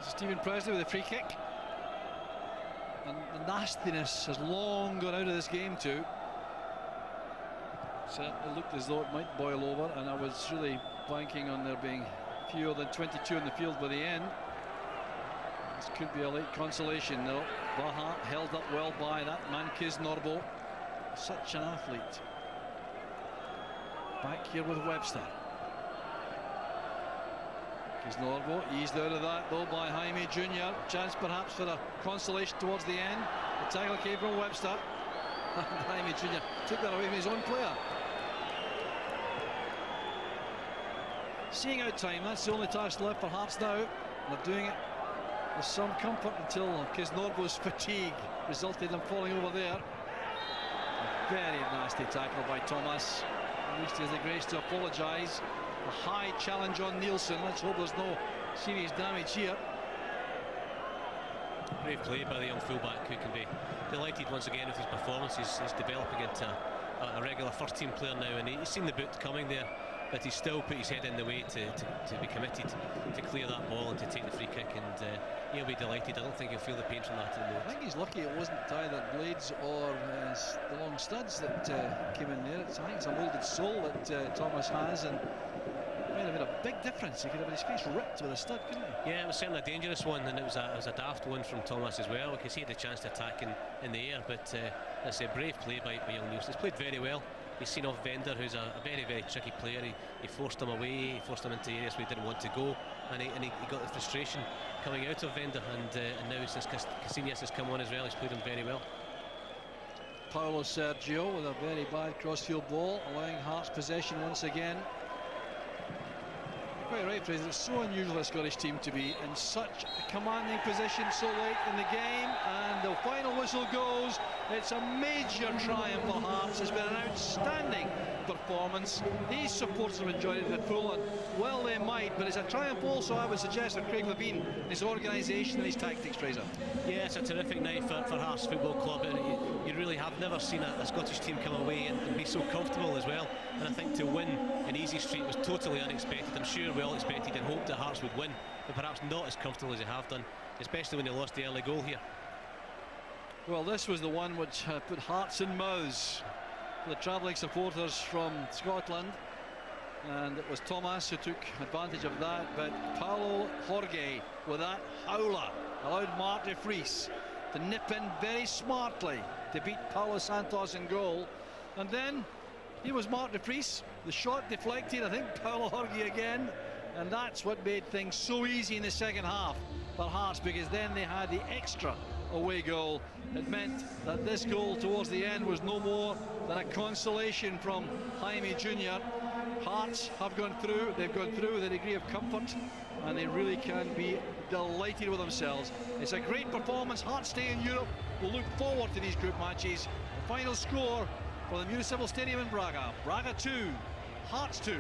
Stephen Presley with a free kick. And the nastiness has long gone out of this game too. Certainly looked as though it might boil over, and I was really banking on there being fewer than 22 in the field by the end. This could be a late consolation though. Baha held up well by that man Norbo. Such an athlete. Back here with Webster. Norbo eased out of that though by Jaime Jr. Chance perhaps for a consolation towards the end. The tackle came from Webster. Jaime Jr. took that away from his own player. Seeing out time, that's the only task left for Hearts now. They're doing it with some comfort until Norbo's fatigue resulted in falling over there. A very nasty tackle by Thomas. At least he has the grace to apologise. A high challenge on Nielsen. Let's hope there's no serious damage here. Brave play by the young fullback, who can be delighted once again with his performance. He's developing into a regular first team player now, and he's seen the boot coming there, but he's still put his head in the way to be committed to clear that ball and to take the free kick, and he'll be delighted. I don't think he'll feel the pain from that in the moment. I think he's lucky it wasn't either blades or the long studs that came in there. I think it's a moulded sole that Thomas has, and it might have made a big difference. He could have had his face ripped with a stud, couldn't he? Yeah, it was certainly a dangerous one, and it was a daft one from Thomas as well, because he had a chance to attack in the air, but it's a brave play by young Nielsen. He's played very well. He's seen off Vender, who's a very, very tricky player. He forced him away, he forced him into areas where he didn't want to go, and he got the frustration coming out of Vender, and now since Casillas has come on as well, he's played him very well. Paulo Sergio with a very bad crossfield ball, allowing Hearts possession once again. Quite right, Fraser. It's so unusual for a Scottish team to be in such a commanding position so late in the game, and they'll final whistle goes. It's a major triumph for Hearts. It's been an outstanding performance. These supporters have enjoyed it in full, and well they might, but it's a triumph also, I would suggest, for Craig Levein, his organisation and his tactics, Fraser. Yeah, it's a terrific night for Hearts Football Club, and you really have never seen a Scottish team come away and be so comfortable as well. And I think to win in Easy Street was totally unexpected. I'm sure we all expected and hoped that Hearts would win, but perhaps not as comfortable as they have done, especially when they lost the early goal here. Well, this was the one which put hearts in mouths for the travelling supporters from Scotland, and it was Thomas who took advantage of that, but Paulo Jorge with that howler allowed Mark de Vries to nip in very smartly to beat Paulo Santos in goal. And then here was Mark de Vries, the shot deflected, I think Paulo Jorge again, and that's what made things so easy in the second half for Hearts, because then they had the extra away goal. It meant that this goal towards the end was no more than a consolation from Jaime Jr. Hearts have gone through, they've gone through with a degree of comfort, and they really can be delighted with themselves. It's a great performance. Hearts stay in Europe. We'll look forward to these group matches. The final score for the Municipal Stadium in Braga: Braga 2, Hearts 2.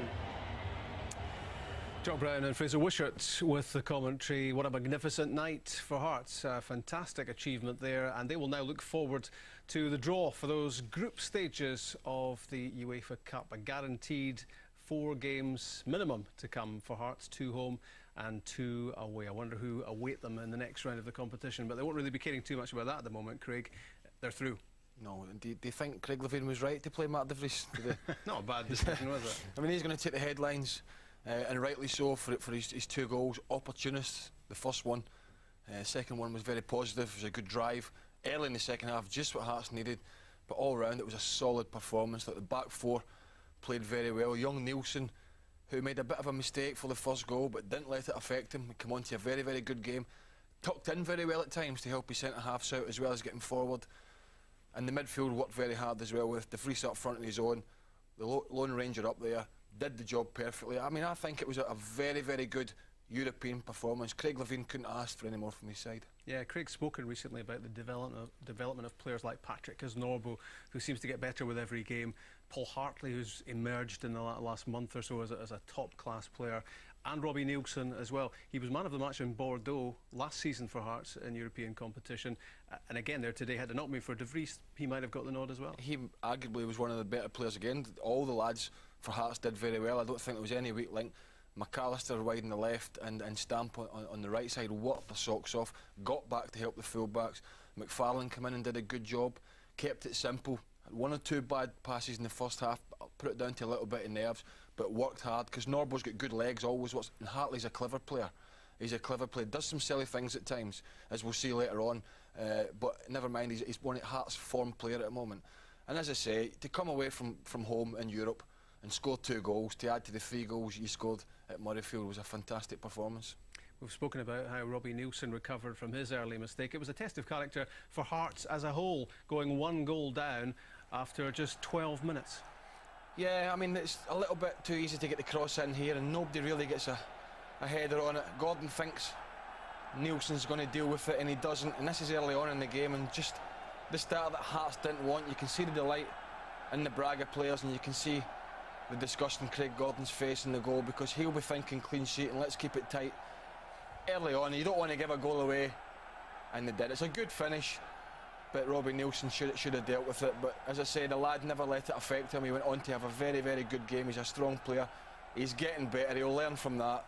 Jock Brown and Fraser Wishart with the commentary. What a magnificent night for Hearts. A fantastic achievement there, and they will now look forward to the draw for those group stages of the UEFA Cup. A guaranteed 4 games minimum to come for Hearts, 2 home and 2 away. I wonder who await them in the next round of the competition, but they won't really be caring too much about that at the moment, Craig. They're through. No, indeed. Do you think Craig Levein was right to play Mark de Vries? Not a bad decision, was it? I mean, he's going to take the headlines. And rightly so for his 2 goals. Opportunist, the first one. Second one was very positive. It was a good drive early in the second half, just what Hearts needed. But all round it was a solid performance. Like the back 4 played very well. Young Nielsen, who made a bit of a mistake for the first goal but didn't let it affect him. He came on to a very, very good game. Tucked in very well at times to help his centre-halves out as well as getting forward. And the midfield worked very hard as well, with de Vries up front of his own. The Lone Ranger up there did the job perfectly. I mean, I think it was a very, very good European performance. Craig Levein couldn't ask for any more from his side. Yeah, Craig's spoken recently about the development of players like Patrick Kisnorbo, who seems to get better with every game. Paul Hartley, who's emerged in the last month or so as a top-class player. And Robbie Nielsen as well. He was man of the match in Bordeaux last season for Hearts in European competition. And again, there today, had it not been for de Vries, he might have got the nod as well. He arguably was one of the better players again. All the lads for Hearts did very well. I don't think there was any weak link. McAllister wide on the left and Stamp on the right side worked their socks off, got back to help the full-backs. McFarlane came in and did a good job, kept it simple. 1 or 2 bad passes in the first half, put it down to a little bit of nerves, but worked hard, because Norbo's got good legs always, and Hartley's a clever player. He's a clever player, does some silly things at times, as we'll see later on, but never mind, he's one of Hearts' form player at the moment. And as I say, to come away from home in Europe and score 2 goals, to add to the 3 goals you scored at Murrayfield, was a fantastic performance. We've spoken about how Robbie Nielsen recovered from his early mistake. It was a test of character for Hearts as a whole, going 1 goal down after just 12 minutes. Yeah, I mean, it's a little bit too easy to get the cross in here, and nobody really gets a header on it. Gordon thinks Nielsen's going to deal with it, and he doesn't, and this is early on in the game, and just the start that Hearts didn't want. You can see the delight in the Braga players, and you can see the disgust in Craig Gordon's face in the goal, because he'll be thinking clean sheet and let's keep it tight. Early on, you don't want to give a goal away, and they did. It's a good finish, but Robbie Nielsen should have dealt with it. But as I say, the lad never let it affect him. He went on to have a very, very good game. He's a strong player. He's getting better. He'll learn from that.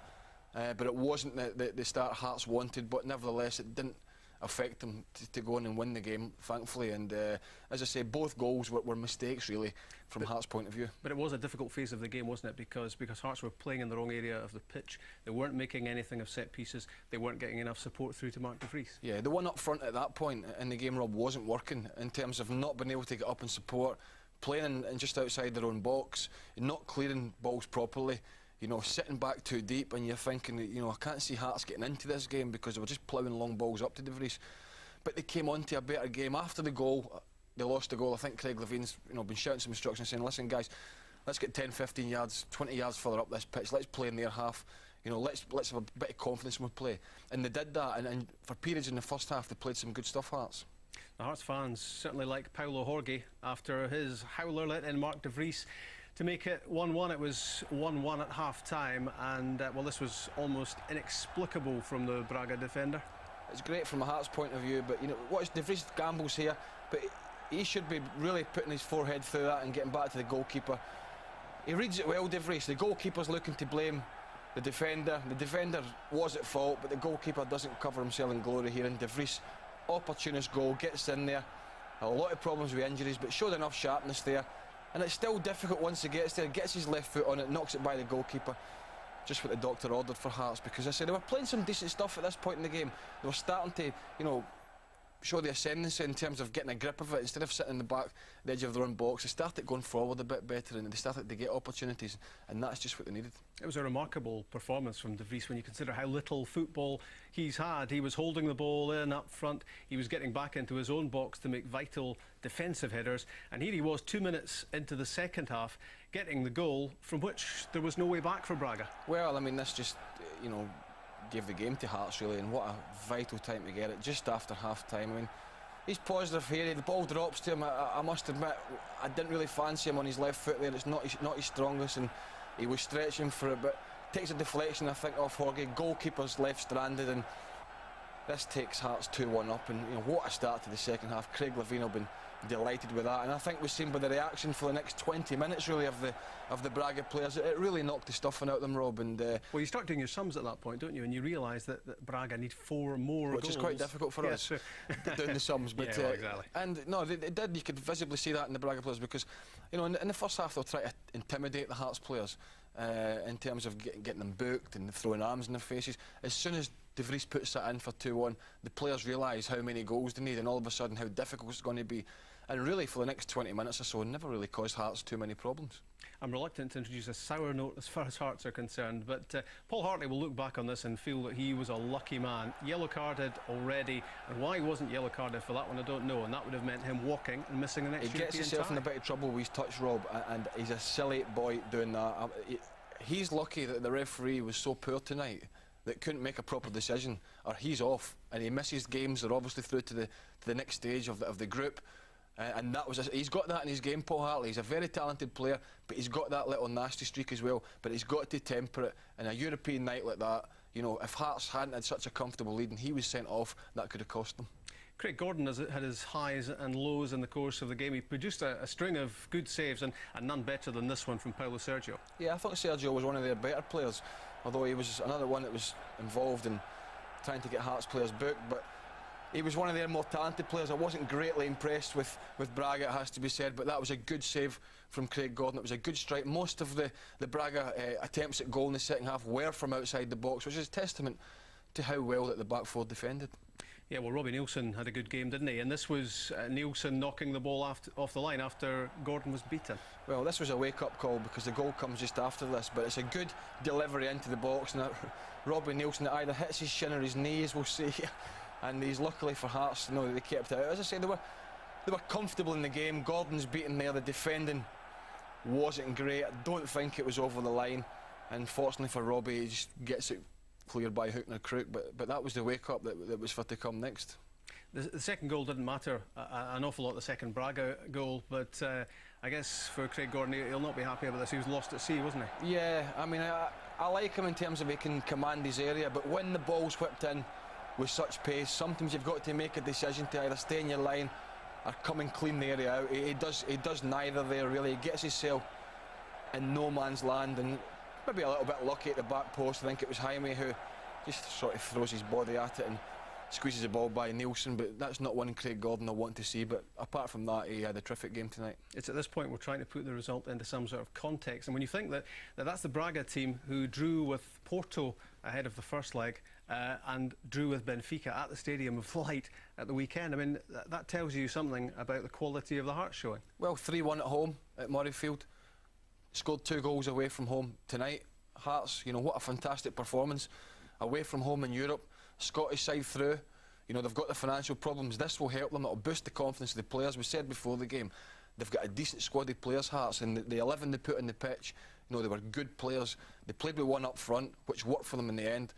But it wasn't the start Hearts wanted, but nevertheless it didn't affect them to go on and win the game, thankfully. And as I say, both goals were mistakes, really, from Hearts' point of view. But it was a difficult phase of the game, wasn't it? Because Hearts were playing in the wrong area of the pitch. They weren't making anything of set pieces. They weren't getting enough support through to Mark de Vries. Yeah, the one up front at that point in the game, Rob, wasn't working in terms of not being able to get up and support, playing in just outside their own box, not clearing balls properly. You know, sitting back too deep, and you're thinking, you know, I can't see Hearts getting into this game because they were just ploughing long balls up to de Vries. But they came on to a better game after the goal. They lost the goal. I think Craig Levein's, been shouting some instructions, saying, "Listen, guys, let's get 10, 15 yards, 20 yards further up this pitch. Let's play in their half. Let's have a bit of confidence when we play." And they did that. And for periods in the first half, they played some good stuff, Hearts. The Hearts fans certainly like Paulo Jorge after his howler let in Mark de Vries to make it 1-1. It was 1-1 at half-time, and well, this was almost inexplicable from the Braga defender. It's great from a Hearts point of view, but you know, watch de Vries gambles here, but he should be really putting his forehead through that and getting back to the goalkeeper. He reads it well, de Vries. The goalkeeper's looking to blame the defender. The defender was at fault, but the goalkeeper doesn't cover himself in glory here. And de Vries, opportunist goal, gets in there. A lot of problems with injuries, but showed enough sharpness there. And it's still difficult once he gets there. Gets his left foot on it, knocks it by the goalkeeper. Just what the doctor ordered for Hearts, because I said they were playing some decent stuff at this point in the game. They were starting to, you know, show the ascendancy in terms of getting a grip of it. Instead of sitting in the back, the edge of their own box, they started going forward a bit better and they started to get opportunities, and that's just what they needed. It was a remarkable performance from de Vries when you consider how little football he's had. He was holding the ball in up front, he was getting back into his own box to make vital defensive headers, and here he was 2 minutes into the second half getting the goal from which there was no way back for Braga. Well, I mean, this just, you know, gave the game to Hearts really, and what a vital time to get it just after half time. I mean, he's positive here, the ball drops to him. I must admit, I didn't really fancy him on his left foot there. It's not his strongest, and he was stretching for it, but takes a deflection, I think, off Jorge. Goalkeeper's left stranded, and this takes Hearts 2-1 up. And you know, what a start to the second half. Craig Levein will be delighted with that, and I think we've seen by the reaction for the next 20 minutes really of the Braga players, it really knocked the stuffing out of them, Rob. And well, you start doing your sums at that point, don't you, and you realise that Braga need 4 more which goals. is quite difficult for us doing the sums, but yeah, well, exactly. And no, they did. You could visibly see that in the Braga players, because you know, in the first half they'll try to intimidate the Hearts players in terms of getting them booked and throwing arms in their faces. As soon as de Vries puts that in for 2-1, the players realise how many goals they need, and all of a sudden how difficult it's going to be. And really, for the next 20 minutes or so, never really caused Hearts too many problems. I'm reluctant to introduce a sour note as far as Hearts are concerned, but Paul Hartley will look back on this and feel that he was a lucky man. Yellow carded already, and why he wasn't yellow carded for that one I don't know, and that would have meant him walking and missing the next European tie. He gets himself in a bit of trouble with his touch, Rob, and he's a silly boy doing that. He's lucky that the referee was so poor tonight that couldn't make a proper decision, or he's off and he misses games. They're obviously through to the next stage of the group. And that was he's got that in his game, Paul Hartley. He's a very talented player, but he's got that little nasty streak as well. But he's got to temper it. In a European night like that, you know, if Hearts hadn't had such a comfortable lead and he was sent off, that could have cost them. Craig Gordon has had his highs and lows in the course of the game. He produced a string of good saves, and none better than this one from Paulo Sergio. Yeah, I thought Sergio was one of their better players, although he was another one that was involved in trying to get Hearts players booked. But he was one of their more talented players. I wasn't greatly impressed with Braga, it has to be said, but that was a good save from Craig Gordon. It was a good strike. Most of the Braga attempts at goal in the second half were from outside the box, which is a testament to how well that the back four defended. Yeah, well, Robbie Nielsen had a good game, didn't he? And this was Nielsen knocking the ball off the line after Gordon was beaten. Well, this was a wake-up call because the goal comes just after this, but it's a good delivery into the box, and Robbie Nielsen either hits his shin or his knee, as we'll see. And he's luckily for Hearts, you know, they kept it out. As I say, they were comfortable in the game. Gordon's beaten there. The defending wasn't great. I don't think it was over the line. And fortunately for Robbie, he just gets it cleared by hook and a crook. But that was the wake-up that was for to come next. The second goal didn't matter an awful lot, the second Braga goal, but I guess for Craig Gordon, he'll not be happy about this. He was lost at sea, wasn't he? Yeah, I mean, I like him in terms of he can command his area, but when the ball's whipped in with such pace, sometimes you've got to make a decision to either stay in your line or come and clean the area out. He does neither there really. He gets himself in no man's land, and maybe a little bit lucky at the back post. I think it was Jaime who just sort of throws his body at it and squeezes the ball by Nielsen, but that's not one Craig Gordon I want to see. But apart from that, he had a terrific game tonight. It's at this point we're trying to put the result into some sort of context, and when you think that's the Braga team who drew with Porto ahead of the first leg and drew with Benfica at the Stadium of Light at the weekend, I mean, that tells you something about the quality of the Hearts showing. Well, 3-1 at home at Murrayfield, scored 2 goals away from home tonight. Hearts, you know, what a fantastic performance away from home in Europe. Scottish side through, you know, they've got the financial problems. This will help them. It'll boost the confidence of the players. We said before the game, they've got a decent squad of players, Hearts, and the 11 they put on the pitch, you know, they were good players. They played with one up front, which worked for them in the end.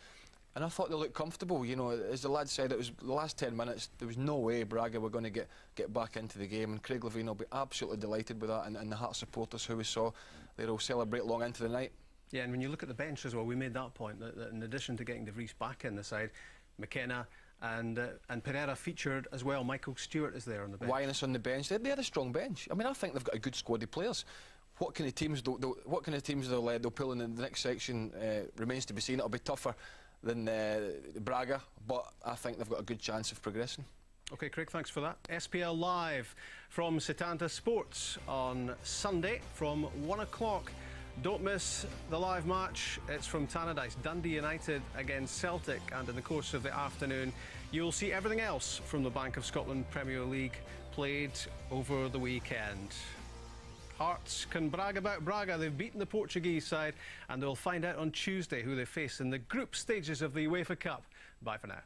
and I thought they looked comfortable. You know, as the lad said, it was the last 10 minutes. There was no way Braga were going to get back into the game, and Craig Levein will be absolutely delighted with that, and the Hearts supporters who we saw, they'll celebrate long into the night. Yeah, and when you look at the bench as well, we made that point that in addition to getting De Vries back in the side, McKenna and Pereira featured as well. Michael Stewart is there on the bench. Wyness on the bench. They had a strong bench. I mean, I think they've got a good squad of players. What kind of teams they'll pull in the next section remains to be seen. It'll be tougher than Braga, but I think they've got a good chance of progressing. OK, Craig, thanks for that. SPL Live from Setanta Sports on Sunday from 1 o'clock. Don't miss the live match. It's from Tannadice, Dundee United against Celtic, and in the course of the afternoon you'll see everything else from the Bank of Scotland Premier League played over the weekend. Hearts can brag about Braga. They've beaten the Portuguese side, and they'll find out on Tuesday who they face in the group stages of the UEFA Cup. Bye for now.